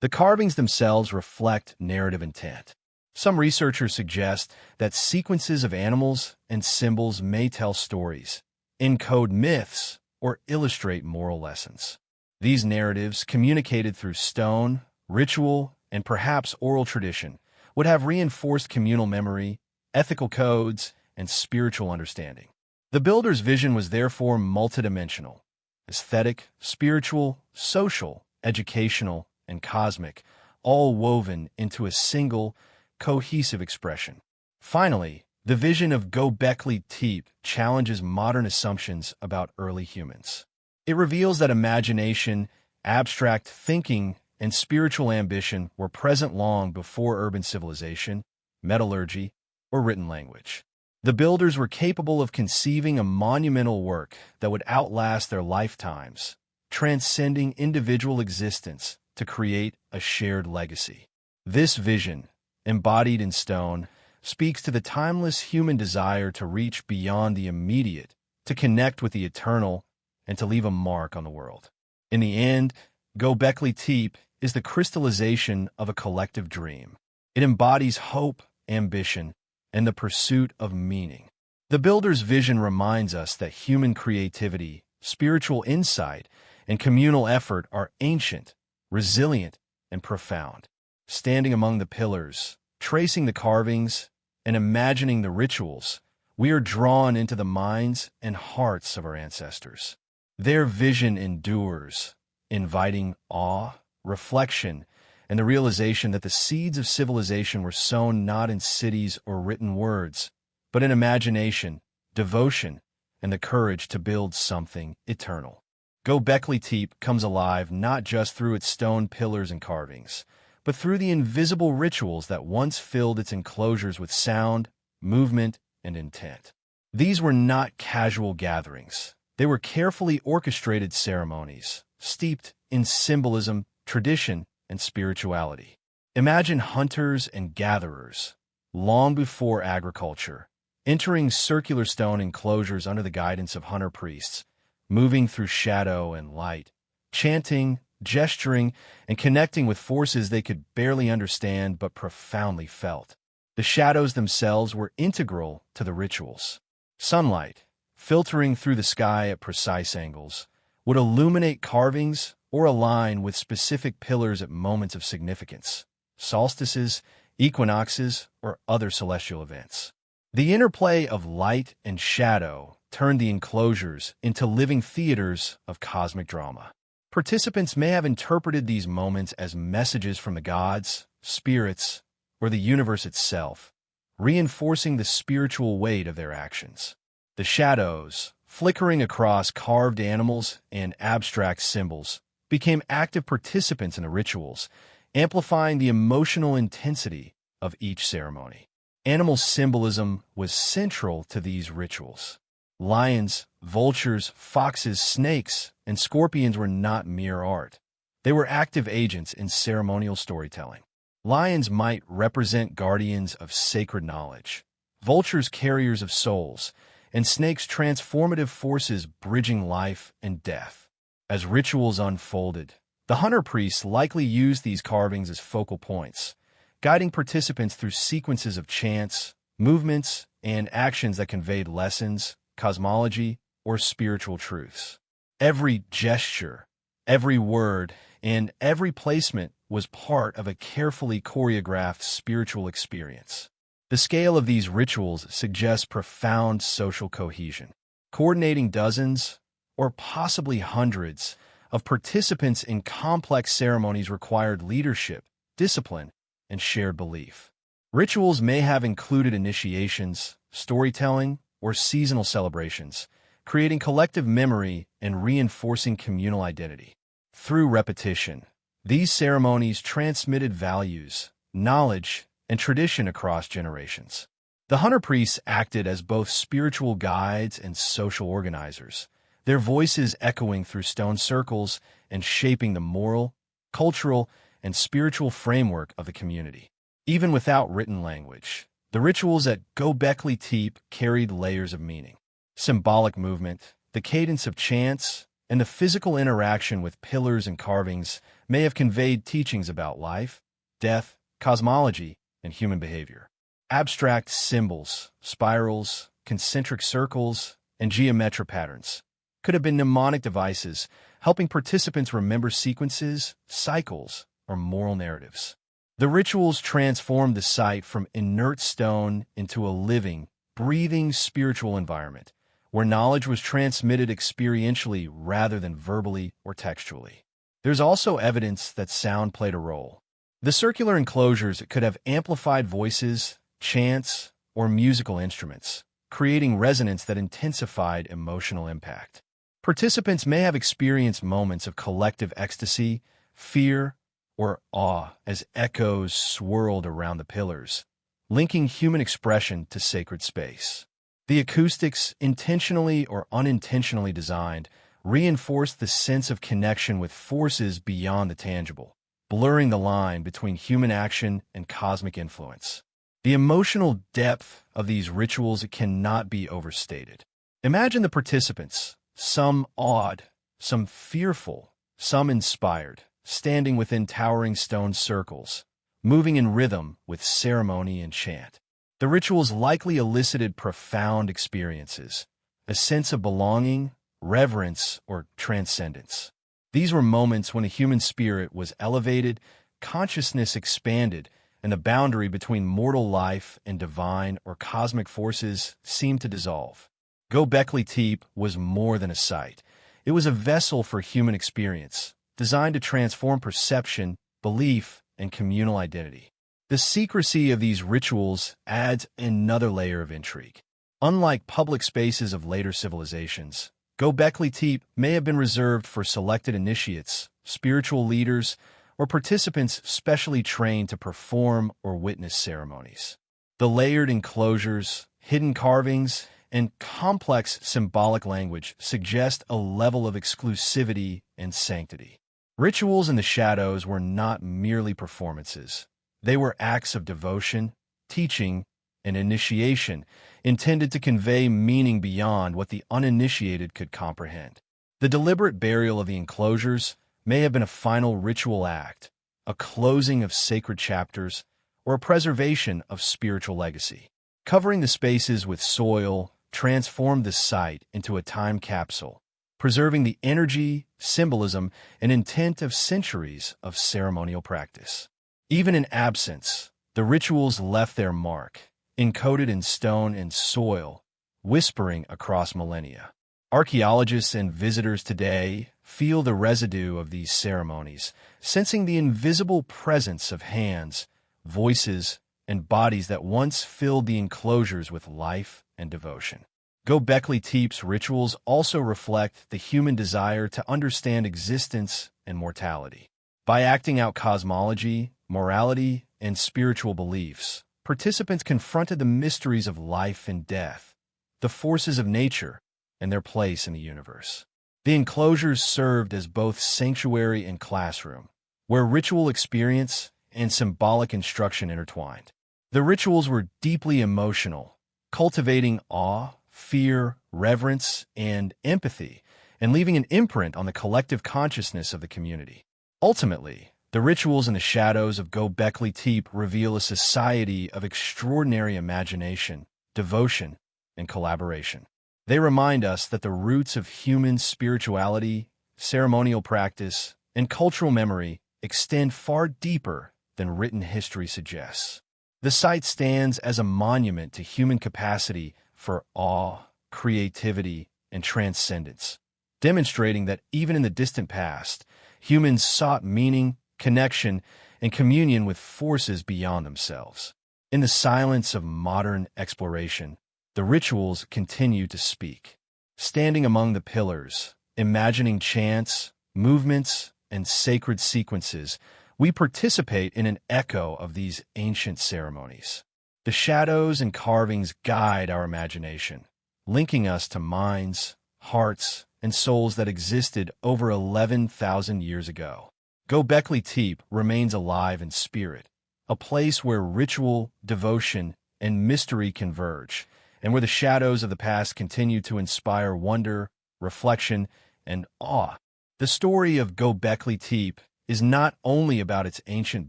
S1: The carvings themselves reflect narrative intent. Some researchers suggest that sequences of animals and symbols may tell stories, encode myths, or illustrate moral lessons. These narratives, communicated through stone, ritual, and perhaps oral tradition, would have reinforced communal memory, ethical codes, and spiritual understanding. The builder's vision was therefore multidimensional: aesthetic, spiritual, social, educational, and cosmic, all woven into a single, cohesive expression. Finally, the vision of Göbekli Tepe challenges modern assumptions about early humans. It reveals that imagination, abstract thinking, and spiritual ambition were present long before urban civilization, metallurgy, or written language. The builders were capable of conceiving a monumental work that would outlast their lifetimes, transcending individual existence to create a shared legacy. This vision, embodied in stone, speaks to the timeless human desire to reach beyond the immediate, to connect with the eternal, and to leave a mark on the world. In the end, Göbekli Tepe is the crystallization of a collective dream. It embodies hope, ambition, and the pursuit of meaning. The builder's vision reminds us that human creativity, spiritual insight, and communal effort are ancient, resilient, and profound. Standing among the pillars, tracing the carvings, and imagining the rituals, we are drawn into the minds and hearts of our ancestors. Their vision endures, inviting awe, reflection, and the realization that the seeds of civilization were sown not in cities or written words, but in imagination, devotion, and the courage to build something eternal. Göbekli Tepe comes alive not just through its stone pillars and carvings, but through the invisible rituals that once filled its enclosures with sound, movement, and intent. These were not casual gatherings. They were carefully orchestrated ceremonies, steeped in symbolism, tradition, and spirituality. Imagine hunters and gatherers, long before agriculture, entering circular stone enclosures under the guidance of hunter priests, moving through shadow and light, chanting, gesturing, and connecting with forces they could barely understand but profoundly felt. The shadows themselves were integral to the rituals. Sunlight, filtering through the sky at precise angles, would illuminate carvings or align with specific pillars at moments of significance, solstices, equinoxes, or other celestial events. The interplay of light and shadow turned the enclosures into living theaters of cosmic drama. Participants may have interpreted these moments as messages from the gods, spirits, or the universe itself, reinforcing the spiritual weight of their actions. The shadows, flickering across carved animals and abstract symbols, became active participants in the rituals, amplifying the emotional intensity of each ceremony. Animal symbolism was central to these rituals. Lions, vultures, foxes, snakes, and scorpions were not mere art. They were active agents in ceremonial storytelling. Lions might represent guardians of sacred knowledge, vultures carriers of souls, and snakes transformative forces bridging life and death. As rituals unfolded, the hunter priests likely used these carvings as focal points, guiding participants through sequences of chants, movements, and actions that conveyed lessons, cosmology, or spiritual truths. Every gesture, every word, and every placement was part of a carefully choreographed spiritual experience. The scale of these rituals suggests profound social cohesion. Coordinating dozens, or possibly hundreds, of participants in complex ceremonies required leadership, discipline, and shared belief. Rituals may have included initiations, storytelling, or seasonal celebrations, creating collective memory and reinforcing communal identity. Through repetition, these ceremonies transmitted values, knowledge, and tradition across generations. The hunter priests acted as both spiritual guides and social organizers, their voices echoing through stone circles and shaping the moral, cultural, and spiritual framework of the community. Even without written language, the rituals at Göbekli Tepe carried layers of meaning. Symbolic movement, the cadence of chants, and the physical interaction with pillars and carvings may have conveyed teachings about life, death, cosmology, and human behavior. Abstract symbols, spirals, concentric circles, and geometric patterns could have been mnemonic devices, helping participants remember sequences, cycles, or moral narratives. The rituals transformed the site from inert stone into a living, breathing spiritual environment, where knowledge was transmitted experientially rather than verbally or textually. There's also evidence that sound played a role. The circular enclosures could have amplified voices, chants, or musical instruments, creating resonance that intensified emotional impact. Participants may have experienced moments of collective ecstasy, fear, or awe as echoes swirled around the pillars, linking human expression to sacred space. The acoustics, intentionally or unintentionally designed, reinforced the sense of connection with forces beyond the tangible, blurring the line between human action and cosmic influence. The emotional depth of these rituals cannot be overstated. Imagine the participants, some awed, some fearful, some inspired, standing within towering stone circles, moving in rhythm with ceremony and chant. The rituals likely elicited profound experiences, a sense of belonging, reverence, or transcendence. These were moments when the human spirit was elevated, consciousness expanded, and the boundary between mortal life and divine or cosmic forces seemed to dissolve. Göbekli Tepe was more than a site. It was a vessel for human experience, designed to transform perception, belief, and communal identity. The secrecy of these rituals adds another layer of intrigue. Unlike public spaces of later civilizations, Gobekli Tepe may have been reserved for selected initiates, spiritual leaders, or participants specially trained to perform or witness ceremonies. The layered enclosures, hidden carvings, and complex symbolic language suggest a level of exclusivity and sanctity. Rituals in the shadows were not merely performances. They were acts of devotion, teaching, and initiation intended to convey meaning beyond what the uninitiated could comprehend. The deliberate burial of the enclosures may have been a final ritual act, a closing of sacred chapters, or a preservation of spiritual legacy. Covering the spaces with soil transformed the site into a time capsule, preserving the energy, symbolism, and intent of centuries of ceremonial practice. Even in absence, the rituals left their mark, encoded in stone and soil, whispering across millennia. Archaeologists and visitors today feel the residue of these ceremonies, sensing the invisible presence of hands, voices, and bodies that once filled the enclosures with life and devotion. Göbekli Tepe's rituals also reflect the human desire to understand existence and mortality. By acting out cosmology, morality, and spiritual beliefs, participants confronted the mysteries of life and death, the forces of nature, and their place in the universe. The enclosures served as both sanctuary and classroom, where ritual experience and symbolic instruction intertwined. The rituals were deeply emotional, cultivating awe, fear, reverence, and empathy, and leaving an imprint on the collective consciousness of the community. Ultimately, the rituals in the shadows of Göbekli Tepe reveal a society of extraordinary imagination, devotion, and collaboration. They remind us that the roots of human spirituality, ceremonial practice, and cultural memory extend far deeper than written history suggests. The site stands as a monument to human capacity for awe, creativity, and transcendence, demonstrating that even in the distant past, humans sought meaning, connection, and communion with forces beyond themselves. In the silence of modern exploration, the rituals continue to speak. Standing among the pillars, imagining chants, movements, and sacred sequences, we participate in an echo of these ancient ceremonies. The shadows and carvings guide our imagination, linking us to minds, hearts, and souls that existed over 11,000 years ago. Göbekli Tepe remains alive in spirit, a place where ritual, devotion, and mystery converge, and where the shadows of the past continue to inspire wonder, reflection, and awe. The story of Göbekli Tepe is not only about its ancient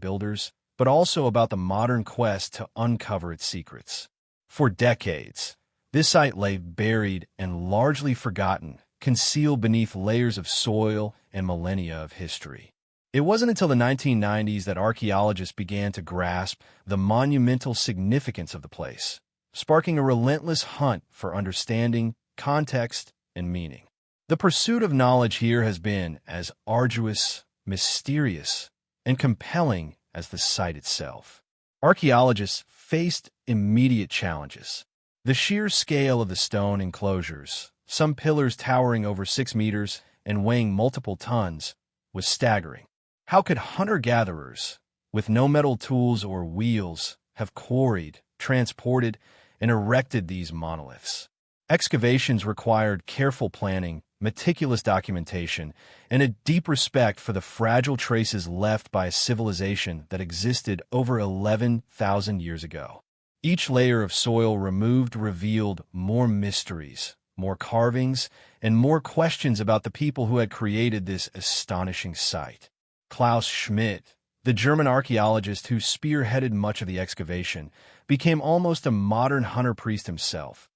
S1: builders, but also about the modern quest to uncover its secrets. For decades, this site lay buried and largely forgotten, concealed beneath layers of soil and millennia of history. It wasn't until the 1990s that archaeologists began to grasp the monumental significance of the place, sparking a relentless hunt for understanding, context, and meaning. The pursuit of knowledge here has been as arduous, mysterious, and compelling as the site itself. Archaeologists faced immediate challenges. The sheer scale of the stone enclosures, some pillars towering over 6 meters and weighing multiple tons, was staggering. How could hunter-gatherers, with no metal tools or wheels, have quarried, transported, and erected these monoliths? Excavations required careful planning, meticulous documentation, and a deep respect for the fragile traces left by a civilization that existed over 11,000 years ago. Each layer of soil removed revealed more mysteries, more carvings, and more questions about the people who had created this astonishing site. Klaus Schmidt, the German archaeologist who spearheaded much of the excavation, became almost a modern hunter-priest himself,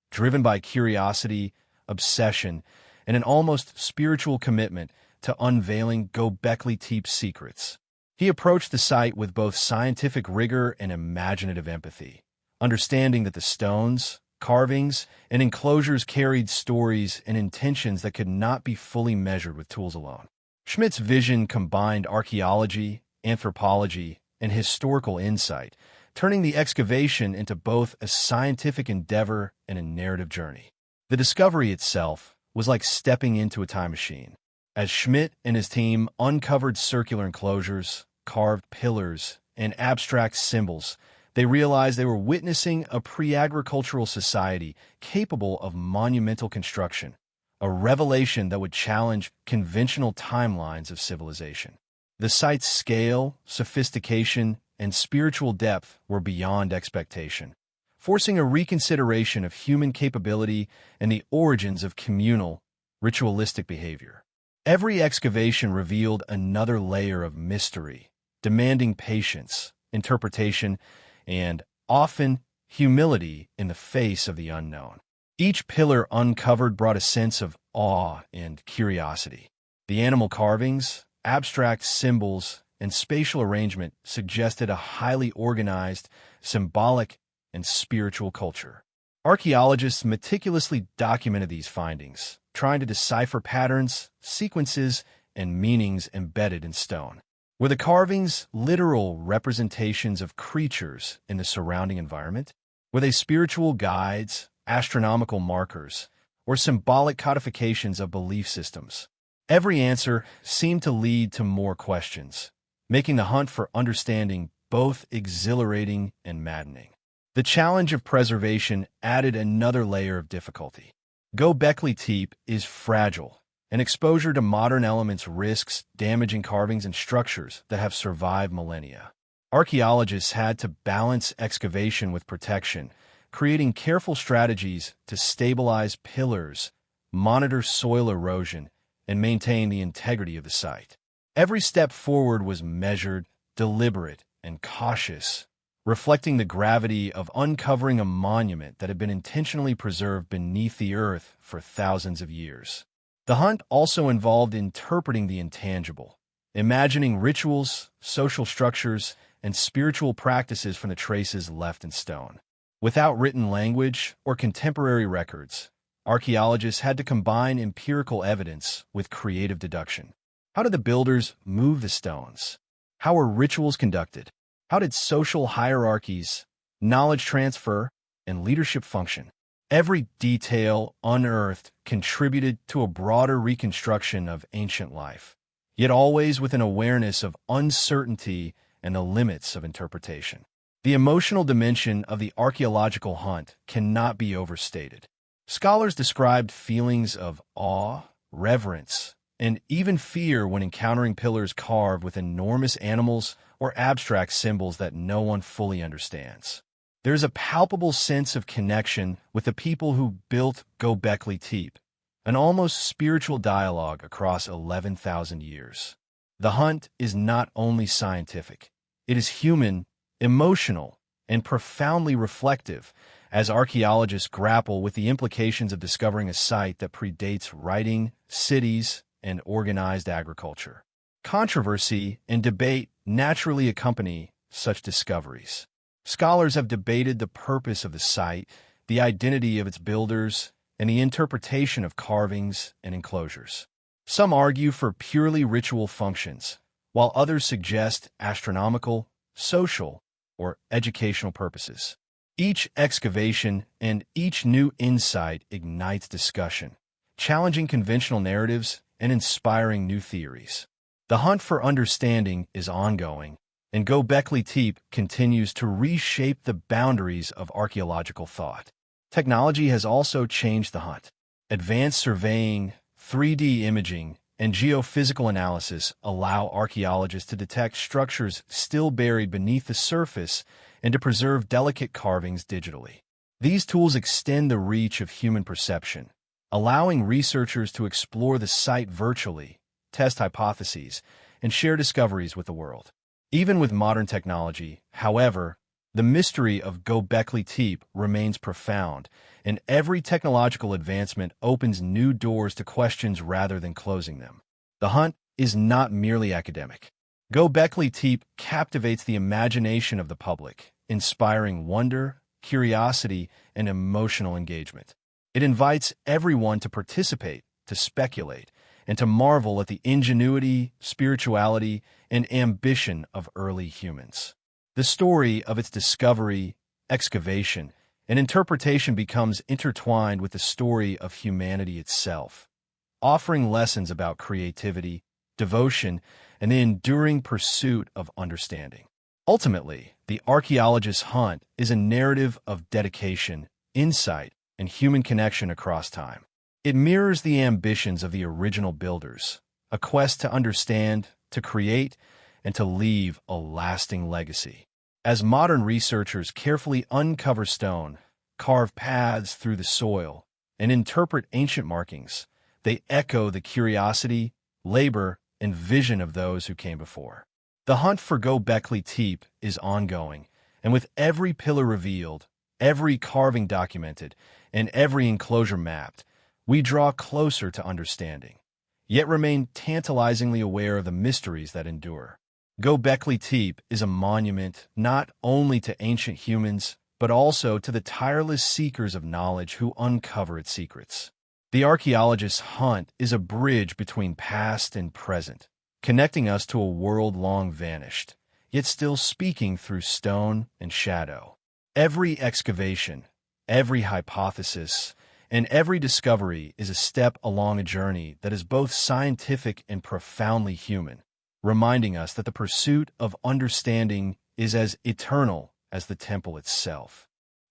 S1: driven by curiosity, obsession, and an almost spiritual commitment to unveiling Göbekli Tepe's secrets. He approached the site with both scientific rigor and imaginative empathy, understanding that the stones, carvings, and enclosures carried stories and intentions that could not be fully measured with tools alone. Schmidt's vision combined archaeology, anthropology, and historical insight, turning the excavation into both a scientific endeavor and a narrative journey. The discovery itself, was like stepping into a time machine. As Schmidt and his team uncovered circular enclosures, carved pillars, and abstract symbols, they realized they were witnessing a pre-agricultural society capable of monumental construction, a revelation that would challenge conventional timelines of civilization. The site's scale, sophistication, and spiritual depth were beyond expectation, forcing a reconsideration of human capability and the origins of communal, ritualistic behavior. Every excavation revealed another layer of mystery, demanding patience, interpretation, and, often, humility in the face of the unknown. Each pillar uncovered brought a sense of awe and curiosity. The animal carvings, abstract symbols, and spatial arrangement suggested a highly organized, symbolic, and spiritual culture. Archaeologists meticulously documented these findings, trying to decipher patterns, sequences, and meanings embedded in stone. Were the carvings literal representations of creatures in the surrounding environment? Were they spiritual guides, astronomical markers, or symbolic codifications of belief systems? Every answer seemed to lead to more questions, making the hunt for understanding both exhilarating and maddening. The challenge of preservation added another layer of difficulty. Göbekli Tepe is fragile, and exposure to modern elements risks damaging carvings and structures that have survived millennia. Archaeologists had to balance excavation with protection, creating careful strategies to stabilize pillars, monitor soil erosion, and maintain the integrity of the site. Every step forward was measured, deliberate, and cautious, reflecting the gravity of uncovering a monument that had been intentionally preserved beneath the earth for thousands of years. The hunt also involved interpreting the intangible, imagining rituals, social structures, and spiritual practices from the traces left in stone. Without written language or contemporary records, archaeologists had to combine empirical evidence with creative deduction. How did the builders move the stones? How were rituals conducted? How did social hierarchies, knowledge transfer, and leadership function? Every detail unearthed contributed to a broader reconstruction of ancient life, yet always with an awareness of uncertainty and the limits of interpretation. The emotional dimension of the archaeological hunt cannot be overstated. Scholars described feelings of awe, reverence, and even fear when encountering pillars carved with enormous animals or abstract symbols that no one fully understands. There's a palpable sense of connection with the people who built Göbekli Tepe, an almost spiritual dialogue across 11,000 years. The hunt is not only scientific, it is human, emotional, and profoundly reflective as archaeologists grapple with the implications of discovering a site that predates writing, cities, and organized agriculture. Controversy and debate naturally accompany such discoveries. Scholars have debated the purpose of the site, the identity of its builders, and the interpretation of carvings and enclosures. Some argue for purely ritual functions, while others suggest astronomical, social, or educational purposes. Each excavation and each new insight ignites discussion, challenging conventional narratives and inspiring new theories. The hunt for understanding is ongoing, and Göbekli Tepe continues to reshape the boundaries of archaeological thought. Technology has also changed the hunt. Advanced surveying, 3D imaging, and geophysical analysis allow archaeologists to detect structures still buried beneath the surface and to preserve delicate carvings digitally. These tools extend the reach of human perception, allowing researchers to explore the site virtually, test hypotheses, and share discoveries with the world. Even with modern technology, however, the mystery of Göbekli Tepe remains profound, and every technological advancement opens new doors to questions rather than closing them. The hunt is not merely academic. Göbekli Tepe captivates the imagination of the public, inspiring wonder, curiosity, and emotional engagement. It invites everyone to participate, to speculate, and to marvel at the ingenuity, spirituality, and ambition of early humans. The story of its discovery, excavation, and interpretation becomes intertwined with the story of humanity itself, offering lessons about creativity, devotion, and the enduring pursuit of understanding. Ultimately, the archaeologist's hunt is a narrative of dedication, insight, and human connection across time. It mirrors the ambitions of the original builders, a quest to understand, to create, and to leave a lasting legacy. As modern researchers carefully uncover stone, carve paths through the soil, and interpret ancient markings, they echo the curiosity, labor, and vision of those who came before. The hunt for Göbekli Tepe is ongoing, and with every pillar revealed, every carving documented, and every enclosure mapped, we draw closer to understanding, yet remain tantalizingly aware of the mysteries that endure. Göbekli Tepe is a monument not only to ancient humans, but also to the tireless seekers of knowledge who uncover its secrets. The archaeologist's hunt is a bridge between past and present, connecting us to a world long vanished, yet still speaking through stone and shadow. Every excavation, every hypothesis, and every discovery is a step along a journey that is both scientific and profoundly human, reminding us that the pursuit of understanding is as eternal as the temple itself.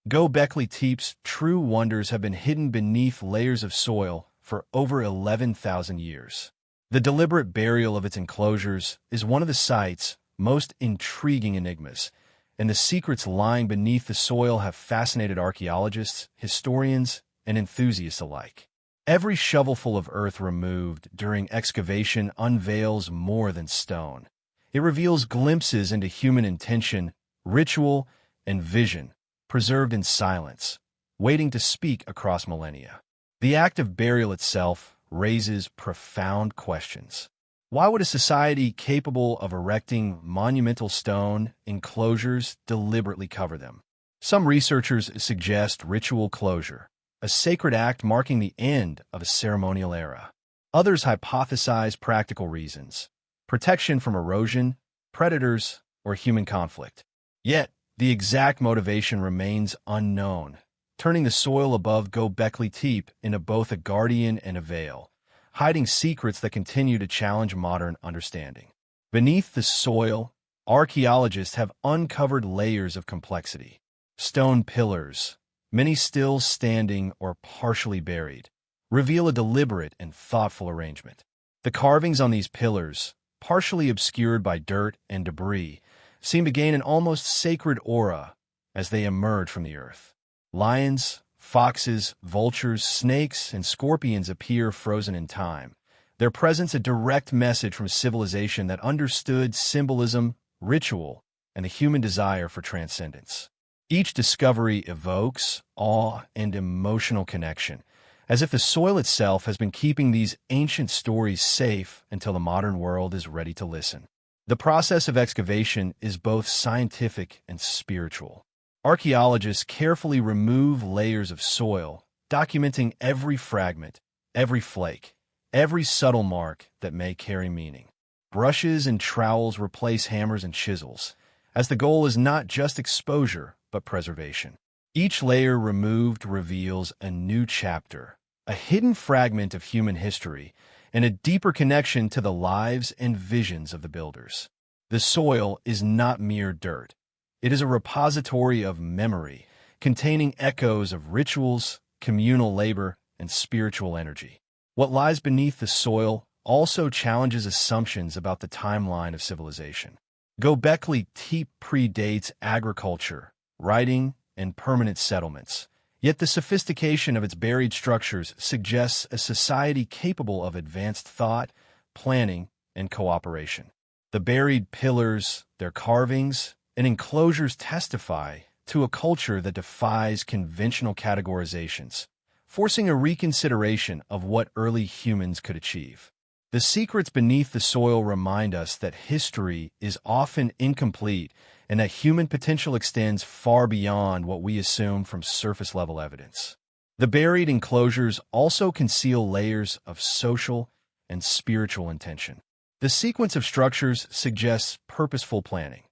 S1: Göbekli Tepe's true wonders have been hidden beneath layers of soil for over 11,000 years. The deliberate burial of its enclosures is one of the site's most intriguing enigmas, and the secrets lying beneath the soil have fascinated archaeologists, historians, and enthusiasts alike. Every shovelful of earth removed during excavation unveils more than stone. It reveals glimpses into human intention, ritual, and vision, preserved in silence, waiting to speak across millennia. The act of burial itself raises profound questions. Why would a society capable of erecting monumental stone enclosures deliberately cover them? Some researchers suggest ritual closure, a sacred act marking the end of a ceremonial era. Others hypothesize practical reasons, protection from erosion, predators, or human conflict. Yet, the exact motivation remains unknown, turning the soil above Göbekli Tepe into both a guardian and a veil, hiding secrets that continue to challenge modern understanding. Beneath the soil, archaeologists have uncovered layers of complexity. Stone pillars, many still standing or partially buried, reveal a deliberate and thoughtful arrangement. The carvings on these pillars, partially obscured by dirt and debris, seem to gain an almost sacred aura as they emerge from the earth. Lions, foxes, vultures, snakes, and scorpions appear frozen in time, their presence a direct message from civilization that understood symbolism, ritual, and the human desire for transcendence. Each discovery evokes awe and emotional connection, as if the soil itself has been keeping these ancient stories safe until the modern world is ready to listen. The process of excavation is both scientific and spiritual. Archaeologists carefully remove layers of soil, documenting every fragment, every flake, every subtle mark that may carry meaning. Brushes and trowels replace hammers and chisels, as the goal is not just exposure, but preservation. Each layer removed reveals a new chapter, a hidden fragment of human history, and a deeper connection to the lives and visions of the builders. The soil is not mere dirt. It is a repository of memory, containing echoes of rituals, communal labor, and spiritual energy. What lies beneath the soil also challenges assumptions about the timeline of civilization. Göbekli Tepe predates agriculture, writing, and permanent settlements. Yet the sophistication of its buried structures suggests a society capable of advanced thought, planning, and cooperation. The buried pillars, their carvings, and enclosures testify to a culture that defies conventional categorizations, forcing a reconsideration of what early humans could achieve. The secrets beneath the soil remind us that history is often incomplete and that human potential extends far beyond what we assume from surface-level evidence. The buried enclosures also conceal layers of social and spiritual intention. The sequence of structures suggests purposeful planning.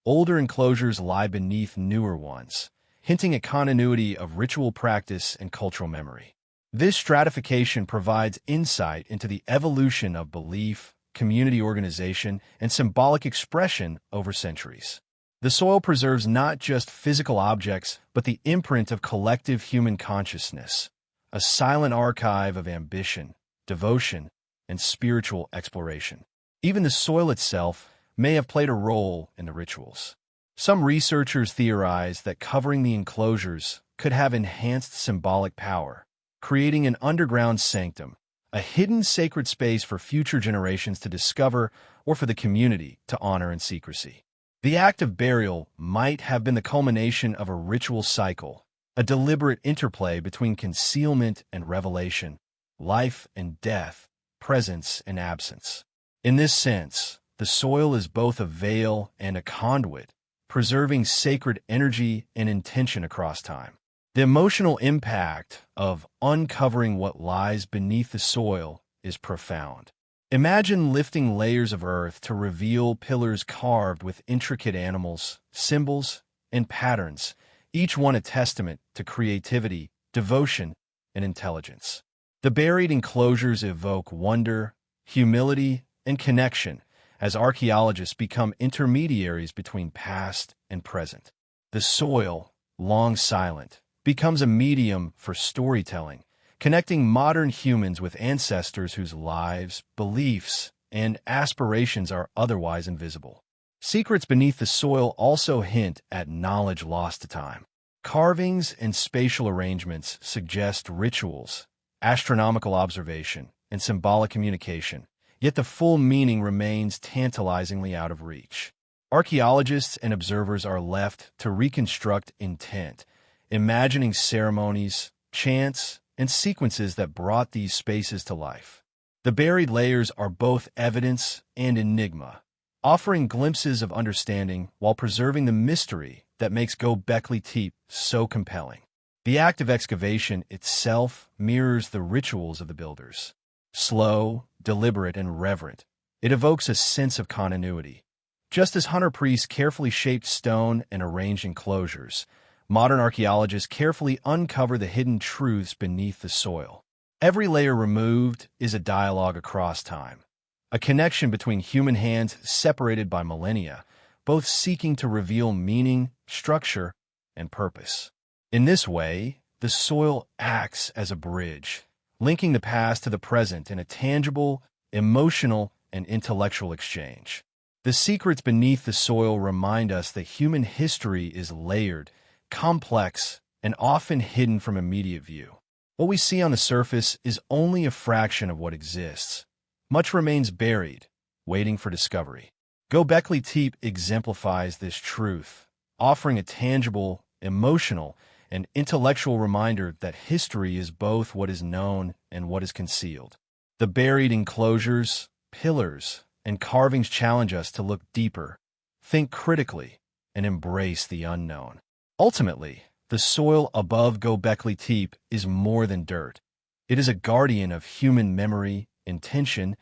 S1: Older enclosures lie beneath newer ones, hinting at continuity of ritual practice and cultural memory. This stratification provides insight into the evolution of belief, community organization, and symbolic expression over centuries. The soil preserves not just physical objects, but the imprint of collective human consciousness, a silent archive of ambition, devotion, and spiritual exploration. Even the soil itself may have played a role in the rituals. Some researchers theorize that covering the enclosures could have enhanced symbolic power, creating an underground sanctum, a hidden sacred space for future generations to discover or for the community to honor in secrecy. The act of burial might have been the culmination of a ritual cycle, a deliberate interplay between concealment and revelation, life and death, presence and absence. In this sense, the soil is both a veil and a conduit, preserving sacred energy and intention across time. The emotional impact of uncovering what lies beneath the soil is profound. Imagine lifting layers of earth to reveal pillars carved with intricate animals, symbols, and patterns, each one a testament to creativity, devotion, and intelligence. The buried enclosures evoke wonder, humility, and connection as archaeologists become intermediaries between past and present. The soil, long silent, becomes a medium for storytelling, connecting modern humans with ancestors whose lives, beliefs, and aspirations are otherwise invisible. Secrets beneath the soil also hint at knowledge lost to time. Carvings and spatial arrangements suggest rituals, astronomical observation, and symbolic communication, yet the full meaning remains tantalizingly out of reach. Archaeologists and observers are left to reconstruct intent, imagining ceremonies, chants, and sequences that brought these spaces to life. The buried layers are both evidence and enigma, offering glimpses of understanding while preserving the mystery that makes Göbekli Tepe so compelling. The act of excavation itself mirrors the rituals of the builders. Slow, deliberate, and reverent, it evokes a sense of continuity. Just as hunter-priests carefully shaped stone and arranged enclosures, modern archaeologists carefully uncover the hidden truths beneath the soil. Every layer removed is a dialogue across time, a connection between human hands separated by millennia, both seeking to reveal meaning, structure, and purpose. In this way, the soil acts as a bridge, linking the past to the present in a tangible, emotional, and intellectual exchange. The secrets beneath the soil remind us that human history is layered, complex, and often hidden from immediate view. What we see on the surface is only a fraction of what exists. Much remains buried, waiting for discovery. Gobekli Tepe exemplifies this truth, offering a tangible, emotional, and intellectual reminder that history is both what is known and what is concealed. The buried enclosures, pillars, and carvings challenge us to look deeper, think critically, and embrace the unknown. Ultimately, the soil above Göbekli Tepe is more than dirt. It is a guardian of human memory, intention,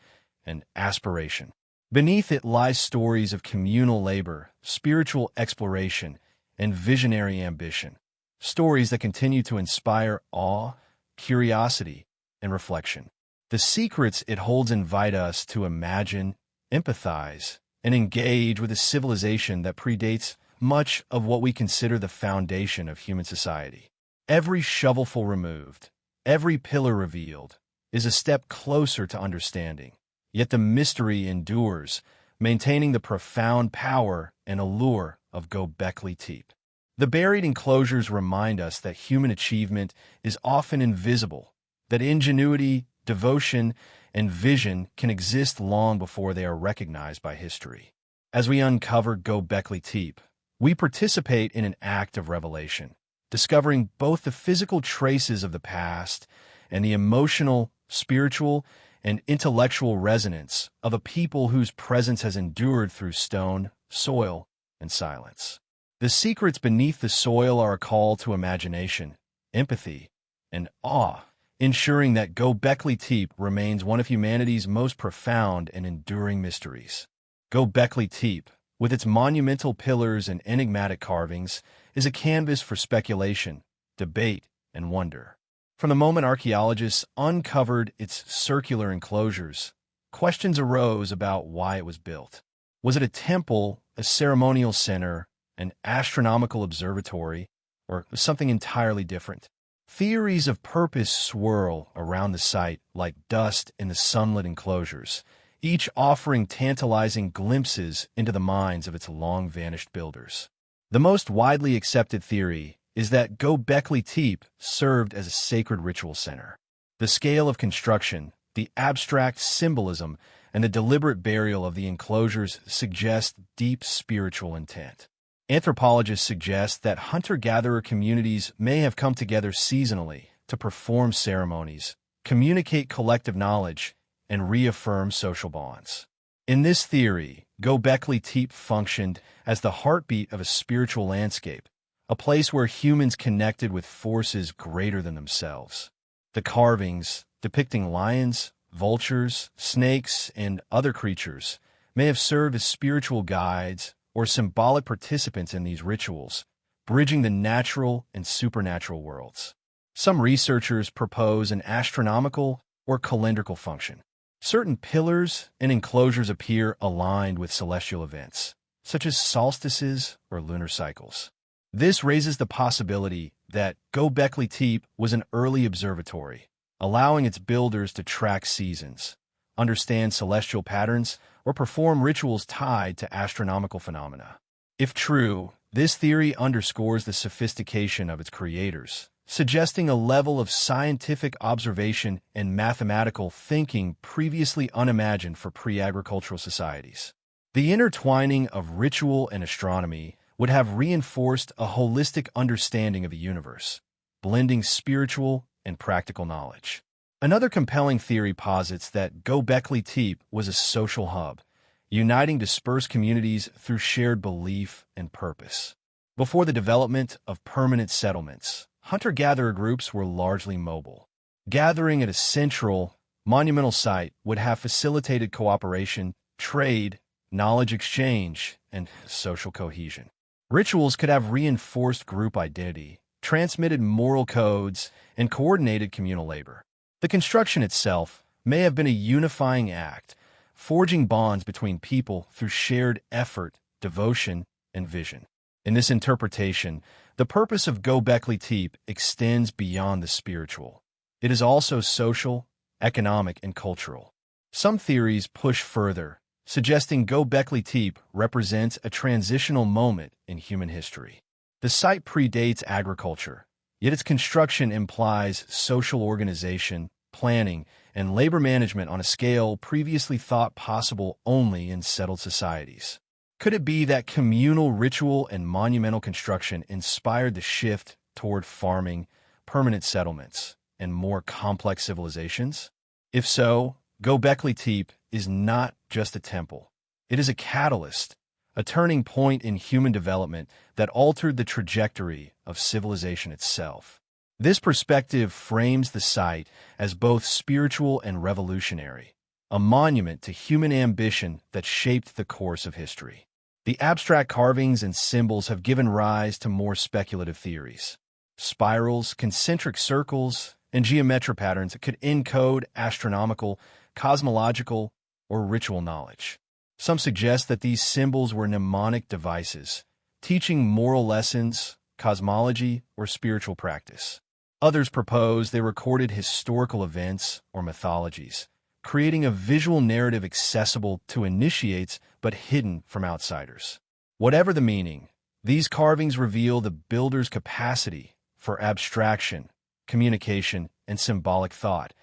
S1: and aspiration. Beneath it lie stories of communal labor, spiritual exploration, and visionary ambition. Stories that continue to inspire awe, curiosity, and reflection. The secrets it holds invite us to imagine, empathize, and engage with a civilization that predates much of what we consider the foundation of human society. Every shovelful removed, every pillar revealed, is a step closer to understanding. Yet the mystery endures, maintaining the profound power and allure of Göbekli Tepe. The buried enclosures remind us that human achievement is often invisible, that ingenuity, devotion, and vision can exist long before they are recognized by history. As we uncover Göbekli Tepe, we participate in an act of revelation, discovering both the physical traces of the past and the emotional, spiritual, and intellectual resonance of a people whose presence has endured through stone, soil, and silence. The secrets beneath the soil are a call to imagination, empathy, and awe, ensuring that Göbekli Tepe remains one of humanity's most profound and enduring mysteries. Göbekli Tepe, with its monumental pillars and enigmatic carvings, is a canvas for speculation, debate, and wonder. From the moment archaeologists uncovered its circular enclosures, questions arose about why it was built. Was it a temple, a ceremonial center, an astronomical observatory, or something entirely different? Theories of purpose swirl around the site like dust in the sunlit enclosures, each offering tantalizing glimpses into the minds of its long-vanished builders. The most widely accepted theory is that Gobekli Tepe served as a sacred ritual center. The scale of construction, the abstract symbolism, and the deliberate burial of the enclosures suggest deep spiritual intent. Anthropologists suggest that hunter-gatherer communities may have come together seasonally to perform ceremonies, communicate collective knowledge, and reaffirm social bonds. In this theory, Gobekli Tepe functioned as the heartbeat of a spiritual landscape, a place where humans connected with forces greater than themselves. The carvings, depicting lions, vultures, snakes, and other creatures, may have served as spiritual guides or symbolic participants in these rituals, bridging the natural and supernatural worlds. Some researchers propose an astronomical or calendrical function. Certain pillars and enclosures appear aligned with celestial events, such as solstices or lunar cycles. This raises the possibility that Gobekli Tepe was an early observatory, allowing its builders to track seasons, understand celestial patterns, or perform rituals tied to astronomical phenomena. If true, this theory underscores the sophistication of its creators, suggesting a level of scientific observation and mathematical thinking previously unimagined for pre-agricultural societies. The intertwining of ritual and astronomy would have reinforced a holistic understanding of the universe, blending spiritual and practical knowledge. Another compelling theory posits that Gobekli Tepe was a social hub, uniting dispersed communities through shared belief and purpose. Before the development of permanent settlements, hunter-gatherer groups were largely mobile. Gathering at a central, monumental site would have facilitated cooperation, trade, knowledge exchange, and social cohesion. Rituals could have reinforced group identity, transmitted moral codes, and coordinated communal labor. The construction itself may have been a unifying act, forging bonds between people through shared effort, devotion, and vision. In this interpretation, the purpose of Gobekli Tepe extends beyond the spiritual. It is also social, economic, and cultural. Some theories push further, suggesting Gobekli Tepe represents a transitional moment in human history. The site predates agriculture, yet its construction implies social organization, planning, and labor management on a scale previously thought possible only in settled societies. Could it be that communal ritual and monumental construction inspired the shift toward farming, permanent settlements, and more complex civilizations? If so, Gobekli Tepe is not just a temple. It is a catalyst, a turning point in human development that altered the trajectory of civilization itself. This perspective frames the site as both spiritual and revolutionary, a monument to human ambition that shaped the course of history. The abstract carvings and symbols have given rise to more speculative theories. Spirals, concentric circles, and geometric patterns could encode astronomical, cosmological, or ritual knowledge. Some suggest that these symbols were mnemonic devices, teaching moral lessons, cosmology, or spiritual practice. Others propose they recorded historical events or mythologies, creating a visual narrative accessible to initiates but hidden from outsiders. Whatever the meaning, these carvings reveal the builder's capacity for abstraction, communication, and symbolic thought,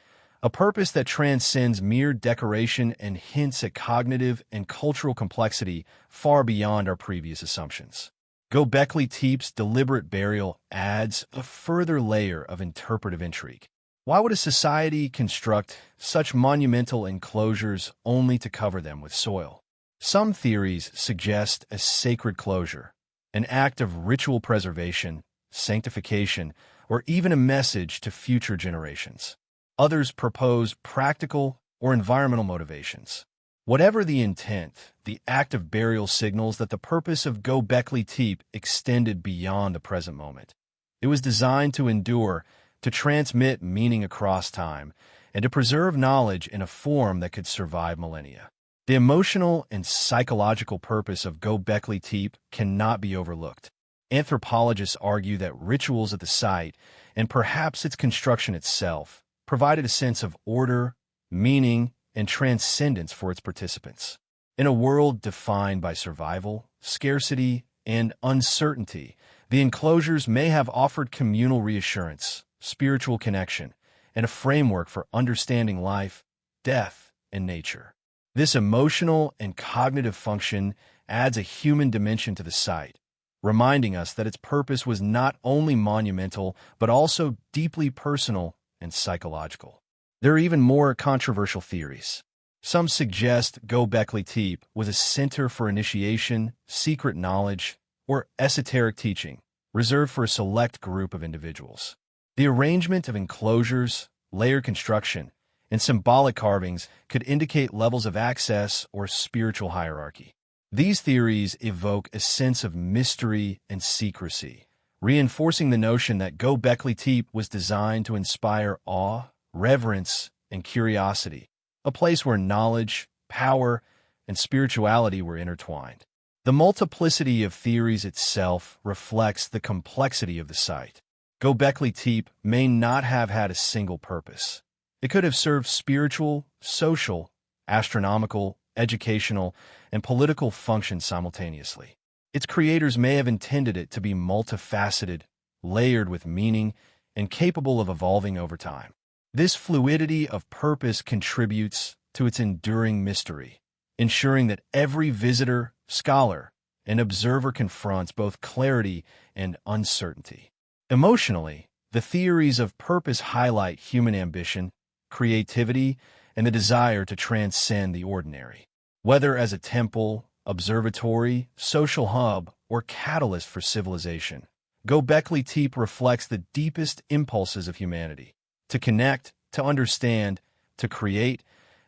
S1: a purpose that transcends mere decoration and hints at cognitive and cultural complexity far beyond our previous assumptions. Gobekli Tepe's deliberate burial adds a further layer of interpretive intrigue. Why would a society construct such monumental enclosures only to cover them with soil? Some theories suggest a sacred closure, an act of ritual preservation, sanctification, or even a message to future generations. Others propose practical or environmental motivations. Whatever the intent, the act of burial signals that the purpose of Göbekli Tepe extended beyond the present moment. It was designed to endure, to transmit meaning across time, and to preserve knowledge in a form that could survive millennia. The emotional and psychological purpose of Göbekli Tepe cannot be overlooked. Anthropologists argue that rituals at the site, and perhaps its construction itself, provided a sense of order, meaning, and transcendence for its participants. In a world defined by survival, scarcity, and uncertainty, the enclosures may have offered communal reassurance, spiritual connection, and a framework for understanding life, death, and nature. This emotional and cognitive function adds a human dimension to the site, reminding us that its purpose was not only monumental, but also deeply personal and psychological. There are even more controversial theories. Some suggest Göbekli Tepe was a center for initiation, secret knowledge, or esoteric teaching, reserved for a select group of individuals. The arrangement of enclosures, layered construction, and symbolic carvings could indicate levels of access or spiritual hierarchy. These theories evoke a sense of mystery and secrecy, reinforcing the notion that Göbekli Tepe was designed to inspire awe, reverence, and curiosity, a place where knowledge, power, and spirituality were intertwined. The multiplicity of theories itself reflects the complexity of the site. Göbekli Tepe may not have had a single purpose. It could have served spiritual, social, astronomical, educational, and political functions simultaneously. Its creators may have intended it to be multifaceted, layered with meaning, and capable of evolving over time. This fluidity of purpose contributes to its enduring mystery, ensuring that every visitor, scholar, and observer confronts both clarity and uncertainty. Emotionally, the theories of purpose highlight human ambition, creativity, and the desire to transcend the ordinary. Whether as a temple, observatory, social hub, or catalyst for civilization, Göbekli Tepe reflects the deepest impulses of humanity: to connect, to understand, to create,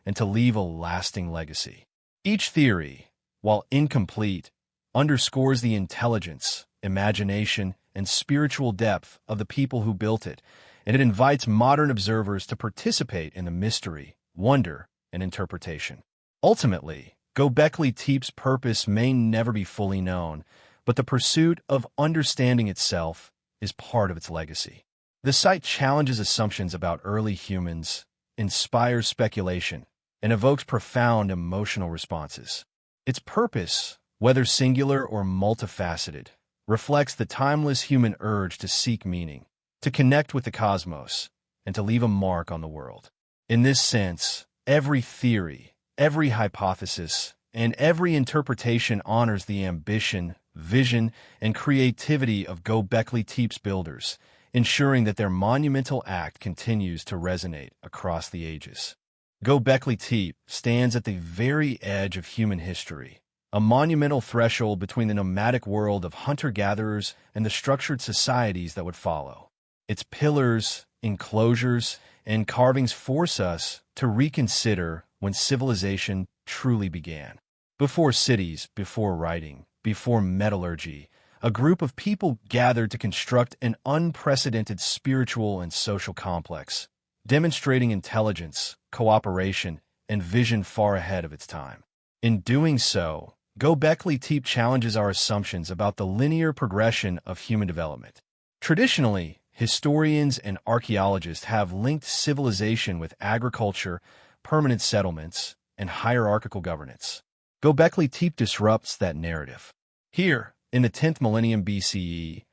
S1: and to leave a lasting legacy. Each theory, while incomplete, underscores the intelligence, imagination, and spiritual depth of the people who built it, and it invites modern observers to participate in the mystery, wonder, and interpretation. Ultimately, Göbekli Tepe's purpose may never be fully known, but the pursuit of understanding itself is part of its legacy. The site challenges assumptions about early humans, inspires speculation, and evokes profound emotional responses. Its purpose, whether singular or multifaceted, reflects the timeless human urge to seek meaning, to connect with the cosmos, and to leave a mark on the world. In this sense, every theory, every hypothesis, and every interpretation honors the ambition, vision, and creativity of Göbekli Tepe's builders, ensuring that their monumental act continues to resonate across the ages. Göbekli Tepe stands at the very edge of human history, a monumental threshold between the nomadic world of hunter-gatherers and the structured societies that would follow. Its pillars, enclosures, and carvings force us to reconsider when civilization truly began. Before cities, before writing, before metallurgy, a group of people gathered to construct an unprecedented spiritual and social complex, demonstrating intelligence, cooperation, and vision far ahead of its time. In doing so, Göbekli Tepe challenges our assumptions about the linear progression of human development. Traditionally, historians and archaeologists have linked civilization with agriculture, permanent settlements, and hierarchical governance. Göbekli Tepe disrupts that narrative. Here, in the 10th millennium BCE,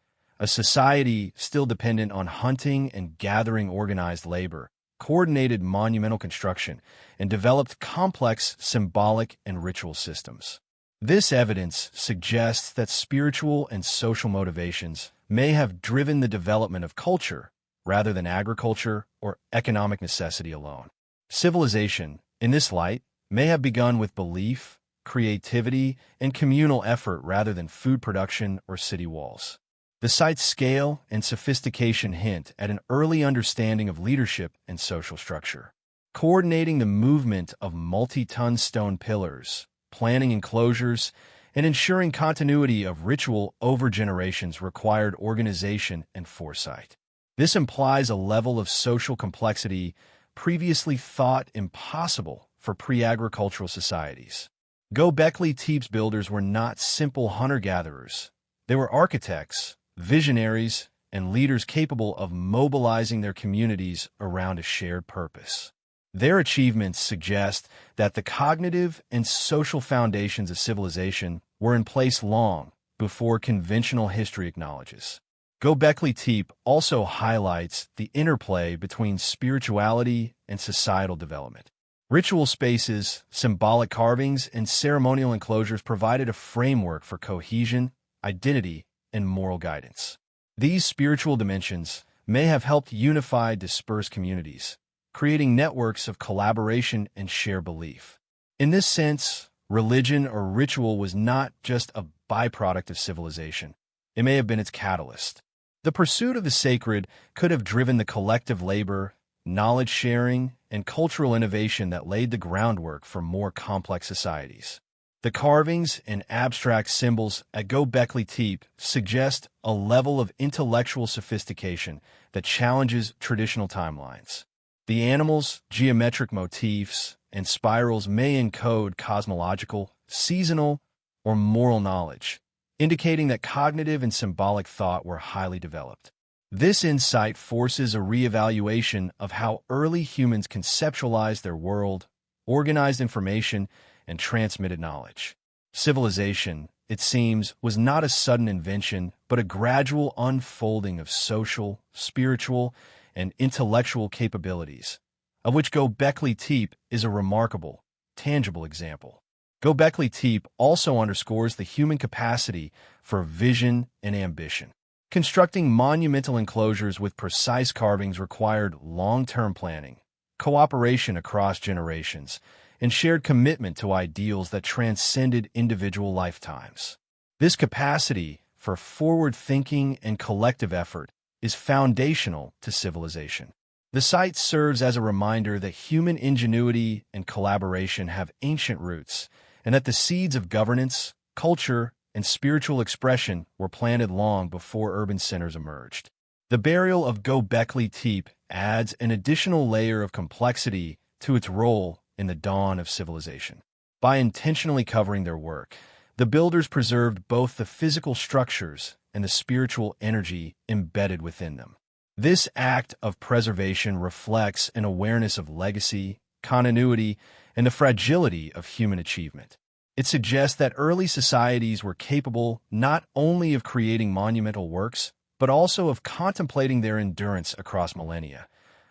S1: a society still dependent on hunting and gathering organized labor, coordinated monumental construction, and developed complex symbolic and ritual systems. This evidence suggests that spiritual and social motivations may have driven the development of culture rather than agriculture or economic necessity alone. Civilization, in this light, may have begun with belief, creativity, and communal effort rather than food production or city walls. The site's scale and sophistication hint at an early understanding of leadership and social structure. coordinating the movement of multi-ton stone pillars, planning enclosures, and ensuring continuity of ritual over generations required organization and foresight. This implies a level of social complexity previously thought impossible for pre-agricultural societies. Göbekli Tepe's builders were not simple hunter-gatherers. They were architects, visionaries, and leaders capable of mobilizing their communities around a shared purpose. Their achievements suggest that the cognitive and social foundations of civilization were in place long before conventional history acknowledges. Göbekli Tepe also highlights the interplay between spirituality and societal development. Ritual spaces, symbolic carvings, and ceremonial enclosures provided a framework for cohesion, identity, and moral guidance. These spiritual dimensions may have helped unify dispersed communities, creating networks of collaboration and shared belief. In this sense, religion or ritual was not just a byproduct of civilization. It may have been its catalyst. The pursuit of the sacred could have driven the collective labor, knowledge sharing, and cultural innovation that laid the groundwork for more complex societies. The carvings and abstract symbols at Göbekli Tepe suggest a level of intellectual sophistication that challenges traditional timelines. The animals, geometric motifs, and spirals may encode cosmological, seasonal, or moral knowledge, indicating that cognitive and symbolic thought were highly developed. This insight forces a reevaluation of how early humans conceptualized their world, organized information, and transmitted knowledge. Civilization, it seems, was not a sudden invention, but a gradual unfolding of social, spiritual, and intellectual capabilities, of which Göbekli Tepe is a remarkable, tangible example. Göbekli Tepe also underscores the human capacity for vision and ambition. Constructing monumental enclosures with precise carvings required long-term planning, cooperation across generations, and shared commitment to ideals that transcended individual lifetimes. This capacity for forward-thinking and collective effort is foundational to civilization. The site serves as a reminder that human ingenuity and collaboration have ancient roots, and that the seeds of governance, culture, and spiritual expression were planted long before urban centers emerged. The burial of Göbekli Tepe adds an additional layer of complexity to its role in the dawn of civilization. By intentionally covering their work, the builders preserved both the physical structures and the spiritual energy embedded within them. This act of preservation reflects an awareness of legacy, continuity, and the fragility of human achievement. It suggests that early societies were capable not only of creating monumental works, but also of contemplating their endurance across millennia,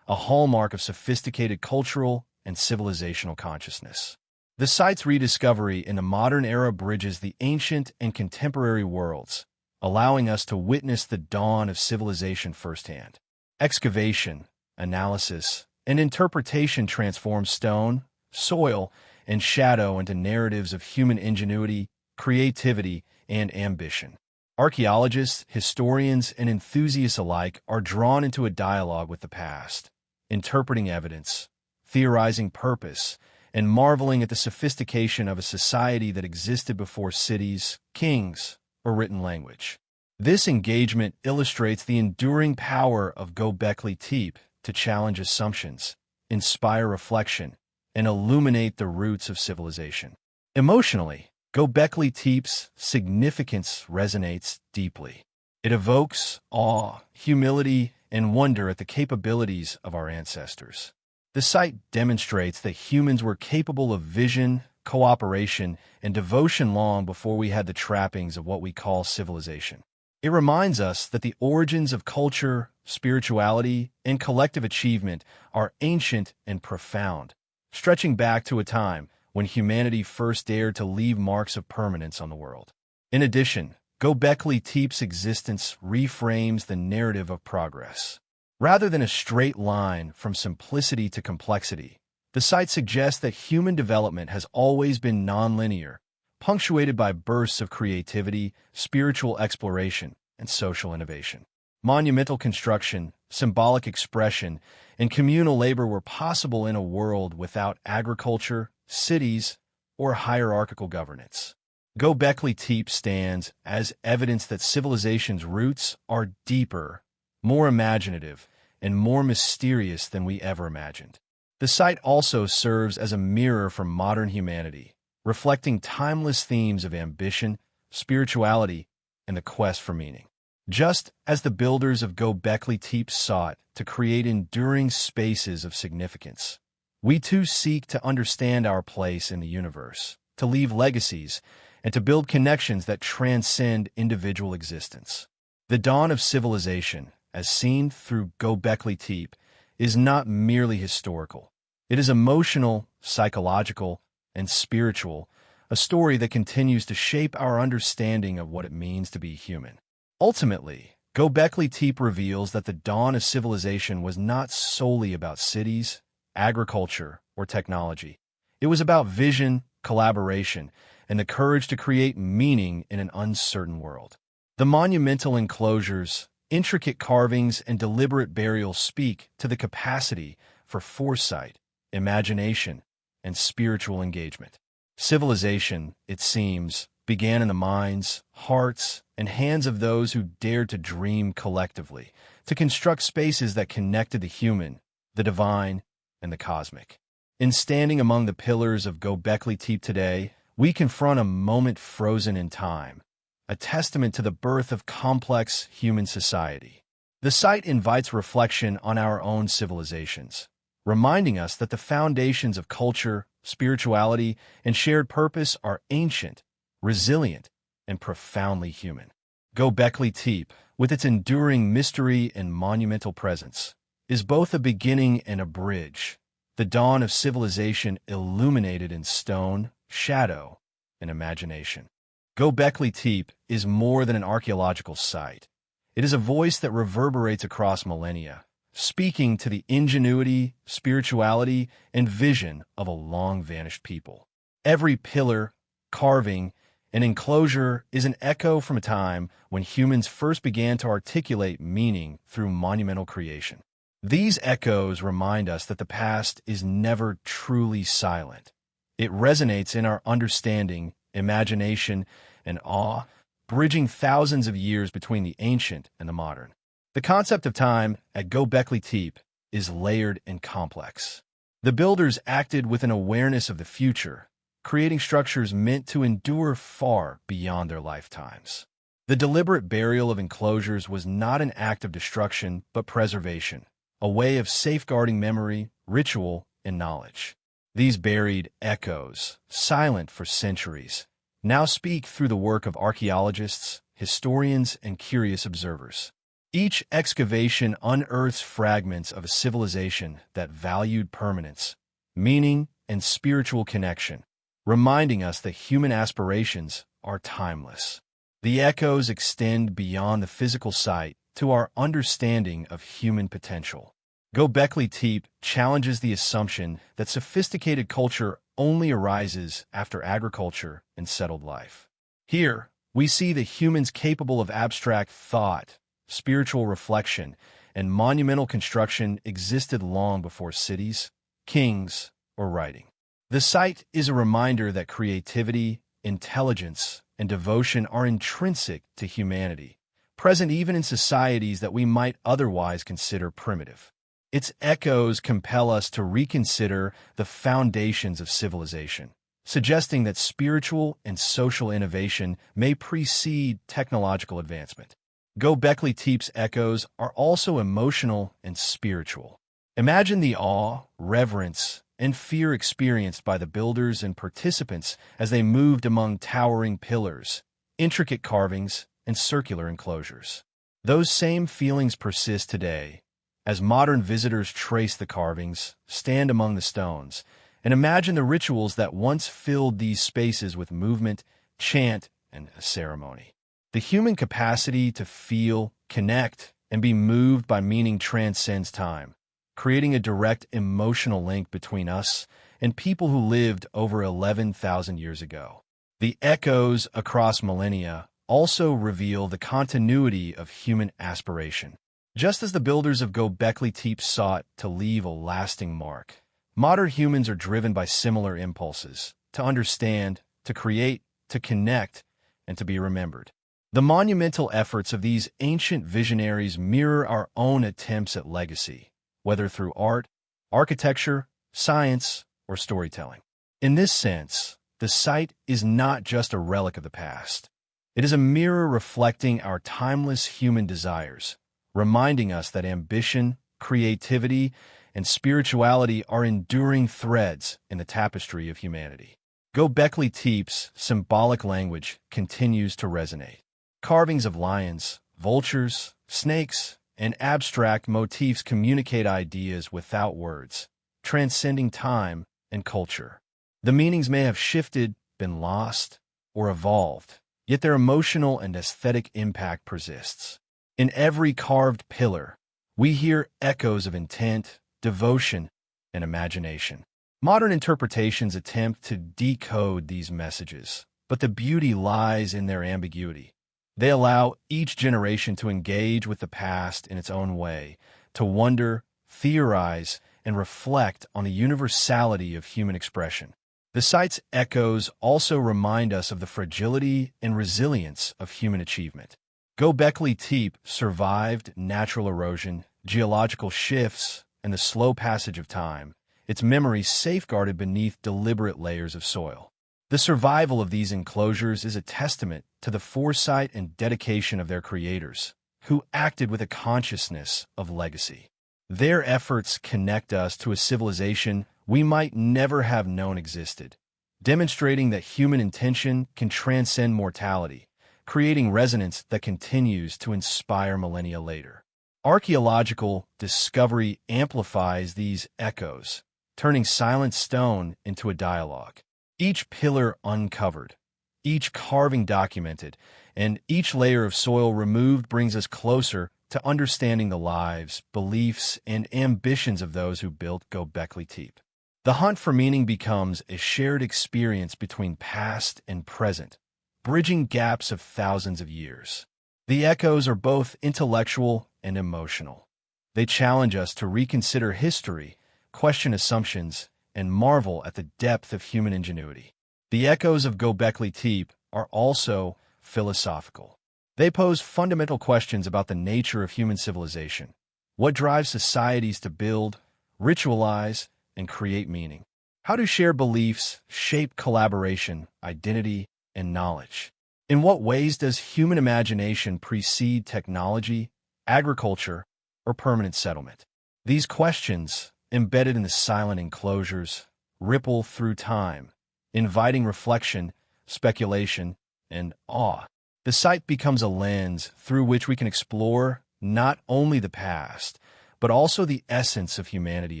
S1: a hallmark of sophisticated cultural and civilizational consciousness. The site's rediscovery in the modern era bridges the ancient and contemporary worlds, allowing us to witness the dawn of civilization firsthand. Excavation, analysis, and interpretation transform stone, soil, and shadow into narratives of human ingenuity, creativity, and ambition. Archaeologists, historians, and enthusiasts alike are drawn into a dialogue with the past, interpreting evidence, theorizing purpose, and marveling at the sophistication of a society that existed before cities, kings, or written language. This engagement illustrates the enduring power of Göbekli Tepe to challenge assumptions, inspire reflection, and illuminate the roots of civilization. Emotionally, Göbekli Tepe's significance resonates deeply. It evokes awe, humility, and wonder at the capabilities of our ancestors. The site demonstrates that humans were capable of vision, cooperation, and devotion long before we had the trappings of what we call civilization. It reminds us that the origins of culture, spirituality, and collective achievement are ancient and profound, stretching back to a time when humanity first dared to leave marks of permanence on the world. In addition, Göbekli Tepe's existence reframes the narrative of progress. Rather than a straight line from simplicity to complexity, the site suggests that human development has always been nonlinear, punctuated by bursts of creativity, spiritual exploration, and social innovation. Monumental construction, symbolic expression, and communal labor were possible in a world without agriculture, cities, or hierarchical governance. Göbekli Tepe stands as evidence that civilization's roots are deeper, more imaginative, and more mysterious than we ever imagined. The site also serves as a mirror for modern humanity, reflecting timeless themes of ambition, spirituality, and the quest for meaning. Just as the builders of Göbekli Tepe sought to create enduring spaces of significance, we too seek to understand our place in the universe, to leave legacies, and to build connections that transcend individual existence. The dawn of civilization, as seen through Göbekli Tepe, is not merely historical. It is emotional, psychological, and spiritual, a story that continues to shape our understanding of what it means to be human. Ultimately, Göbekli Tepe reveals that the dawn of civilization was not solely about cities, agriculture, or technology. It was about vision, collaboration, and the courage to create meaning in an uncertain world. The monumental enclosures, intricate carvings, and deliberate burials speak to the capacity for foresight, imagination, and spiritual engagement. Civilization, it seems, began in the minds, hearts, and hands of those who dared to dream collectively, to construct spaces that connected the human, the divine, and the cosmic. In standing among the pillars of Göbekli Tepe today, we confront a moment frozen in time, a testament to the birth of complex human society. The site invites reflection on our own civilizations, reminding us that the foundations of culture, spirituality, and shared purpose are ancient, resilient, and profoundly human. Göbekli Tepe, with its enduring mystery and monumental presence, is both a beginning and a bridge, the dawn of civilization illuminated in stone, shadow, and imagination. Göbekli Tepe is more than an archaeological site. It is a voice that reverberates across millennia, speaking to the ingenuity, spirituality, and vision of a long-vanished people. Every pillar, carving, and enclosure is an echo from a time when humans first began to articulate meaning through monumental creation. These echoes remind us that the past is never truly silent. It resonates in our understanding, imagination, and awe, bridging thousands of years between the ancient and the modern. The concept of time at Göbekli Tepe is layered and complex. The builders acted with an awareness of the future, creating structures meant to endure far beyond their lifetimes. The deliberate burial of enclosures was not an act of destruction, but preservation, a way of safeguarding memory, ritual, and knowledge. These buried echoes, silent for centuries, now speak through the work of archaeologists, historians, and curious observers. Each excavation unearths fragments of a civilization that valued permanence, meaning, and spiritual connection, reminding us that human aspirations are timeless. The echoes extend beyond the physical site to our understanding of human potential. Göbekli Tepe challenges the assumption that sophisticated culture only arises after agriculture and settled life. Here, we see the humans capable of abstract thought, spiritual reflection, and monumental construction existed long before cities, kings, or writing. The site is a reminder that creativity, intelligence, and devotion are intrinsic to humanity, present even in societies that we might otherwise consider primitive. Its echoes compel us to reconsider the foundations of civilization, suggesting that spiritual and social innovation may precede technological advancement. Göbekli Tepe's echoes are also emotional and spiritual. Imagine the awe, reverence, and fear experienced by the builders and participants as they moved among towering pillars, intricate carvings, and circular enclosures. Those same feelings persist today, as modern visitors trace the carvings, stand among the stones, and imagine the rituals that once filled these spaces with movement, chant, and ceremony. The human capacity to feel, connect, and be moved by meaning transcends time, creating a direct emotional link between us and people who lived over 11,000 years ago. The echoes across millennia also reveal the continuity of human aspiration. Just as the builders of Göbekli Tepe sought to leave a lasting mark, modern humans are driven by similar impulses: to understand, to create, to connect, and to be remembered. The monumental efforts of these ancient visionaries mirror our own attempts at legacy, whether through art, architecture, science, or storytelling. In this sense, the site is not just a relic of the past. It is a mirror reflecting our timeless human desires, reminding us that ambition, creativity, and spirituality are enduring threads in the tapestry of humanity. Göbekli Tepe's symbolic language continues to resonate. Carvings of lions, vultures, snakes, and abstract motifs communicate ideas without words, transcending time and culture. The meanings may have shifted, been lost, or evolved, yet their emotional and aesthetic impact persists. In every carved pillar, we hear echoes of intent, devotion, and imagination. Modern interpretations attempt to decode these messages, but the beauty lies in their ambiguity. They allow each generation to engage with the past in its own way, to wonder, theorize, and reflect on the universality of human expression. The site's echoes also remind us of the fragility and resilience of human achievement. Göbekli Tepe survived natural erosion, geological shifts, and the slow passage of time, its memory safeguarded beneath deliberate layers of soil. The survival of these enclosures is a testament to the foresight and dedication of their creators, who acted with a consciousness of legacy. Their efforts connect us to a civilization we might never have known existed, demonstrating that human intention can transcend mortality, creating resonance that continues to inspire millennia later. Archaeological discovery amplifies these echoes, turning silent stone into a dialogue. Each pillar uncovered, each carving documented, and each layer of soil removed brings us closer to understanding the lives, beliefs, and ambitions of those who built Göbekli Tepe. The hunt for meaning becomes a shared experience between past and present, bridging gaps of thousands of years. The echoes are both intellectual and emotional. They challenge us to reconsider history, question assumptions, and marvel at the depth of human ingenuity. The echoes of Göbekli Tepe are also philosophical. They pose fundamental questions about the nature of human civilization. What drives societies to build, ritualize, and create meaning? How do shared beliefs shape collaboration, identity, and knowledge? In what ways does human imagination precede technology, agriculture, or permanent settlement? These questions, embedded in the silent enclosures, ripple through time, inviting reflection, speculation, and awe. The site becomes a lens through which we can explore not only the past, but also the essence of humanity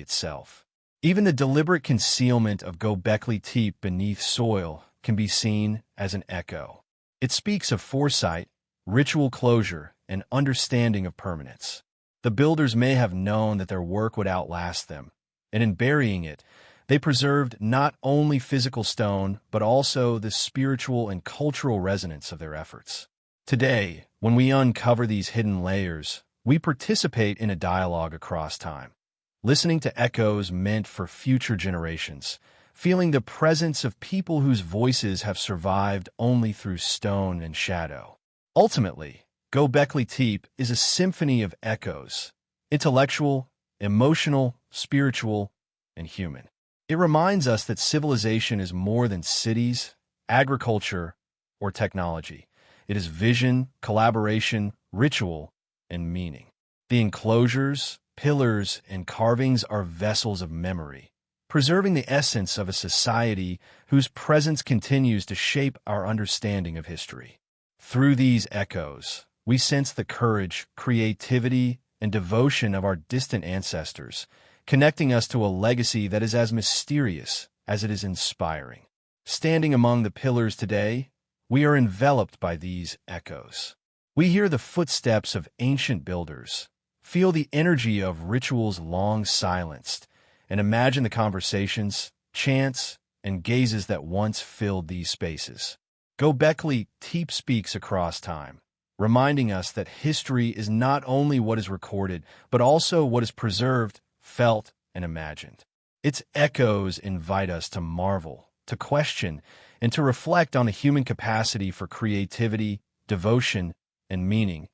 S1: itself. Even the deliberate concealment of Göbekli Tepe beneath soil can be seen as an echo. It speaks of foresight, ritual closure, and understanding of permanence. The builders may have known that their work would outlast them, and in burying it, they preserved not only physical stone, but also the spiritual and cultural resonance of their efforts. Today, when we uncover these hidden layers, we participate in a dialogue across time, listening to echoes meant for future generations, feeling the presence of people whose voices have survived only through stone and shadow. Ultimately, Göbekli Tepe is a symphony of echoes, intellectual, emotional, spiritual, and human. It reminds us that civilization is more than cities, agriculture, or technology. It is vision, collaboration, ritual, and meaning. The enclosures, pillars, and carvings are vessels of memory, preserving the essence of a society whose presence continues to shape our understanding of history. Through these echoes, we sense the courage, creativity, and devotion of our distant ancestors, connecting us to a legacy that is as mysterious as it is inspiring. Standing among the pillars today, we are enveloped by these echoes. We hear the footsteps of ancient builders, feel the energy of rituals long silenced, and imagine the conversations, chants, and gazes that once filled these spaces. Göbekli Tepe speaks across time, reminding us that history is not only what is recorded, but also what is preserved, felt, and imagined. Its echoes invite us to marvel, to question, and to reflect on the human capacity for creativity, devotion, and meaning,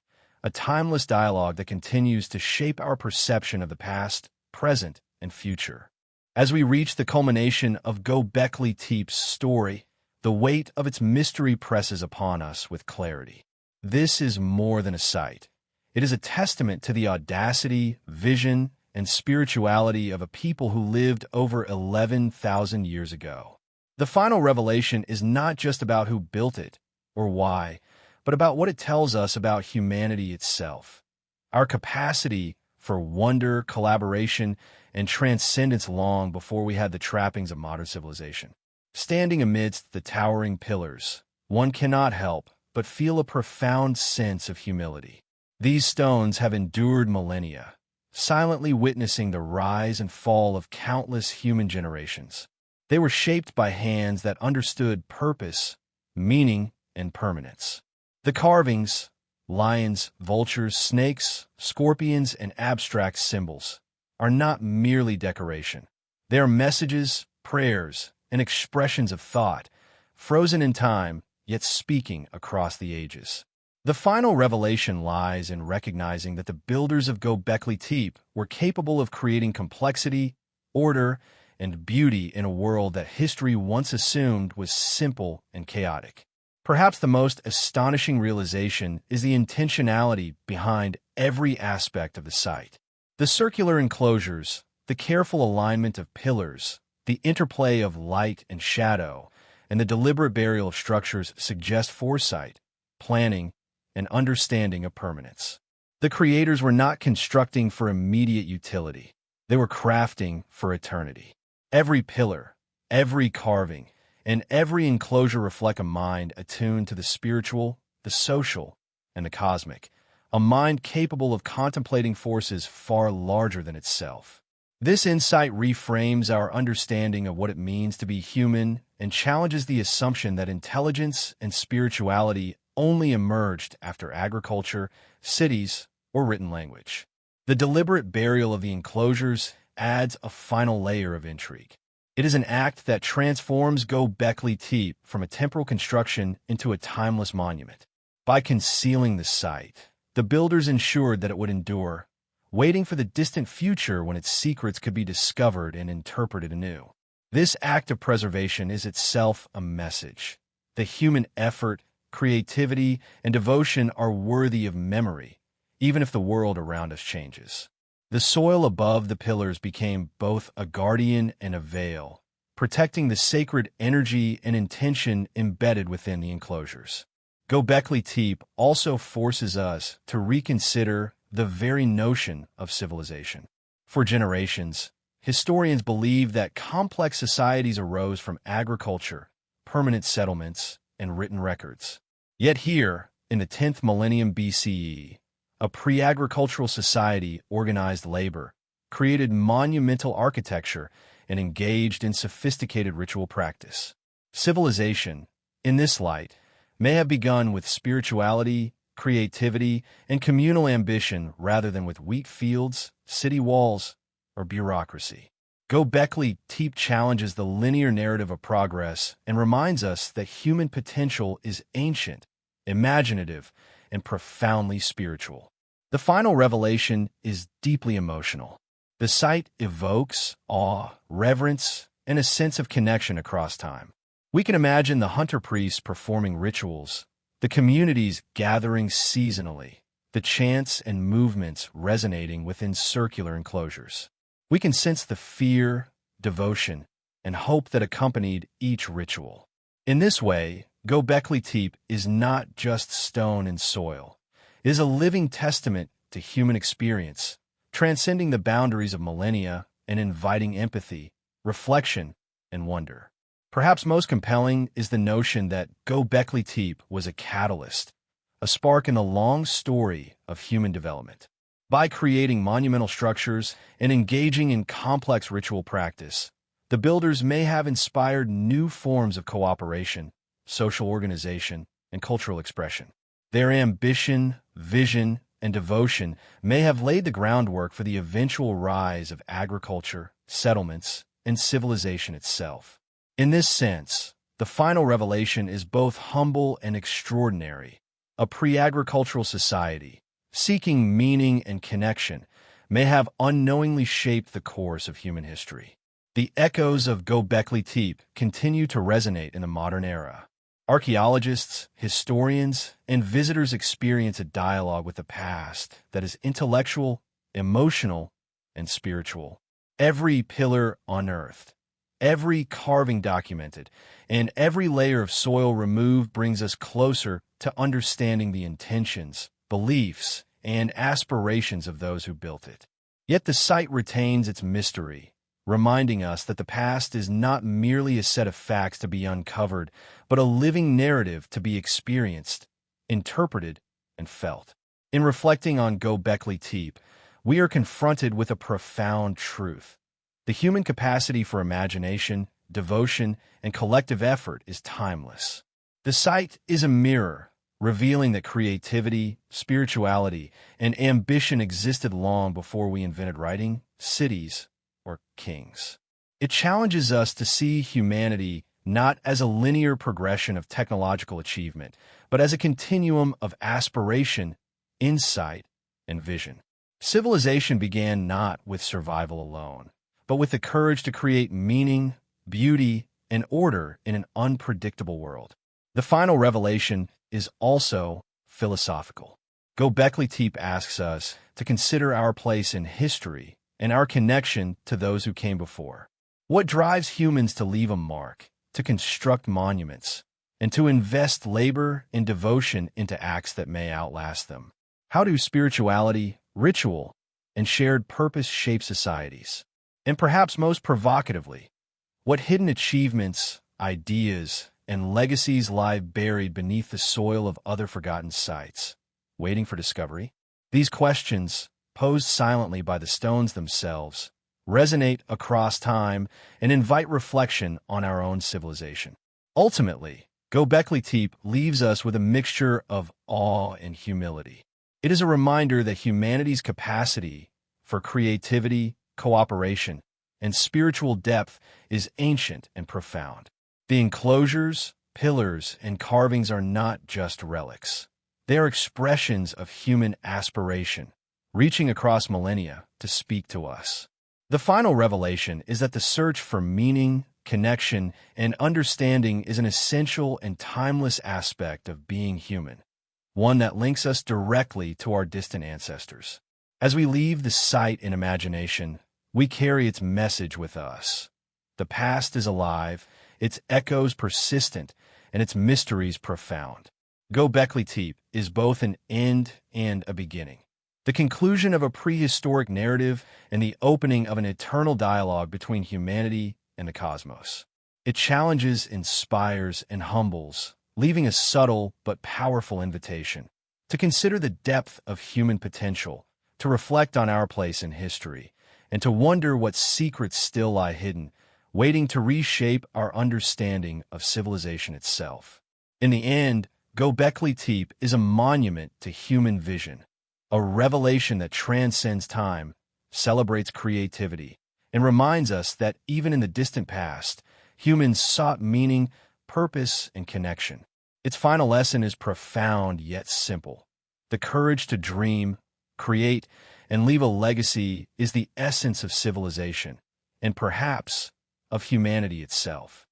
S1: a timeless dialogue that continues to shape our perception of the past, present, and future. As we reach the culmination of Göbekli Tepe's story, the weight of its mystery presses upon us with clarity. This is more than a site. It is a testament to the audacity, vision, and spirituality of a people who lived over 11,000 years ago. The final revelation is not just about who built it or why, but about what it tells us about humanity itself. Our capacity for wonder, collaboration, and transcendence long before we had the trappings of modern civilization. Standing amidst the towering pillars, one cannot help but feel a profound sense of humility. These stones have endured millennia, silently witnessing the rise and fall of countless human generations. They were shaped by hands that understood purpose, meaning, and permanence. The carvings, lions, vultures, snakes, scorpions, and abstract symbols, are not merely decoration. They are messages, prayers, and expressions of thought, frozen in time, yet speaking across the ages. The final revelation lies in recognizing that the builders of Göbekli Tepe were capable of creating complexity, order, and beauty in a world that history once assumed was simple and chaotic. Perhaps the most astonishing realization is the intentionality behind every aspect of the site. The circular enclosures, the careful alignment of pillars, the interplay of light and shadow, and the deliberate burial of structures suggest foresight, planning, and understanding of permanence. The creators were not constructing for immediate utility. They were crafting for eternity. Every pillar, every carving, and every enclosure reflect a mind attuned to the spiritual, the social, and the cosmic, a mind capable of contemplating forces far larger than itself. This insight reframes our understanding of what it means to be human and challenges the assumption that intelligence and spirituality only emerged after agriculture, cities, or written language. The deliberate burial of the enclosures adds a final layer of intrigue. It is an act that transforms Göbekli Tepe from a temporal construction into a timeless monument. By concealing the site, the builders ensured that it would endure, waiting for the distant future when its secrets could be discovered and interpreted anew. This act of preservation is itself a message. The human effort, creativity, and devotion are worthy of memory, even if the world around us changes. The soil above the pillars became both a guardian and a veil, protecting the sacred energy and intention embedded within the enclosures. Göbekli Tepe also forces us to reconsider the very notion of civilization. For generations, historians believed that complex societies arose from agriculture, permanent settlements, and written records. Yet here, in the 10th millennium BCE, a pre-agricultural society organized labor, created monumental architecture, and engaged in sophisticated ritual practice. Civilization, in this light, may have begun with spirituality, creativity, and communal ambition rather than with wheat fields, city walls, or bureaucracy. Göbekli Tepe challenges the linear narrative of progress and reminds us that human potential is ancient, imaginative, and profoundly spiritual. The final revelation is deeply emotional. The site evokes awe, reverence, and a sense of connection across time. We can imagine the hunter priests performing rituals, the communities gathering seasonally, the chants and movements resonating within circular enclosures. We can sense the fear, devotion, and hope that accompanied each ritual. In this way, Göbekli Tepe is not just stone and soil. It is a living testament to human experience, transcending the boundaries of millennia and inviting empathy, reflection, and wonder. Perhaps most compelling is the notion that Göbekli Tepe was a catalyst, a spark in the long story of human development. By creating monumental structures and engaging in complex ritual practice, the builders may have inspired new forms of cooperation, social organization, and cultural expression. Their ambition, vision, and devotion may have laid the groundwork for the eventual rise of agriculture, settlements, and civilization itself. In this sense, the final revelation is both humble and extraordinary. A pre-agricultural society, seeking meaning and connection, may have unknowingly shaped the course of human history. The echoes of Göbekli Tepe continue to resonate in the modern era. Archaeologists, historians, and visitors experience a dialogue with the past that is intellectual, emotional, and spiritual. Every pillar unearthed, every carving documented, and every layer of soil removed brings us closer to understanding the intentions, beliefs, and aspirations of those who built it. Yet the site retains its mystery, reminding us that the past is not merely a set of facts to be uncovered, but a living narrative to be experienced, interpreted, and felt. In reflecting on Göbekli Tepe, we are confronted with a profound truth. The human capacity for imagination, devotion, and collective effort is timeless. The site is a mirror, revealing that creativity, spirituality, and ambition existed long before we invented writing, cities, or kings. It challenges us to see humanity not as a linear progression of technological achievement, but as a continuum of aspiration, insight, and vision. Civilization began not with survival alone, but with the courage to create meaning, beauty, and order in an unpredictable world. The final revelation is also philosophical. Göbekli Tepe asks us to consider our place in history and our connection to those who came before. What drives humans to leave a mark, to construct monuments, and to invest labor and devotion into acts that may outlast them? How do spirituality, ritual, and shared purpose shape societies? And perhaps most provocatively, what hidden achievements, ideas, and legacies lie buried beneath the soil of other forgotten sites, waiting for discovery? These questions, posed silently by the stones themselves, resonate across time and invite reflection on our own civilization. Ultimately, Göbekli Tepe leaves us with a mixture of awe and humility. It is a reminder that humanity's capacity for creativity, cooperation, and spiritual depth is ancient and profound. The enclosures, pillars, and carvings are not just relics. They are expressions of human aspiration, reaching across millennia to speak to us. The final revelation is that the search for meaning, connection, and understanding is an essential and timeless aspect of being human, one that links us directly to our distant ancestors. As we leave the site in imagination, we carry its message with us. The past is alive, its echoes persistent, and its mysteries profound. Göbekli Tepe is both an end and a beginning, the conclusion of a prehistoric narrative and the opening of an eternal dialogue between humanity and the cosmos. It challenges, inspires, and humbles, leaving a subtle but powerful invitation to consider the depth of human potential, to reflect on our place in history, and to wonder what secrets still lie hidden, waiting to reshape our understanding of civilization itself. In the end, Göbekli Tepe is a monument to human vision, a revelation that transcends time, celebrates creativity, and reminds us that even in the distant past, humans sought meaning, purpose, and connection. Its final lesson is profound yet simple. The courage to dream, create, and leave a legacy is the essence of civilization, and perhaps of humanity itself.